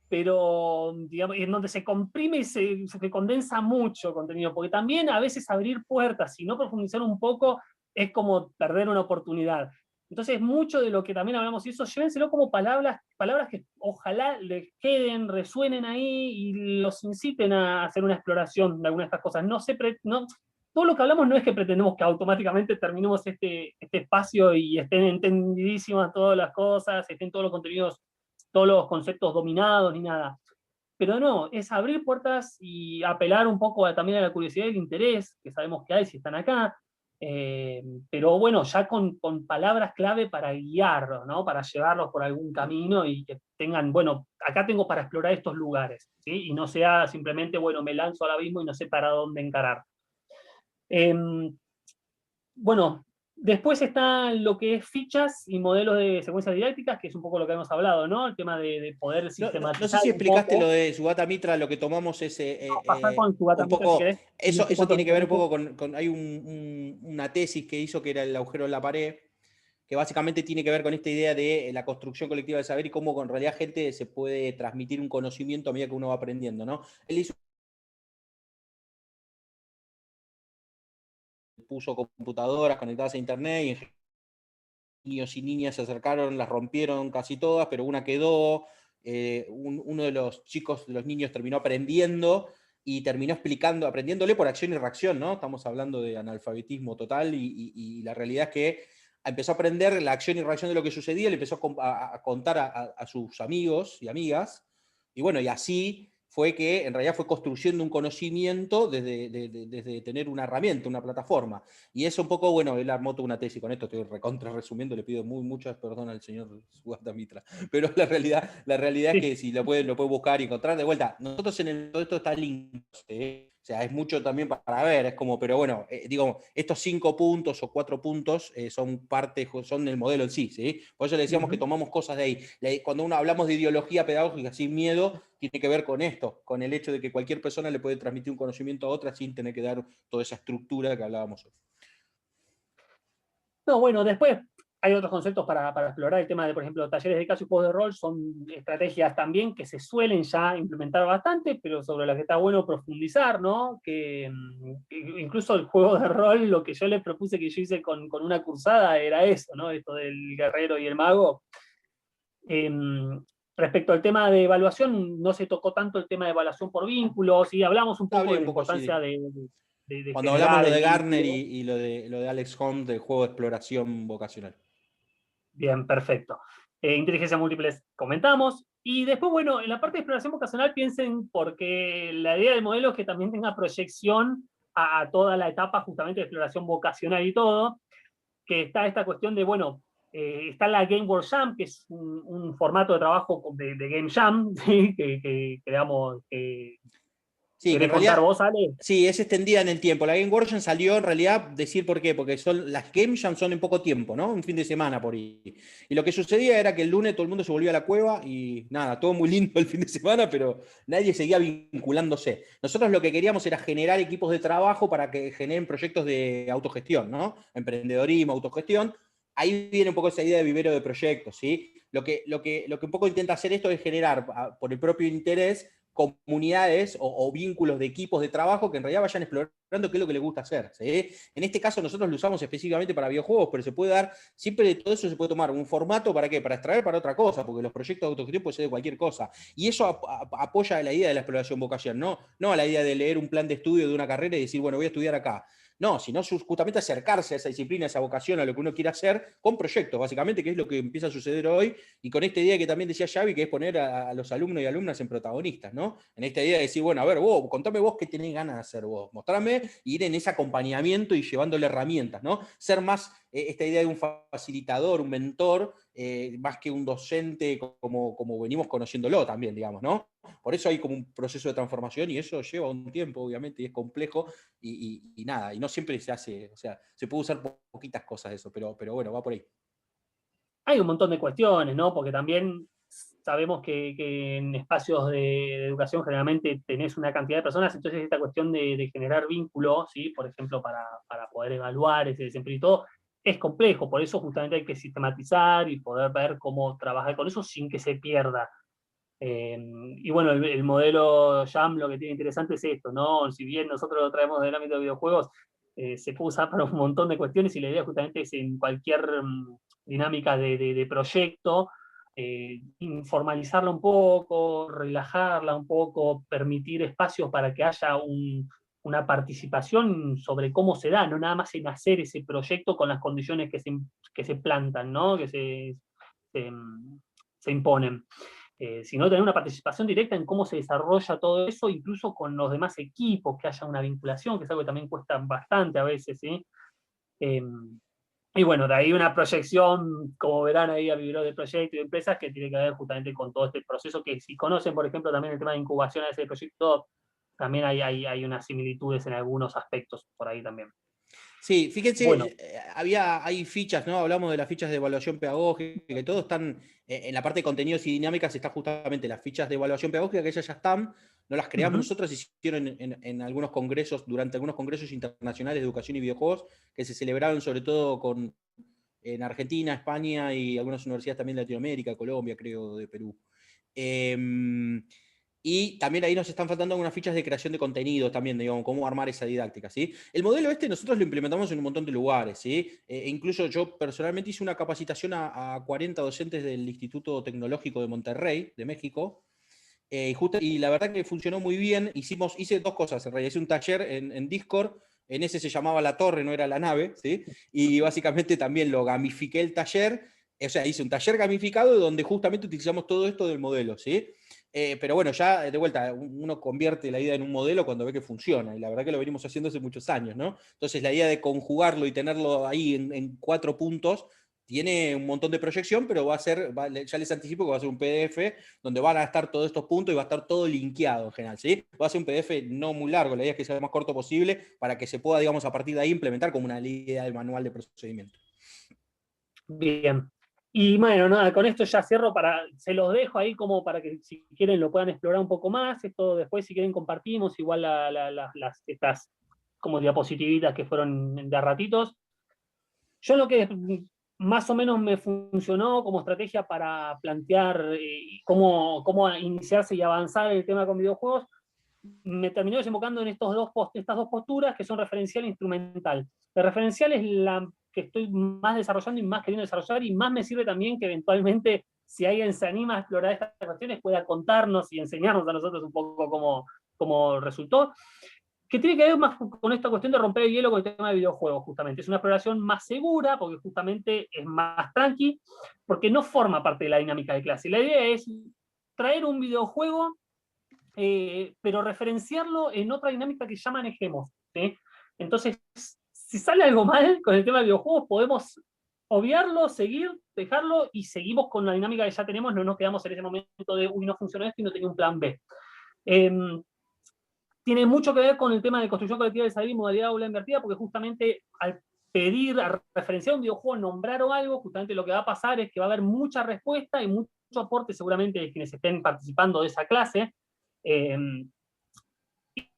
pero digamos, en donde se comprime y se condensa mucho contenido, porque también a veces abrir puertas y no profundizar un poco es como perder una oportunidad. Entonces, mucho de lo que también hablamos, y eso llévenselo como palabras que ojalá les queden, resuenen ahí y los inciten a hacer una exploración de algunas de estas cosas. Todo lo que hablamos no es que pretendemos que automáticamente terminemos este espacio y estén entendidísimas todas las cosas, estén todos los contenidos, todos los conceptos dominados, ni nada. Pero no, es abrir puertas y apelar un poco también a la curiosidad y el interés, que sabemos que hay si están acá, pero bueno, ya con palabras clave para guiarlos, ¿no? Para llevarlos por algún camino y que tengan, bueno, acá tengo para explorar estos lugares, ¿sí? Y no sea simplemente, bueno, me lanzo al abismo y no sé para dónde encarar. Bueno, después está lo que es fichas y modelos de secuencias didácticas, que es un poco lo que hemos hablado, ¿no? El tema de poder sistematizar. No sé si explicaste lo de Sugata Mitra, lo que tomamos ese. Pasar con Sugata Un Mitra, si poco. querés. Eso No sé cuánto tiene que ver un tiempo. poco con. Hay una tesis que hizo que era el agujero en la pared, que básicamente tiene que ver con esta idea de la construcción colectiva del saber y cómo con realidad gente se puede transmitir un conocimiento a medida que uno va aprendiendo, ¿no? Él puso computadoras conectadas a internet y niños y niñas se acercaron, las rompieron casi todas, pero una quedó. Uno de los chicos, de los niños, terminó aprendiendo y terminó aprendiéndole por acción y reacción, ¿no? Estamos hablando de analfabetismo total y la realidad es que empezó a aprender la acción y reacción de lo que sucedía, le empezó a contar a sus amigos y amigas, y bueno, y así fue que en realidad fue construyendo un conocimiento desde tener una herramienta, una plataforma. Y eso un poco, bueno, él armó toda una tesis, con esto estoy recontra resumiendo, le pido muchas perdón al señor Sugata Mitra, pero la realidad es que si lo puede buscar y encontrar de vuelta, nosotros en todo esto está linkado, o sea, es mucho también para ver, es como, pero bueno, digo, estos 5 puntos o 4 puntos son del modelo en sí, ¿sí? Por eso le decíamos que tomamos cosas de ahí. Cuando hablamos de ideología pedagógica sin miedo, tiene que ver con esto, con el hecho de que cualquier persona le puede transmitir un conocimiento a otra sin tener que dar toda esa estructura que hablábamos hoy. No, bueno, después hay otros conceptos para explorar. El tema de, por ejemplo, talleres de caso y juegos de rol son estrategias también que se suelen ya implementar bastante, pero sobre las que está bueno profundizar, ¿no? Que incluso el juego de rol, lo que yo les propuse que yo hice con una cursada era eso, ¿no? Esto del guerrero y el mago. Respecto al tema de evaluación, no se tocó tanto el tema de evaluación por vínculos, y hablamos un poco de la importancia de cuando hablamos lo de Gartner y lo de Alex Holmes, del juego de exploración vocacional. Bien, perfecto. Inteligencia múltiple comentamos. Y después, bueno, en la parte de exploración vocacional piensen, porque la idea del modelo es que también tenga proyección a toda la etapa justamente de exploración vocacional y todo, que está esta cuestión de, bueno, está la Game World Jam, que es un formato de trabajo de Game Jam, ¿sí? que digamos, sí, que en realidad, contar vos, Ale? Sí, es extendida en el tiempo. La Game Workshop salió en realidad, decir por qué, porque las Game Jam son en poco tiempo, ¿no? Un fin de semana por ahí. Y lo que sucedía era que el lunes todo el mundo se volvía a la cueva y nada, todo muy lindo el fin de semana, pero nadie seguía vinculándose. Nosotros lo que queríamos era generar equipos de trabajo para que generen proyectos de autogestión, ¿no? Emprendedorismo, autogestión. Ahí viene un poco esa idea de vivero de proyectos, ¿sí? lo que un poco intenta hacer esto es generar, por el propio interés, comunidades o vínculos de equipos de trabajo que en realidad vayan explorando qué es lo que les gusta hacer, ¿sí? En este caso nosotros lo usamos específicamente para videojuegos, pero se puede dar, siempre de todo eso se puede tomar un formato, ¿para qué? Para extraer para otra cosa, porque los proyectos de autogestión pueden ser de cualquier cosa. Y eso apoya a la idea de la exploración vocación, no a la idea de leer un plan de estudio de una carrera y decir, bueno, voy a estudiar acá. No, sino justamente acercarse a esa disciplina, a esa vocación, a lo que uno quiere hacer, con proyectos, básicamente, que es lo que empieza a suceder hoy, y con esta idea que también decía Xavi, que es poner a los alumnos y alumnas en protagonistas, ¿no? En esta idea de decir, bueno, a ver, vos, contame vos qué tenés ganas de hacer vos, mostrame, y ir en ese acompañamiento y llevándole herramientas, ¿no? Ser más esta idea de un facilitador, un mentor, más que un docente como venimos conociéndolo también, digamos, ¿no? Por eso hay como un proceso de transformación y eso lleva un tiempo, obviamente, y es complejo y nada, y no siempre se hace, o sea, se puede usar poquitas cosas de eso, pero bueno, va por ahí. Hay un montón de cuestiones, ¿no? Porque también sabemos que en espacios de educación generalmente tenés una cantidad de personas, entonces esta cuestión de generar vínculos, ¿sí? Por ejemplo, para poder evaluar ese desempeño y todo, es complejo, por eso justamente hay que sistematizar y poder ver cómo trabajar con eso sin que se pierda. Y bueno, el modelo JAM lo que tiene interesante es esto, ¿no? Si bien nosotros lo traemos del ámbito de videojuegos, se puede usar para un montón de cuestiones y la idea justamente es en cualquier dinámica de proyecto, informalizarla un poco, relajarla un poco, permitir espacios para que haya una participación sobre cómo se da, no nada más en hacer ese proyecto con las condiciones que se plantan, ¿no? Que se imponen. Sino tener una participación directa en cómo se desarrolla todo eso, incluso con los demás equipos, que haya una vinculación, que es algo que también cuesta bastante a veces, ¿sí? Y bueno, de ahí una proyección, como verán ahí a vivir de proyectos y de empresas, que tiene que ver justamente con todo este proceso, que si conocen, por ejemplo, también el tema de incubación de ese proyecto, también hay unas similitudes en algunos aspectos por ahí también. Sí, fíjense, bueno, hay fichas, ¿no? Hablamos de las fichas de evaluación pedagógica, que todo están, en la parte de contenidos y dinámicas está justamente las fichas de evaluación pedagógica, que ellas ya están, no las creamos nosotros, se hicieron en algunos congresos, durante algunos congresos internacionales de educación y videojuegos, que se celebraron sobre todo en Argentina, España y algunas universidades también de Latinoamérica, Colombia, creo, de Perú. Y también ahí nos están faltando algunas fichas de creación de contenido también, digamos, cómo armar esa didáctica, ¿sí? El modelo nosotros lo implementamos en un montón de lugares, ¿sí? Incluso yo personalmente hice una capacitación a 40 docentes del Instituto Tecnológico de Monterrey, de México, y la verdad que funcionó muy bien. Hice dos cosas, en realidad hice un taller en Discord, en ese se llamaba La Torre, no era la nave, ¿sí? Y básicamente también lo gamifiqué el taller, o sea, hice un taller gamificado donde justamente utilizamos todo esto del modelo, ¿sí? Pero bueno, ya de vuelta, uno convierte la idea en un modelo cuando ve que funciona, y la verdad que lo venimos haciendo hace muchos años, ¿no? Entonces la idea de conjugarlo y tenerlo ahí en 4 puntos tiene un montón de proyección, pero ya les anticipo que va a ser un PDF donde van a estar todos estos puntos y va a estar todo linkeado en general, ¿sí? Va a ser un PDF no muy largo, la idea es que sea lo más corto posible para que se pueda, digamos, a partir de ahí implementar como una idea del manual de procedimiento. Bien. Y bueno, nada, con esto ya cierro, se los dejo ahí como para que si quieren lo puedan explorar un poco más. Esto después si quieren compartimos igual estas como diapositivitas que fueron de a ratitos. Yo lo que más o menos me funcionó como estrategia para plantear cómo iniciarse y avanzar en el tema con videojuegos, me terminó desembocando en estas dos posturas que son referencial e instrumental. La referencial es la que estoy más desarrollando y más queriendo desarrollar, y más me sirve también que eventualmente, si alguien se anima a explorar estas cuestiones, pueda contarnos y enseñarnos a nosotros un poco cómo resultó, que tiene que ver más con esta cuestión de romper el hielo con el tema de videojuegos, justamente. Es una exploración más segura, porque justamente es más tranqui, porque no forma parte de la dinámica de clase. La idea es traer un videojuego, pero referenciarlo en otra dinámica que ya manejemos, ¿sí? Entonces, si sale algo mal con el tema de videojuegos, podemos obviarlo, seguir, dejarlo, y seguimos con la dinámica que ya tenemos, no nos quedamos en ese momento de, uy, no funcionó esto y no tenía un plan B. Tiene mucho que ver con el tema de construcción colectiva del saber y modalidad aula invertida, porque justamente al pedir, a referenciar un videojuego, nombrar o algo, justamente lo que va a pasar es que va a haber mucha respuesta y mucho aporte seguramente de quienes estén participando de esa clase.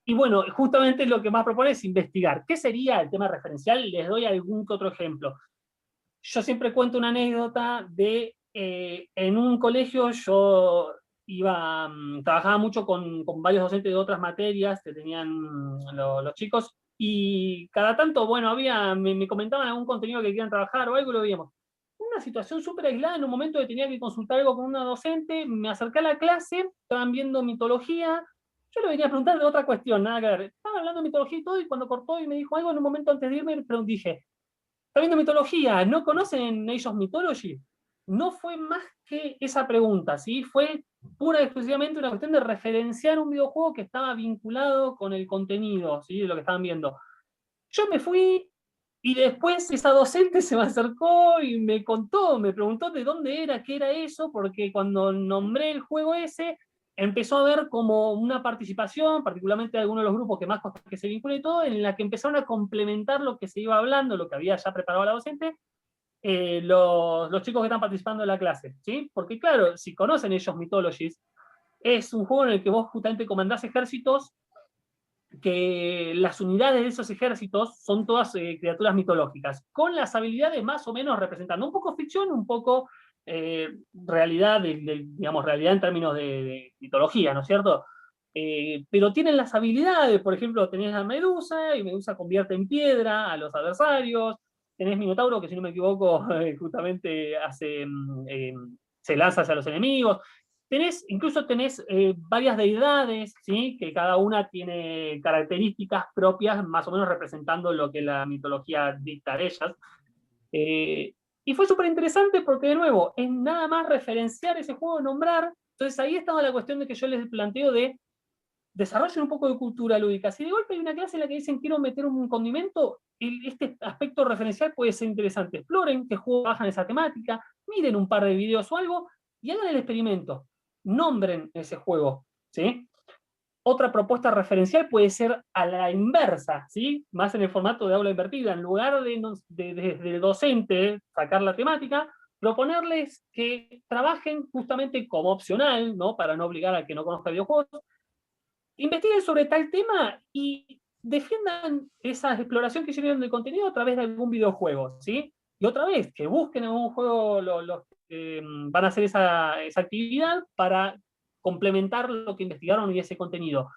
Y bueno, justamente lo que más propone es investigar. ¿Qué sería el tema referencial? Les doy algún que otro ejemplo. Yo siempre cuento una anécdota de en un colegio yo trabajaba mucho con varios docentes de otras materias que tenían los chicos, y cada tanto, bueno, me comentaban algún contenido que querían trabajar o algo y lo veíamos. Una situación súper aislada, en un momento que tenía que consultar algo con una docente, me acerqué a la clase, estaban viendo mitología, yo le venía a preguntar de otra cuestión, nada que ver. Estaban hablando de mitología y todo, y cuando cortó y me dijo algo, en un momento antes de irme, dije, está viendo mitología, ¿no conocen Age of Mythology? No fue más que esa pregunta, ¿sí? Fue pura y exclusivamente una cuestión de referenciar un videojuego que estaba vinculado con el contenido, ¿sí? De lo que estaban viendo. Yo me fui y después esa docente se me acercó y me contó, me preguntó de dónde era, qué era eso, porque cuando nombré el juego ese, empezó a ver como una participación, particularmente de algunos de los grupos que más costó que se vincule y todo, en la que empezaron a complementar lo que se iba hablando, lo que había ya preparado la docente, los chicos que están participando en la clase, ¿sí? Porque claro, si conocen ellos Mythologies, es un juego en el que vos justamente comandás ejércitos, que las unidades de esos ejércitos son todas criaturas mitológicas, con las habilidades más o menos representando un poco ficción, un poco realidad, digamos, realidad en términos de mitología, ¿no es cierto? Pero tienen las habilidades, por ejemplo, tenés a Medusa, y Medusa convierte en piedra a los adversarios, tenés Minotauro, que si no me equivoco, justamente se lanza hacia los enemigos, incluso tenés varias deidades, ¿sí? Que cada una tiene características propias, más o menos representando lo que la mitología dicta de ellas. Y fue súper interesante porque, de nuevo, es nada más referenciar ese juego, nombrar. Entonces ahí estaba la cuestión de que yo les planteo de desarrollen un poco de cultura lúdica. Si de golpe hay una clase en la que dicen quiero meter un condimento, este aspecto referencial puede ser interesante. Exploren qué juegos bajan esa temática, miren un par de videos o algo y hagan el experimento. Nombren ese juego, ¿sí? Otra propuesta referencial puede ser a la inversa, ¿sí? Más en el formato de aula invertida. En lugar de docente sacar la temática, proponerles que trabajen justamente como opcional, ¿no? Para no obligar a que no conozca videojuegos, investiguen sobre tal tema y defiendan esa exploración que hicieron del contenido a través de algún videojuego, ¿sí? Y otra vez, que busquen en un juego los que van a hacer esa actividad para complementar lo que investigaron y ese contenido.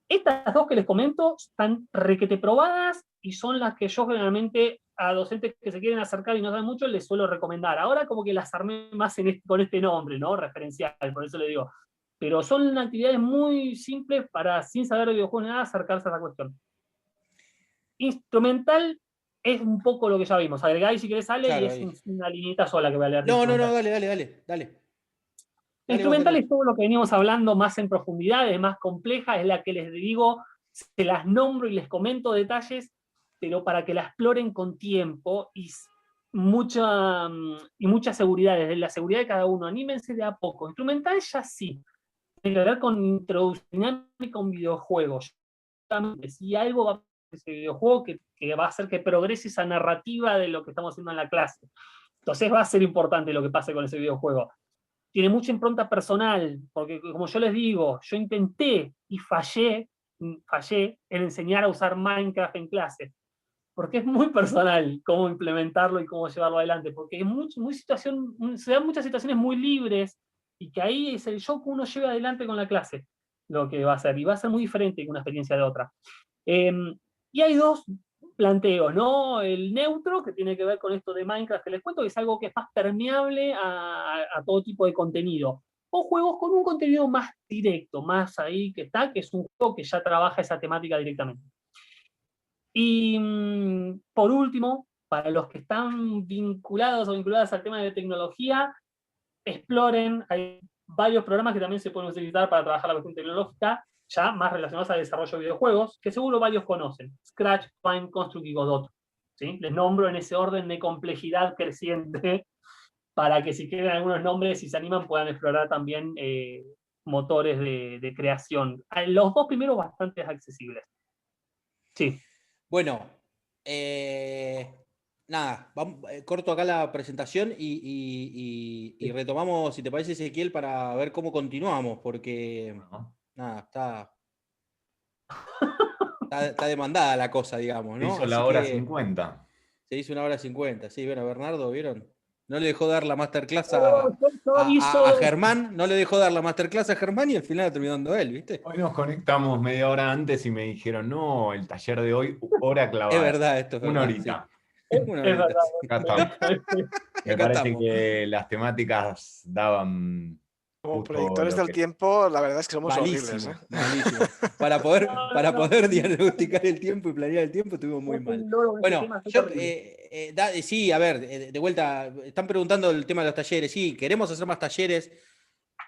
Estas dos que les comento están requete probadas y son las que yo generalmente a docentes que se quieren acercar y no saben mucho les suelo recomendar. Ahora como que las armé más con este nombre, ¿no? Referencial, por eso le digo. Pero son actividades muy simples para, sin saber de videojuegos nada, acercarse a la cuestión. Instrumental es un poco lo que ya vimos. Agregáis si querés, sale, claro, y es una liñita sola que voy a leer. No, dale. Instrumental es todo lo que venimos hablando más en profundidad, es más compleja, es la que les digo, se las nombro y les comento detalles, pero para que la exploren con tiempo y mucha seguridad, desde la seguridad de cada uno, anímense de a poco. Instrumental ya sí, tiene que ver con introducción dinámica a un videojuego. Si algo va a ese videojuego que va a hacer que progrese esa narrativa de lo que estamos haciendo en la clase. Entonces va a ser importante lo que pase con ese videojuego. Tiene mucha impronta personal, porque como yo les digo, yo intenté y fallé en enseñar a usar Minecraft en clase, porque es muy personal cómo implementarlo y cómo llevarlo adelante, porque es se dan muchas situaciones muy libres y que ahí es el show que uno lleva adelante con la clase, lo que va a ser, y va a ser muy diferente que una experiencia de otra. Y hay dos planteos, ¿no? El neutro, que tiene que ver con esto de Minecraft que les cuento, que es algo que es más permeable a todo tipo de contenido. O juegos con un contenido más directo, más ahí que está, que es un juego que ya trabaja esa temática directamente. Y por último, para los que están vinculados o vinculadas al tema de tecnología, exploren, hay varios programas que también se pueden utilizar para trabajar la cuestión tecnológica, ya más relacionados al desarrollo de videojuegos, que seguro varios conocen. Scratch, Paint, Construct y Godot. ¿Sí? Les nombro en ese orden de complejidad creciente para que si quieren algunos nombres y se animan puedan explorar también motores de creación. Los dos primeros bastante accesibles. Sí. Bueno, nada, corto acá la presentación y retomamos, si te parece, Ezequiel, para ver cómo continuamos, porque nada, está demandada la cosa, digamos, ¿no? Se hizo la hora 50. Se hizo 1 hora 50, sí, bueno, Bernardo, ¿vieron? No le dejó dar la masterclass a Germán, no le dejó dar la masterclass a Germán y al final la terminó dando él, ¿viste? Hoy nos conectamos media hora antes y me dijeron, no, el taller de hoy, hora clavada. Es verdad, esto es verdad. Una horita. Sí. Una horita. verdad. Acá estamos. Me Acá parece estamos. que las temáticas daban... Como justo proyectores lo del que- tiempo, la verdad es que somos horribles. Malísimo, ¿eh? malísimo. Para poder diagnosticar el tiempo y planear el tiempo estuvimos muy mal. Bueno, yo, sí, a ver, de vuelta, están preguntando el tema de los talleres. Sí, queremos hacer más talleres.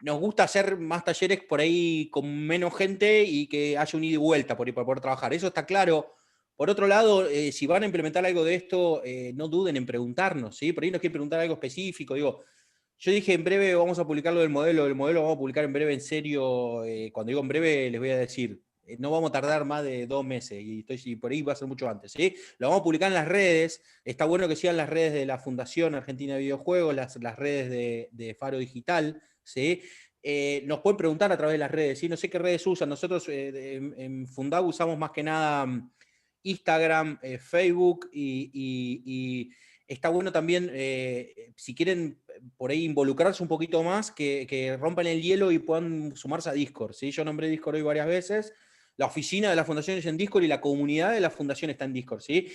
Nos gusta hacer más talleres por ahí con menos gente y que haya un ida y vuelta por ahí para poder trabajar. Eso está claro. Por otro lado, si van a implementar algo de esto, no duden en preguntarnos, ¿sí? Por ahí nos quieren preguntar algo específico. Digo, yo dije en breve vamos a publicar lo del modelo vamos a publicar en breve en serio. Cuando digo en breve les voy a decir, no vamos a tardar más de 2 meses y por ahí va a ser mucho antes, ¿sí? Lo vamos a publicar en las redes. Está bueno que sigan las redes de la Fundación Argentina de Videojuegos, las redes de Faro Digital, ¿sí? Nos pueden preguntar a través de las redes, ¿sí? No sé qué redes usan. Nosotros en Fundab usamos más que nada Instagram, Facebook y está bueno también, si quieren por ahí involucrarse un poquito más, que rompan el hielo y puedan sumarse a Discord, ¿sí? Yo nombré Discord hoy varias veces. La oficina de la fundación es en Discord y la comunidad de la fundación está en Discord, ¿sí?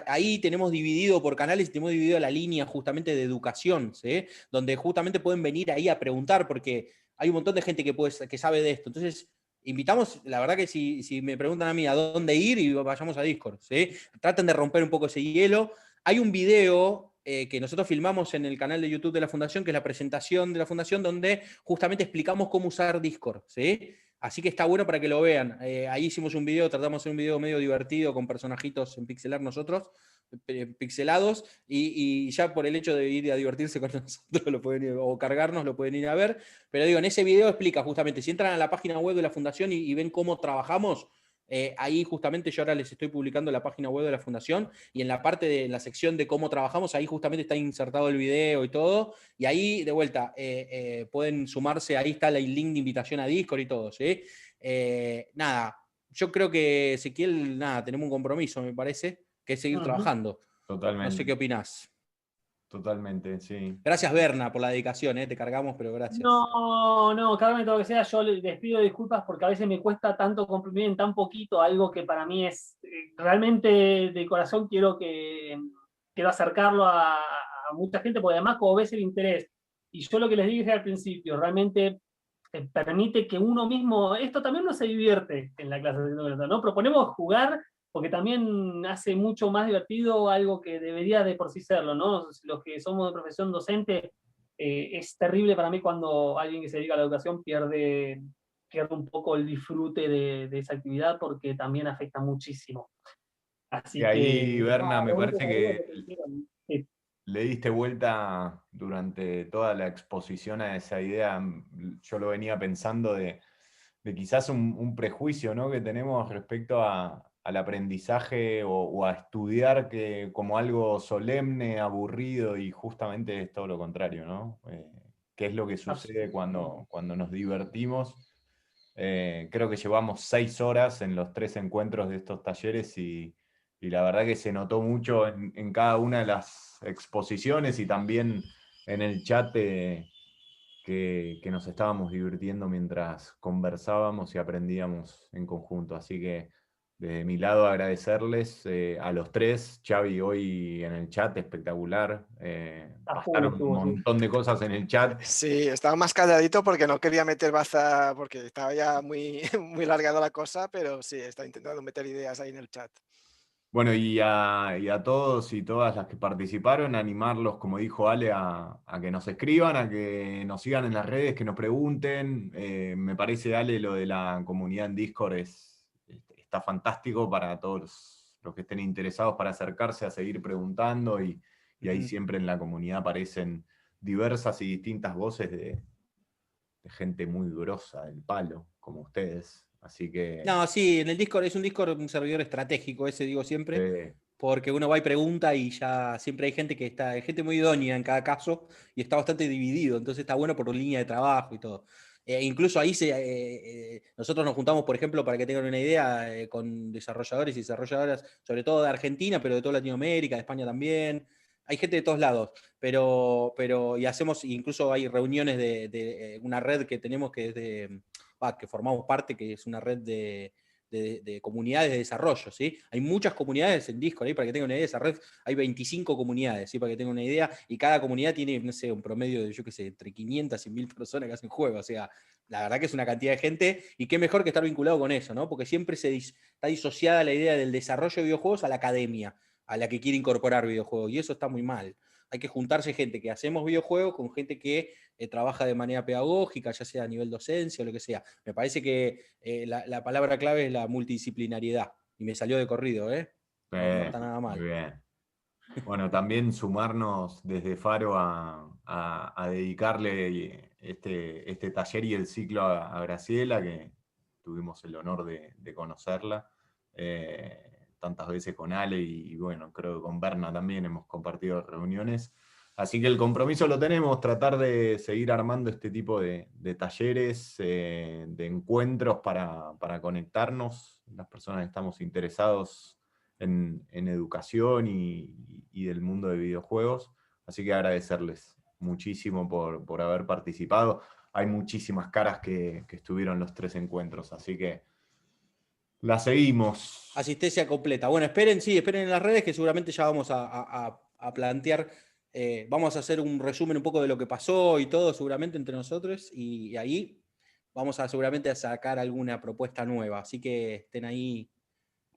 Ahí tenemos dividido por canales y tenemos dividido la línea justamente de educación, ¿sí? Donde justamente pueden venir ahí a preguntar porque hay un montón de gente que sabe de esto. Entonces, invitamos, la verdad que si me preguntan a mí a dónde ir, y vayamos a Discord, ¿sí? Traten de romper un poco ese hielo. Hay un video que nosotros filmamos en el canal de YouTube de la Fundación, que es la presentación de la Fundación, donde justamente explicamos cómo usar Discord, ¿sí? Así que está bueno para que lo vean. Ahí hicimos un video, tratamos de hacer un video medio divertido con personajitos en pixelar nosotros, pixelados, y ya por el hecho de ir a divertirse con nosotros lo pueden ir, o cargarnos, lo pueden ir a ver. Pero digo, en ese video explica justamente, si entran a la página web de la Fundación y ven cómo trabajamos, ahí justamente yo ahora les estoy publicando la página web de la Fundación y en la parte de la sección de cómo trabajamos, ahí justamente está insertado el video y todo, y ahí de vuelta pueden sumarse, ahí está el link de invitación a Discord y todo, ¿sí? Nada, yo creo que Ezequiel, nada, tenemos un compromiso, me parece, que es seguir trabajando. Totalmente. No sé qué opinás. Totalmente, sí. Gracias, Berna, por la dedicación, te cargamos, pero gracias. No, cada momento que sea, yo les pido disculpas porque a veces me cuesta tanto comprimir en tan poquito algo que para mí es realmente de corazón quiero acercarlo a mucha gente, porque además como ves el interés, y yo lo que les dije al principio, realmente permite que uno mismo, esto también no se divierte en la clase de tecnología, ¿no? Proponemos jugar porque también hace mucho más divertido algo que debería de por sí serlo, ¿no? Los que somos de profesión docente, es terrible para mí cuando alguien que se dedica a la educación pierde un poco el disfrute de esa actividad porque también afecta muchísimo. Así Y ahí, que, Berna, me parece que sí. le diste vuelta durante toda la exposición a esa idea. Yo lo venía pensando de quizás un prejuicio, ¿no?, que tenemos respecto al aprendizaje o a estudiar como algo solemne, aburrido, y justamente es todo lo contrario, ¿no? ¿Qué es lo que sucede cuando nos divertimos? Creo que llevamos 6 horas en los 3 encuentros de estos talleres y la verdad que se notó mucho en cada una de las exposiciones y también en el chat que nos estábamos divirtiendo mientras conversábamos y aprendíamos en conjunto. Así que desde mi lado agradecerles a los 3. Xavi hoy en el chat, espectacular. Pasaron un montón de cosas en el chat. Sí, estaba más calladito porque no quería meter baza, porque estaba ya muy, muy largada la cosa, pero sí, estaba intentando meter ideas ahí en el chat. Bueno, y a todos y todas las que participaron, animarlos, como dijo Ale, a que nos escriban, a que nos sigan en las redes, que nos pregunten. Me parece, Ale, lo de la comunidad en Discord está fantástico para todos los que estén interesados para acercarse a seguir preguntando, y ahí siempre en la comunidad aparecen diversas y distintas voces de gente muy grosa del palo, como ustedes. Así que... No, sí, en el Discord es un servidor estratégico, ese digo siempre, porque uno va y pregunta y ya siempre hay gente muy idónea en cada caso y está bastante dividido, entonces está bueno por línea de trabajo y todo. Incluso ahí nosotros nos juntamos, por ejemplo, para que tengan una idea, con desarrolladores y desarrolladoras, sobre todo de Argentina, pero de toda Latinoamérica, de España también. hay gente de todos lados, pero y hacemos, incluso hay reuniones de una red que tenemos que es que formamos parte, que es una red de comunidades de desarrollo, ¿sí? Hay muchas comunidades en Discord, para que tengan una idea, esa red hay 25 comunidades, ¿sí? Para que tengan una idea, y cada comunidad tiene, no sé, un promedio de, yo qué sé, entre 500 y 1000 personas que hacen juegos, o sea, la verdad que es una cantidad de gente, y qué mejor que estar vinculado con eso, ¿no? Porque siempre está disociada la idea del desarrollo de videojuegos a la academia, a la que quiere incorporar videojuegos, y eso está muy mal. Hay que juntarse gente que hacemos videojuegos con gente que trabaja de manera pedagógica, ya sea a nivel docencia o lo que sea. Me parece que la palabra clave es la multidisciplinariedad, y me salió de corrido, ¿eh? No está nada mal. Muy bien. Bueno, también sumarnos desde Faro a dedicarle este taller y el ciclo a Graciela, que tuvimos el honor de conocerla tantas veces con Ale y bueno, creo que con Berna también hemos compartido reuniones. Así que el compromiso lo tenemos, tratar de seguir armando este tipo de talleres, de encuentros para conectarnos, las personas que estamos interesados en educación y del mundo de videojuegos. Así que agradecerles muchísimo por haber participado. Hay muchísimas caras que estuvieron los 3 encuentros, así que la seguimos. Asistencia completa. Bueno, esperen en las redes, que seguramente ya vamos a plantear, vamos a hacer un resumen un poco de lo que pasó y todo, seguramente entre nosotros, y ahí vamos seguramente a sacar alguna propuesta nueva. Así que estén ahí.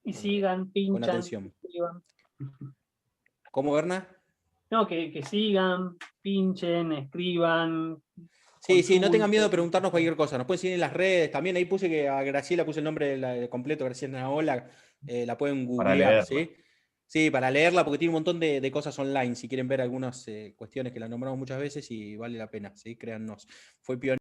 Y sigan, pinchan, con atención. Escriban. ¿Cómo, Berna? No, que sigan, pinchen, escriban. Sí, no tengan miedo de preguntarnos cualquier cosa. Nos pueden seguir en las redes. También ahí puse que a Graciela puse el nombre completo, Graciela Naola. La pueden googlear, ¿sí? Sí, para leerla, porque tiene un montón de cosas online. Si quieren ver algunas cuestiones que la nombramos muchas veces y vale la pena, ¿sí? Créannos. Fue pionera.